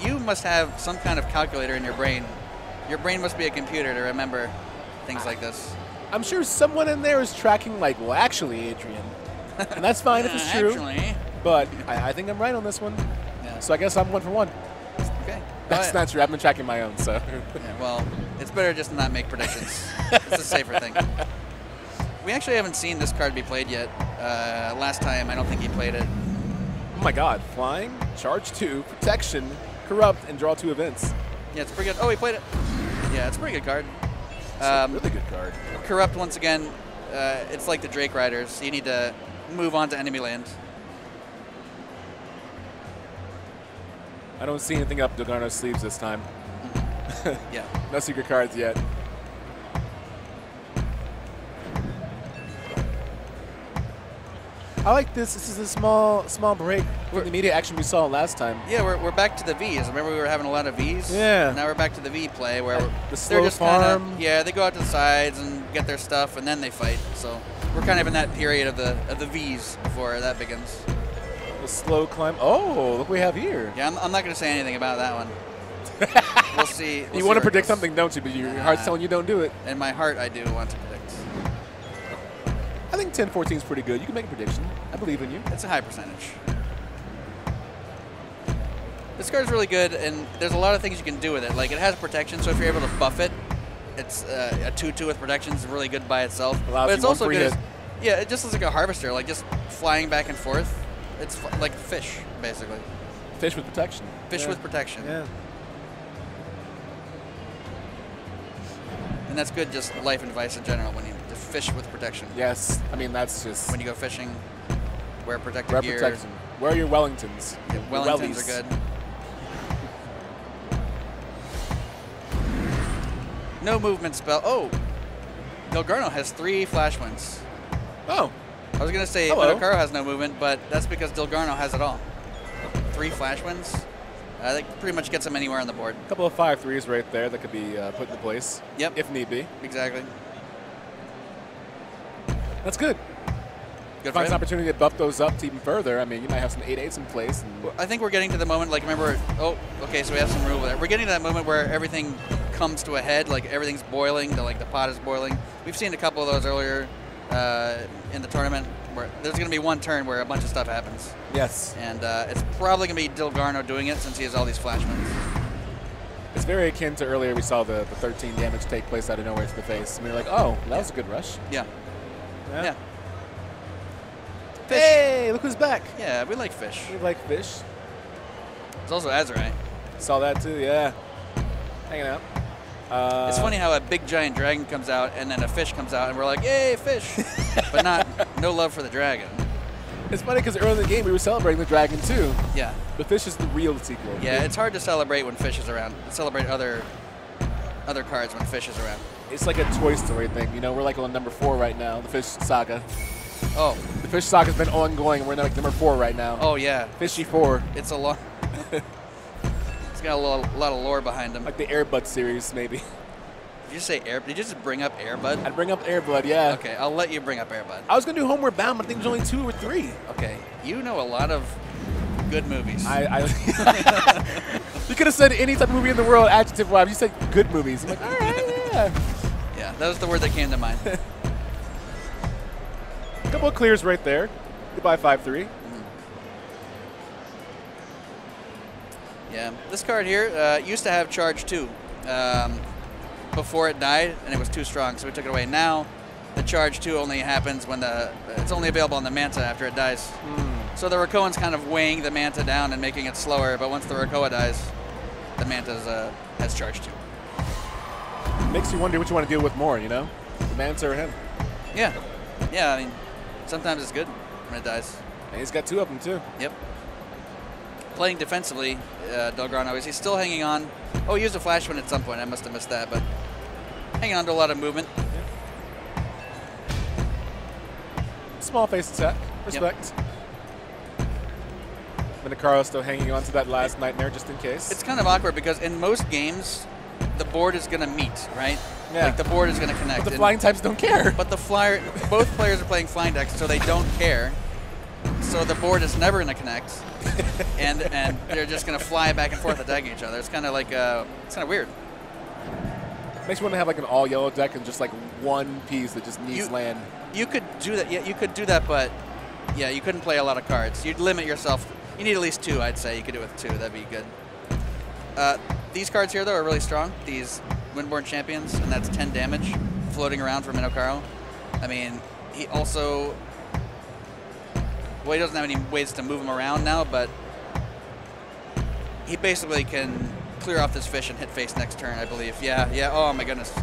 You must have some kind of calculator in your brain. Your brain must be a computer to remember things like this. I'm sure someone in there is tracking like, well, actually, Adrian. And that's fine if it's true. Actually. But I think I'm right on this one. Yeah. So I guess I'm 1 for 1. Okay. That's not true. I've been tracking my own, so. Yeah, well, it's better just to not make predictions. It's a safer thing. We actually haven't seen this card be played yet. Last time, I don't think he played it. Oh my god. Flying, charge 2, protection, corrupt, and draw 2 events. Yeah, it's pretty good. Oh, he played it. Yeah, it's a pretty good card. It's a really good card. Corrupt, once again, it's like the Drake Riders. You need to move on to enemy land. I don't see anything up Delgarno's sleeves this time. Yeah. No secret cards yet. I like this. This is a small break from the immediate action we saw last time. Yeah, we're back to the Vs. Remember we were having a lot of Vs? Yeah. Now we're back to the V play where the slow they're just farm. Kinda, yeah, they go out to the sides and get their stuff and then they fight. So we're kind of in that period of the Vs before that begins. The slow climb. Oh, look what we have here. Yeah, I'm not going to say anything about that one. We'll see. You want to predict something, don't you? But your heart's telling you don't do it. In my heart, I do want to predict. I think 10-14 is pretty good. You can make a prediction. I believe in you. It's a high percentage. This card's really good, and there's a lot of things you can do with it. Like, it has protection, so if you're able to buff it, it's a 2-2 with protection is really good by itself. Allows but it's you also good. hit. It just looks like a harvester, like just flying back and forth. It's like a fish, basically. Fish with protection. Fish with protection. Yeah. And that's good, just life advice in general, when you just fish with protection. Yes. I mean, that's just... When you go fishing, wear protective wear gear. protection. Wear your Wellingtons. Yeah, Wellingtons are good. No movement spell. Oh! Delgarno has 3 flash wins. Oh. I was going to say Minnow has no movement, but that's because Delgarno has it all. 3 flash wins. That pretty much gets him anywhere on the board. A couple of 5-3s right there that could be put into place. Yep. If need be. Exactly. That's good. Good Finds an opportunity to buff those up to even further. I mean, you might have some 8-8s in place. And I think we're getting to the moment, like, remember, oh, okay, so we have some rule there. We're getting to that moment where everything comes to a head, like everything's boiling, the pot is boiling. We've seen a couple of those earlier in the tournament, where there's going to be one turn where a bunch of stuff happens. Yes. And it's probably going to be Delgarno doing it since he has all these flash wins. It's very akin to earlier we saw the 13 damage take place out of nowhere to the face. And we were like, oh, that was a good rush. Yeah. Yeah. Fish. Hey, look who's back. Yeah, we like fish. We like fish. It's also Azrai. Saw that too, yeah. Hanging out. It's funny how a big giant dragon comes out and then a fish comes out and we're like, yay, fish. But no love for the dragon. It's funny because early in the game we were celebrating the dragon too. Yeah. The fish is the real sequel. Yeah, it's hard to celebrate when fish is around. Celebrate other cards when fish is around. It's like a Toy Story thing. You know, we're like on number 4 right now, the fish saga. Oh. The fish saga's been ongoing, and we're like number 4 right now. Oh, yeah. Fishy 4. It's a lot. It's got a lot of lore behind him. Like the Airbud series, maybe. Did you say Air? Did you just bring up Airbud? I'd bring up Airbud, yeah. Okay, I'll let you bring up Airbud. I was going to do Homeward Bound, but I think there's only 2 or 3. Okay, you know a lot of good movies. You could have said any type of movie in the world, adjective-wise. You said good movies. I'm like, all right, yeah. Yeah, that was the word that came to mind. A couple of clears right there. Goodbye, 5-3. Yeah, this card here used to have charge 2 before it died, and it was too strong, so we took it away. Now, the charge 2 only happens when it's only available on the Manta after it dies. So the Rakoan's kind of weighing the Manta down and making it slower, but once the Rakoa dies, the Manta has charge 2. Makes you wonder what you want to deal with more, you know? The Manta or him. Yeah. Yeah, I mean, sometimes it's good when it dies. And he's got 2 of them, too. Yep. Playing defensively, Delgrano he's still hanging on. Oh, he used a flash win at some point. I must have missed that, but hanging on to a lot of movement. Yeah. Small face attack. Respect. Yep. Minnow still hanging on to that last nightmare just in case. It's kind of awkward because in most games, the board is going to meet, right? Yeah. Like the board is going to connect. But the flying types don't care. But both players are playing flying decks, so they don't care. So the board is never going to connect, and they're just going to fly back and forth attacking each other. It's kind of like it's kind of weird. Makes you want to have like an all yellow deck and just like one piece that just needs land. You could do that. Yeah, you could do that, but yeah, you couldn't play a lot of cards. You'd limit yourself. You need at least 2, I'd say. You could do it with 2. That'd be good. These cards here, though, are really strong. These Windborn Champions, and that's 10 damage floating around for Minnow. I mean, he also... Well, he doesn't have any ways to move him around now, but he basically can clear off this fish and hit face next turn, I believe. Yeah, yeah. Oh, my goodness.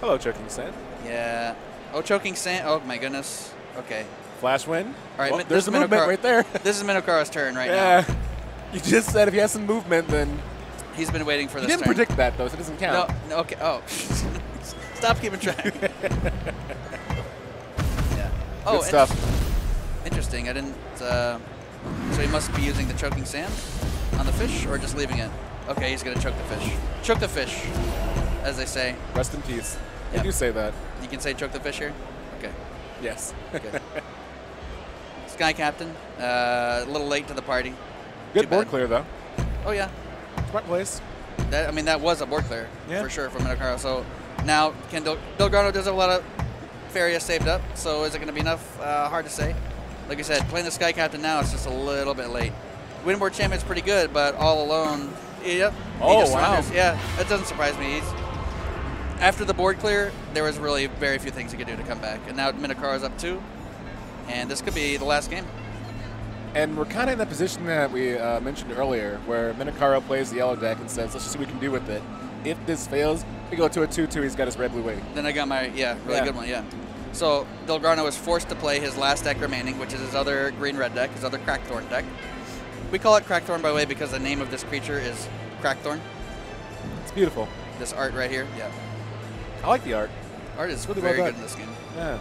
Hello, Choking Sand. Yeah. Oh, Choking Sand. Oh, my goodness. Okay. Flash win. All right, well, there's the movement right there. This is Minnow turn right now. Yeah. You just said if he has some movement, then... He's been waiting for this You didn't predict that, though, so it doesn't count. No, okay. Oh. Stop keeping track. Yeah. Oh, good stuff. Interesting. I didn't... so he must be using the Choking Sand on the fish, or just leaving it? Okay, he's going to choke the fish. Choke the fish, as they say. Rest in peace. Yep. I do say that. You can say choke the fish here? Okay. Yes. Okay. Sky Captain, a little late to the party. Good board clear, though. Oh, yeah. Smart place. I mean, that was a board clear, for sure, from Minnow. So now, Delgrano does have a lot of Faria saved up, so is it going to be enough? Hard to say. Like I said, playing the Sky Captain now, it's just a little bit late. Windboard Champion's pretty good, but all alone, yep. Oh, wow. Surrenders. Yeah, that doesn't surprise me. After the board clear, there was really very few things he could do to come back. And now Minnow is up 2, and this could be the last game. And we're kind of in the position that we mentioned earlier, where Minnow plays the yellow deck and says, let's just see what we can do with it. If this fails, we go to a 2-2, he's got his red blue wing. Then I got my, really good one, So Delgrano is forced to play his last deck remaining, which is his other green-red deck, his other Crackthorn deck. We call it Crackthorn, by the way, because the name of this creature is Crackthorn. It's beautiful. This art right here, yeah. I like the art. Art is really very well good in this game. Yeah.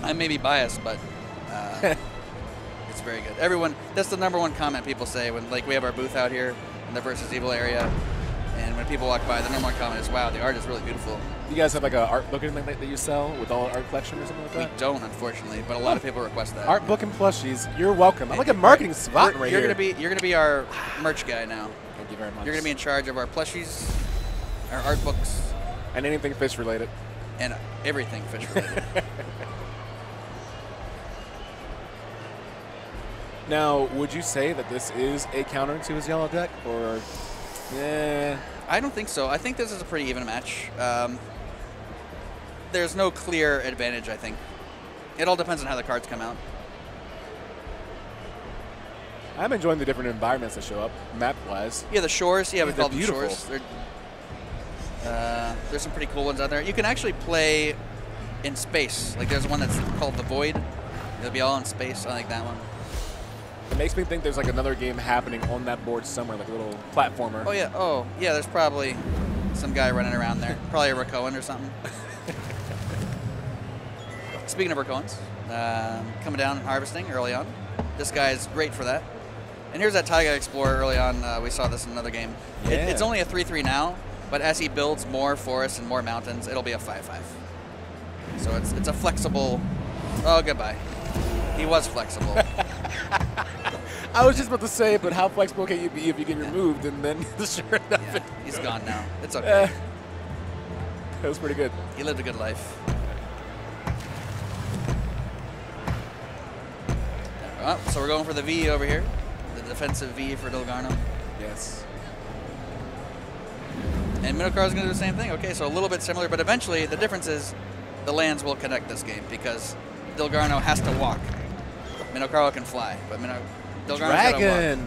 I may be biased, but it's very good. Everyone, that's the #1 comment people say when we have our booth out here in the Versus Evil area, and when people walk by, the #1 comment is, wow, the art is really beautiful. You guys have like an art book or anything that you sell with all art collection or something like that? We don't, unfortunately, but a lot of people request that. Art book and plushies. You're welcome. I'm like a marketing spot right here. You're gonna be our merch guy now. Thank you very much. You're gonna be in charge of our plushies, our art books, and anything fish related. And everything fish related. Now, would you say that this is a counter to his yellow deck, or? Yeah. I don't think so. I think this is a pretty even match. There's no clear advantage, I think. It all depends on how the cards come out. I'm enjoying the different environments that show up, map-wise. Yeah, the shores. Yeah, we call them beautiful. Shores. There's some pretty cool ones out there. You can actually play in space. Like there's one that's called the Void. It'll be all in space. I like that one. It makes me think there's like another game happening on that board somewhere, like a little platformer. Oh, yeah. Oh, yeah, there's probably some guy running around there. Probably a Rakoan or something. Speaking of Rakoans, coming down and harvesting early on. This guy is great for that. And here's that Taiga Explorer early on. We saw this in another game. Yeah. It's only a 3-3 now, but as he builds more forests and more mountains, it'll be a 5-5. So it's a flexible... Oh, goodbye. He was flexible. I was just about to say, but how flexible can you be if you get removed and then sure enough Yeah, he's gone now. It's okay. That was pretty good. He lived a good life. Oh, so we're going for the V over here. The defensive V for Dilgarno. Yes. And Minnow is going to do the same thing. Okay, so a little bit similar, but eventually the difference is the lands will connect this game because Dilgarno has to walk. Minnow can fly, but Dilgarno's got to walk.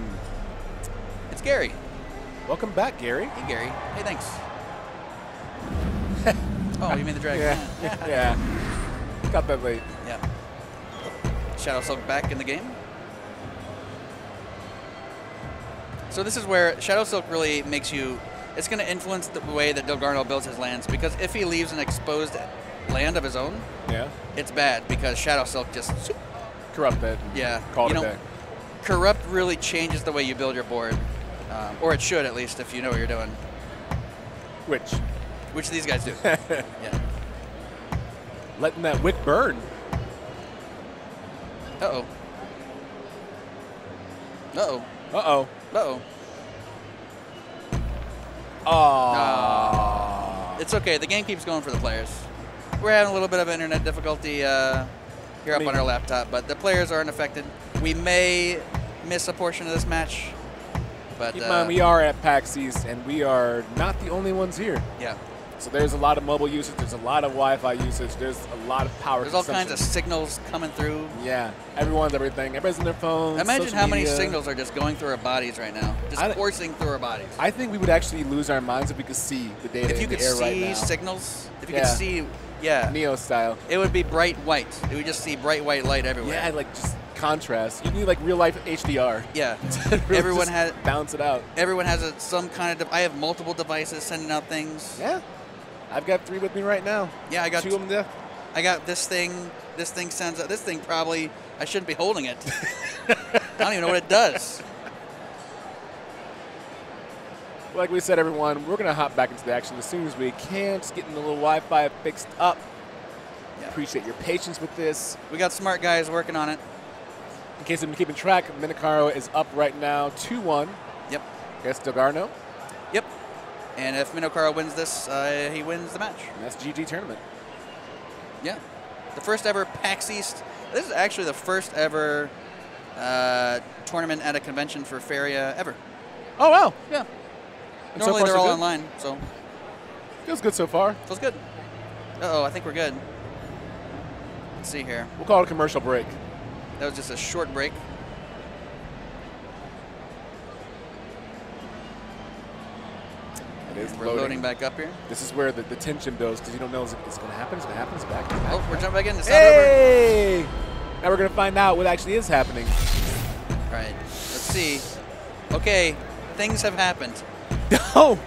It's Gary. Welcome back, Gary. Hey, Gary. Hey, thanks. Oh, you mean the dragon? Yeah. Yeah. Got that late. Yeah. Shadow Silk back in the game. So this is where Shadow Silk really makes you... It's going to influence the way that Dilgarno builds his lands, because if he leaves an exposed land of his own, it's bad, because Shadow Silk just... Corrupt it. Yeah. Call it a day. Corrupt really changes the way you build your board. Or it should, at least, if you know what you're doing. Which these guys do. Yeah. Letting that wick burn. Uh-oh. Uh-oh. Uh-oh. Uh-oh. Aww. It's okay. The game keeps going for the players. We're having a little bit of internet difficulty here up on our laptop, but the players aren't affected. We may miss a portion of this match, but... Keep in mind, we are at PAX East, and we are not the only ones here. Yeah. So there's a lot of mobile usage. There's a lot of Wi-Fi usage. There's a lot of power There's all kinds of signals coming through. Yeah. Everyone's everything. Everybody's on their phones. Imagine how many signals are just going through our bodies right now. Just coursing through our bodies. I think we would actually lose our minds if we could see the data in the air right now. If you could see signals, if you could see, Neo style. It would be bright white. It would just see bright white light everywhere. Yeah, like just contrast. You need like real life HDR. Yeah. Really everyone has balance it out. Everyone has some kind of. I have multiple devices sending out things. Yeah. I've got 3 with me right now. Yeah, I got 2 of them there. I got this thing. This thing sends out. This thing probably. I shouldn't be holding it. I don't even know what it does. Like we said, everyone, we're going to hop back into the action as soon as we can. Just getting the little Wi-Fi fixed up. Yeah. Appreciate your patience with this. We got smart guys working on it. In case you've been keeping track, Minnow is up right now 2-1. Yep. Against Dilgarno. Yep. And if Minnow wins this, he wins the match. And that's GG tournament. Yeah. The first ever PAX East. This is actually the first ever tournament at a convention for Feria ever. Oh, wow. Yeah. And normally so far, they're so all good? online, so. Feels good so far. Feels good. Uh-oh, I think we're good. Let's see here. We'll call it a commercial break. That was just a short break. We're loading back up here. This is where the tension builds because you don't know is it going to happen, is it going to happen, is it back? Oh, we're jumping back in. It's hey! not over. Now we're going to find out what actually is happening. All right, let's see. Okay, things have happened. Oh,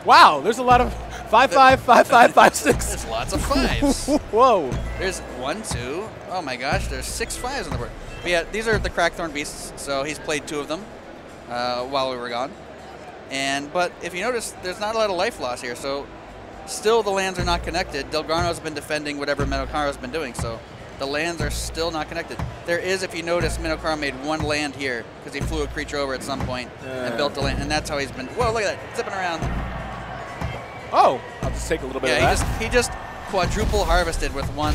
wow, there's a lot of 5-5, 5-5, 5-6. There's lots of 5s. Whoa. There's 1, 2. Oh my gosh, there's 6 5s on the board. But yeah, these are the Crackthorn Beasts, so he's played 2 of them while we were gone. But if you notice, there's not a lot of life loss here, so still the lands are not connected. Dilgarno's been defending whatever Minnow been doing, so the lands are still not connected. There is, if you notice, Minnow made 1 land here because he flew a creature over at some point and built a land, and that's how he's been. Whoa, look at that, zipping around. Oh, I'll just take a little bit of that. Yeah, he just quadruple harvested with 1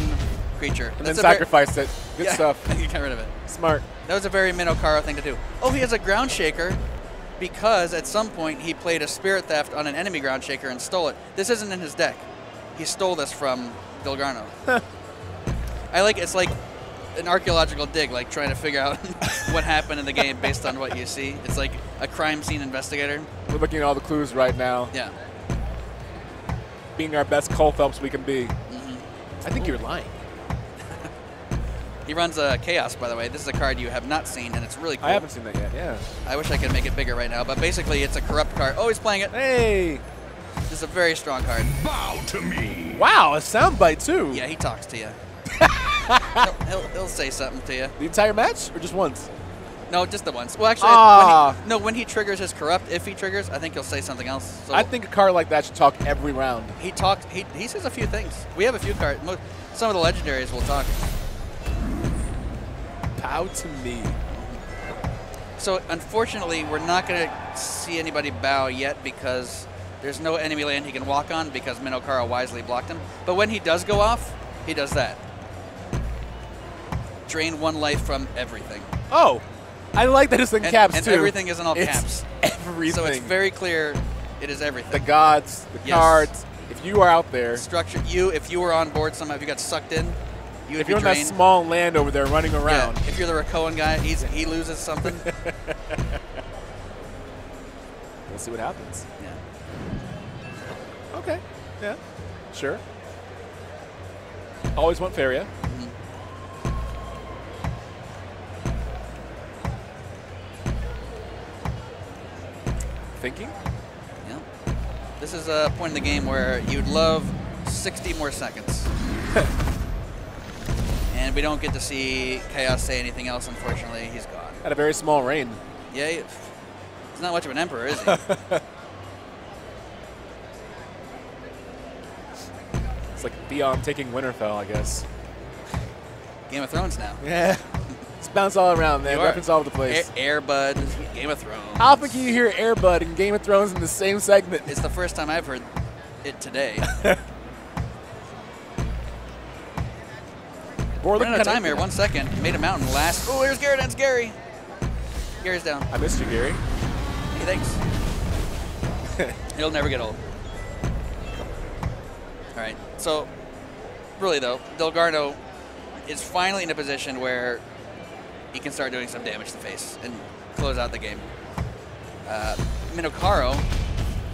creature. And then sacrificed it. Good stuff. You got rid of it. Smart. That was a very Minnow thing to do. Oh, he has a ground shaker because at some point he played a Spirit Theft on an enemy ground shaker and stole it. This isn't in his deck. He stole this from Dilgarno. It's like an archaeological dig, like trying to figure out what happened in the game based on what you see. It's like a crime scene investigator. We're looking at all the clues right now. Yeah. Being our best Cole Phelps we can be. I think you're lying. He runs a Chaos, by the way. This is a card you have not seen, and it's really cool. I haven't seen that yet, yeah. I wish I could make it bigger right now, but basically it's a corrupt card. Oh, he's playing it. Hey! This is a very strong card. Bow to me. Wow, a soundbite, too. Yeah, he talks to you. he'll say something to you. The entire match, or just once? No, just the once. Well, actually, when he triggers his corrupt, if he triggers, I think he'll say something else. So I think a card like that should talk every round. he talks. He says a few things. We have a few cards. Some of the legendaries will talk. Bow to me. So unfortunately, we're not going to see anybody bow yet because there's no enemy land he can walk on because Minnow wisely blocked him. But when he does go off, he does that. Drain 1 life from everything. Oh, I like that it's in caps, and too. everything is in all caps. Everything. So it's very clear it is everything. The gods, the cards. If you are out there. Structure. If you were on board somehow, if you got sucked in, you would if be you're drained. in that small land over there running around. Yeah, if you're the Rakoan guy, he loses something. We'll see what happens. Yeah. Okay. Yeah. Sure. Always want Faria. Thinking? Yeah. This is a point in the game where you'd love 60 more seconds. And we don't get to see Chaos say anything else, unfortunately. He's gone. Had a very small reign. Yeah, he's not much of an emperor, is he? It's like Theon taking Winterfell, I guess. Game of Thrones now. Yeah. It's bounced all around, man. Weapons all over the place. Airbud, Game of Thrones. How often can you hear Airbud and Game of Thrones in the same segment? It's the first time I've heard it today. We're running out of time here. 1 second. Made a mountain last. Oh, here's Gary. That's Gary. Gary's down. I missed you, Gary. He thinks. He'll never get old. All right. So, really, though, Delgarno is finally in a position where he can start doing some damage to the face and close out the game. Minnow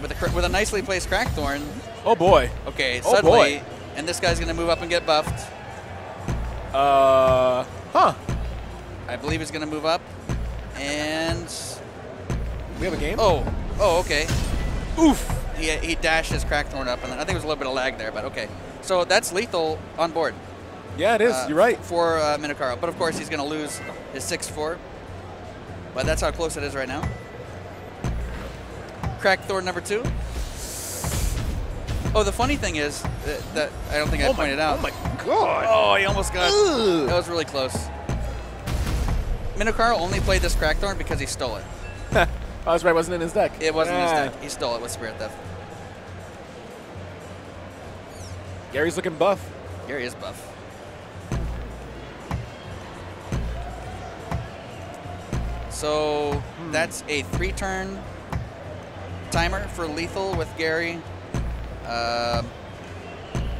with a nicely placed Crackthorn. Oh, boy. Okay, oh suddenly, boy. And this guy's going to move up and get buffed. Huh. I believe he's going to move up. And we have a game? Oh, okay. Oof. He dashed his Crackthorn up, and then I think there was a little bit of lag there, but okay. So that's lethal on board. Yeah, it is. You're right. For Minnow. But, of course, he's going to lose his 6-4. But that's how close it is right now. Crackthorn number 2. Oh, the funny thing is that I don't think I pointed out. Oh, my God. Oh, he almost got it. That was really close. Minnow only played this Crackthorn because he stole it. I was right. It wasn't in his deck. It wasn't in his deck. He stole it with Spirit Theft. Gary's looking buff. Gary is buff. So that's a 3-turn timer for lethal with Gary.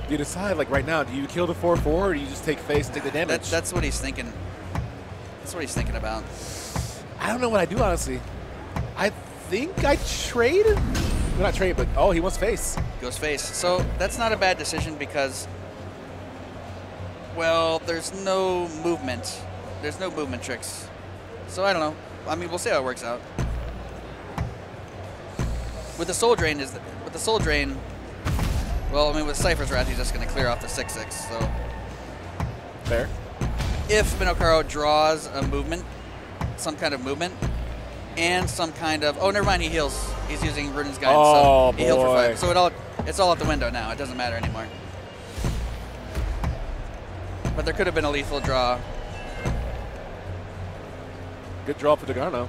You decide, like right now, do you kill the 4/4 or do you just take face and take the damage? That's what he's thinking. That's what he's thinking about. I don't know what I do, honestly. I think I trade. Well, not trade, but he wants face. Goes face. So that's not a bad decision because, well, there's no movement. There's no movement tricks. So I don't know. I mean, we'll see how it works out. With the Soul Drain, well, I mean, with Cypher's Wrath, he's just going to clear off the 6/6. So Fair. If Minnow draws a movement, some kind of movement, and some kind of never mind, he heals. He's using Ruden's Guidance, so he healed for 5. So it's all out the window now. It doesn't matter anymore. But there could have been a lethal draw. Good draw for Delgarno.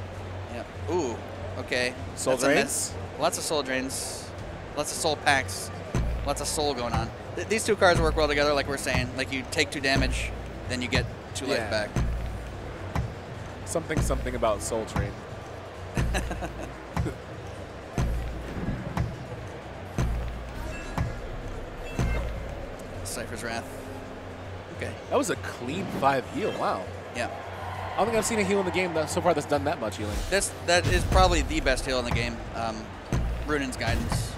Yeah. Ooh. Okay. Soul Drains. Lots of Soul Drains. Lots of Soul Packs. Lots of Soul going on. These two cards work well together, like we're saying. Like you take 2 damage, then you get 2 life back. Something about Soul Train. Cypher's Wrath. Okay. That was a clean 5 heal. Wow. Yeah. I don't think I've seen a heal in the game so far that's done that much healing. That is probably the best heal in the game. Ruden's Guidance.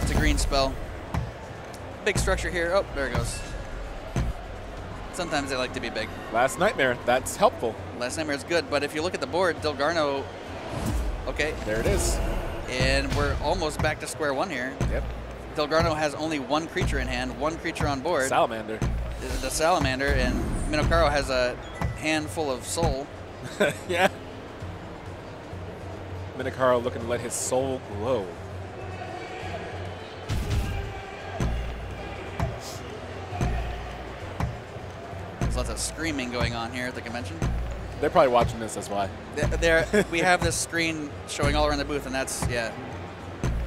It's a green spell. Big structure here. Oh, there it goes. Sometimes they like to be big. Last Nightmare, that's helpful. Last Nightmare is good, but if you look at the board, Delgarno, okay. There it is. And we're almost back to square one here. Yep. Delgarno has only one creature in hand, one creature on board. Salamander. The Salamander, and Minnow has a handful of soul. Yeah. Minnow looking to let his soul glow. There's lots of screaming going on here at the convention. They're probably watching this, that's why. We have this screen showing all around the booth, and that's, yeah,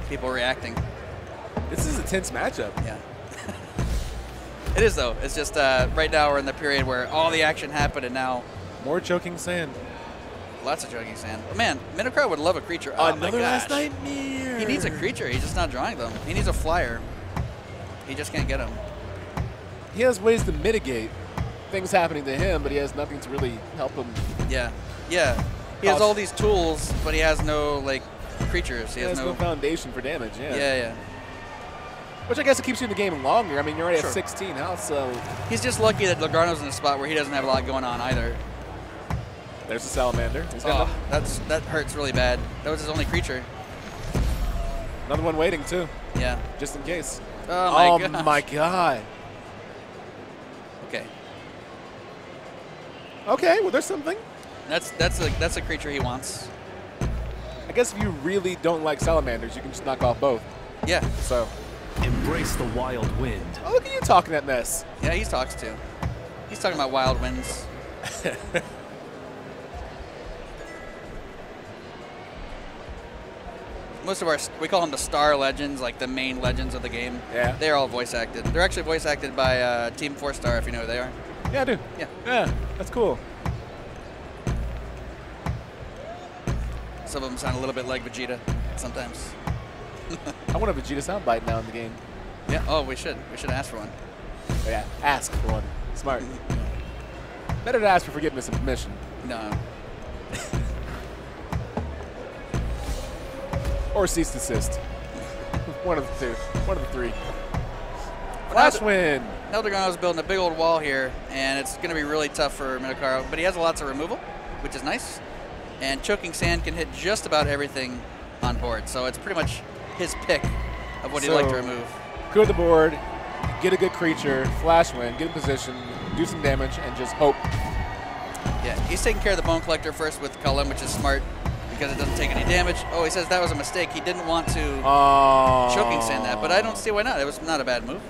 people reacting. This is a tense matchup. Yeah. It is, though. It's just right now we're in the period where all the action happened, and now... More choking sand. Lots of choking sand. Oh, man, Minnow would love a creature. Oh, another Last Nightmare. He needs a creature. He's just not drawing them. He needs a flyer. He just can't get him. He has ways to mitigate things happening to him, but he has nothing to really help him. Yeah. Yeah. He has all these tools, but he has no, like, creatures. He has no foundation for damage, yeah. Yeah, yeah. Which I guess it keeps you in the game longer. I mean, you're already at 16 now, so... He's just lucky that Delgarno's in a spot where he doesn't have a lot going on either. There's the Salamander. That hurts really bad. That was his only creature. Another one waiting, too. Yeah. Just in case. Oh, my God. Okay. Okay, well, there's something. That's a creature he wants. I guess if you really don't like salamanders, you can just knock off both. Yeah. So... Embrace the wild wind. Oh, look at you talking that mess. Yeah, he talks too. He's talking about wild winds. Most of we call them the star legends, like the main legends of the game. Yeah. They're all voice acted. They're actually voice acted by Team 4-Star, if you know who they are. Yeah, I do. Yeah. Yeah, that's cool. Some of them sound a little bit like Vegeta sometimes. I want a Vegeta soundbite now in the game. Yeah. Oh, we should. We should ask for one. Oh, yeah. Ask for one. Smart. Better to ask for forgiveness and permission. No. Or cease desist. One of the two. One of the three. Flash win. Delgarno's building a big old wall here, and it's going to be really tough for Minnow, but he has lots of removal, which is nice. And choking sand can hit just about everything on board, so it's pretty much his pick of what he'd like to remove. Clear the board, get a good creature, flash win, get in position, do some damage, and just hope. Yeah, he's taking care of the Bone Collector first with Cullen, which is smart because it doesn't take any damage. Oh, he says that was a mistake. He didn't want to choking sand that, but I don't see why not. It was not a bad move.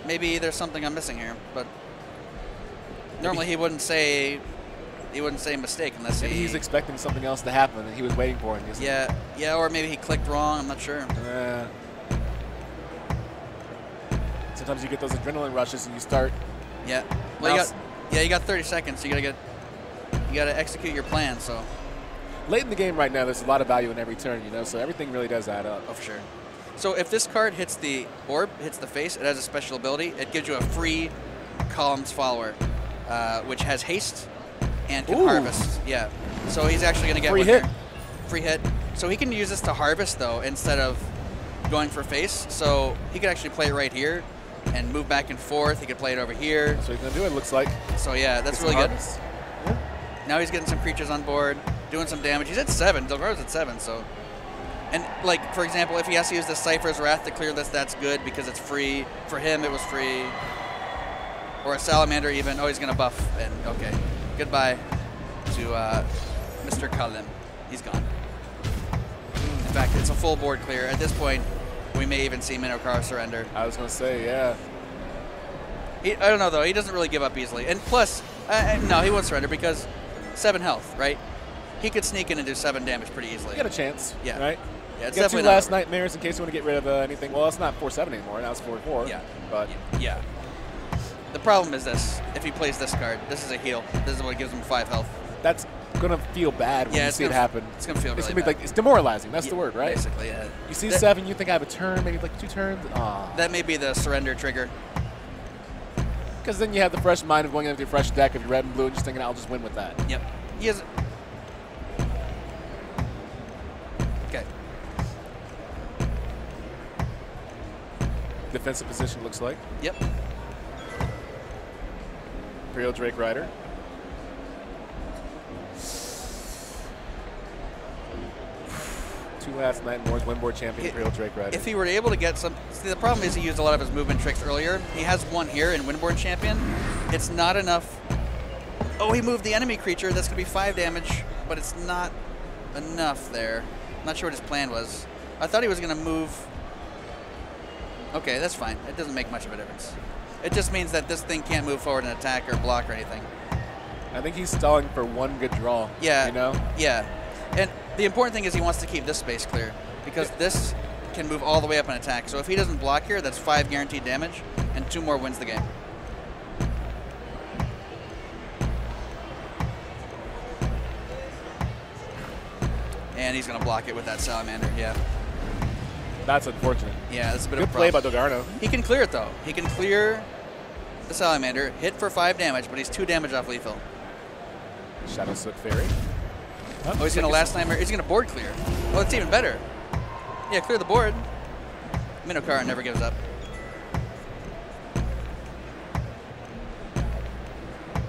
Maybe there's something I'm missing here, but normally he wouldn't say mistake unless maybe he's expecting something else to happen that he was waiting for. And yeah, or maybe he clicked wrong. I'm not sure. Sometimes you get those adrenaline rushes and you start. Yeah. Well, you got 30 seconds. So you gotta execute your plan. So late in the game right now, there's a lot of value in every turn, you know. So everything really does add up. Oh, for sure. So if this card hits the orb, hits the face, it has a special ability. It gives you a free Columns Follower, which has haste and can harvest. Yeah. So he's actually going to get free hit. Free hit. So he can use this to harvest, though, instead of going for face. So he could actually play it right here and move back and forth. He could play it over here. That's what he's going to do, it looks like. So, yeah, that's really good. Yeah. Now he's getting some creatures on board, doing some damage. He's at 7. Delgarno's at 7, so... And, like, for example, if he has to use the Cypher's Wrath to clear this, that's good because it's free. For him, it was free. Or a Salamander even. Oh, he's going to buff. And okay. Goodbye to Mr. Cullen. He's gone. In fact, it's a full board clear. At this point, we may even see Minnow surrender. I was going to say, yeah. I don't know, though. He doesn't really give up easily. And plus, no, he won't surrender because 7 health, right? He could sneak in and do 7 damage pretty easily. You got a chance, yeah. Right? Yeah, it's you got definitely 2 last nightmares in case you want to get rid of anything. Well, it's not 4-7 anymore. Now it's 4-4. Yeah. But yeah. The problem is this. If he plays this card, this is a heal. This is what gives him 5 health. That's going to feel bad when you see it happen. It's going to feel really gonna be bad. like, it's demoralizing. That's the word, right? Basically, yeah. You see 7, you think I have a turn, maybe like 2 turns. That may be the surrender trigger. Because then you have the fresh mind of going into your fresh deck of your red and blue and just thinking, I'll just win with that. Yep. He has... Okay. Defensive position looks like. Yep. Imperial Drake Rider. Two last night more Windboard champion Imperial Drake Rider. If he were able to get some, see the problem is he used a lot of his movement tricks earlier. He has one here in Windborne Champion. It's not enough. Oh, he moved the enemy creature. That's going to be 5 damage, but it's not enough there. I'm not sure what his plan was. I thought he was going to move. Okay, that's fine. It doesn't make much of a difference. It just means that this thing can't move forward and attack or block or anything. I think he's stalling for one good draw. Yeah. You know? Yeah. And the important thing is he wants to keep this space clear because this can move all the way up and attack. So if he doesn't block here, that's 5 guaranteed damage, and 2 more wins the game. And he's going to block it with that Salamander, yeah. That's unfortunate. Yeah, that's a bit Good of a play by problem. Delgarno. He can clear it, though. He can clear the Salamander, hit for 5 damage, but he's 2 damage off lethal. Shadow Soot Fairy. Oh, he's going to last nightmare. He's going to board clear. Well, it's even better. Yeah, clear the board. Minnow never gives up.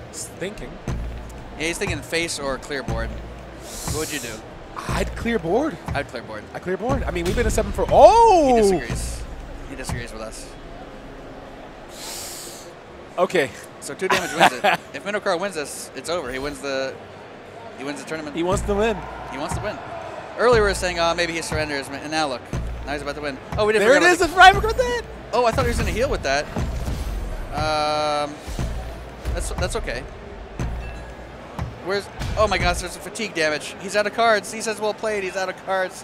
He's thinking. Yeah, he's thinking face or clear board. What would you do? I'd clear board. I'd clear board. I clear board. I mean, we've been a 7 for. Oh! He disagrees. He disagrees with us. Okay. So 2 damage wins it. If Minnow wins this, it's over. He wins the tournament. He wants to win. He wants to win. Earlier we were saying, oh, maybe he surrenders, and now look. Now he's about to win. Oh, we didn't. There it is, the Freiburg with that. Oh, I thought he was going to heal with that. That's okay. Where's? Oh my gosh, there's some fatigue damage. He's out of cards. He says well played. He's out of cards.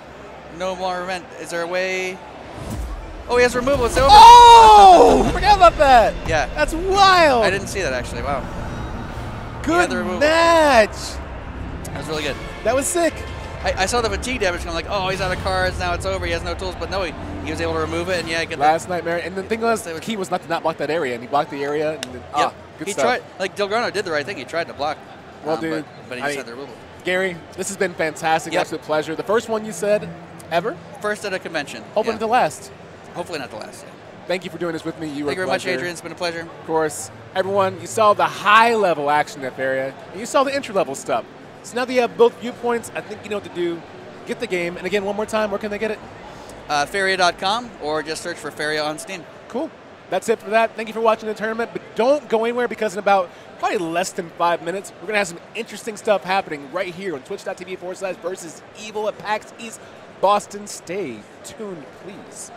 No more event. Is there a way? Oh, he has removal. It's over. Oh! Forgot about that. Yeah. That's wild. I didn't see that actually. Wow. Good match. That was really good. That was sick. I saw the fatigue damage and I'm like, oh, he's out of cards. Now it's over. He has no tools. But no, he was able to remove it. And yeah, get Last Nightmare. And the thing was, the key was not to not block that area. And he blocked the area. And then, yeah. Good he stuff. tried. Like Delgarno did the right thing. He tried to block. Well, dude. But he just had the removal. Gary, this has been fantastic. Yep. Absolute pleasure. The first one you said ever? First at a convention. Hoping to last. Hopefully not the last. Yeah. Thank you for doing this with me. You were Thank you very much, Adrian. It's been a pleasure. Of course. Everyone, you saw the high-level action in that area, and you saw the entry-level stuff. So now that you have both viewpoints, I think you know what to do. Get the game. And again, one more time, where can they get it? Faria.com, or just search for Faria on Steam. Cool. That's it for that. Thank you for watching the tournament, but don't go anywhere because in about probably less than 5 minutes, we're going to have some interesting stuff happening right here on twitch.tv/versus Evil at PAX East Boston. Stay tuned, please.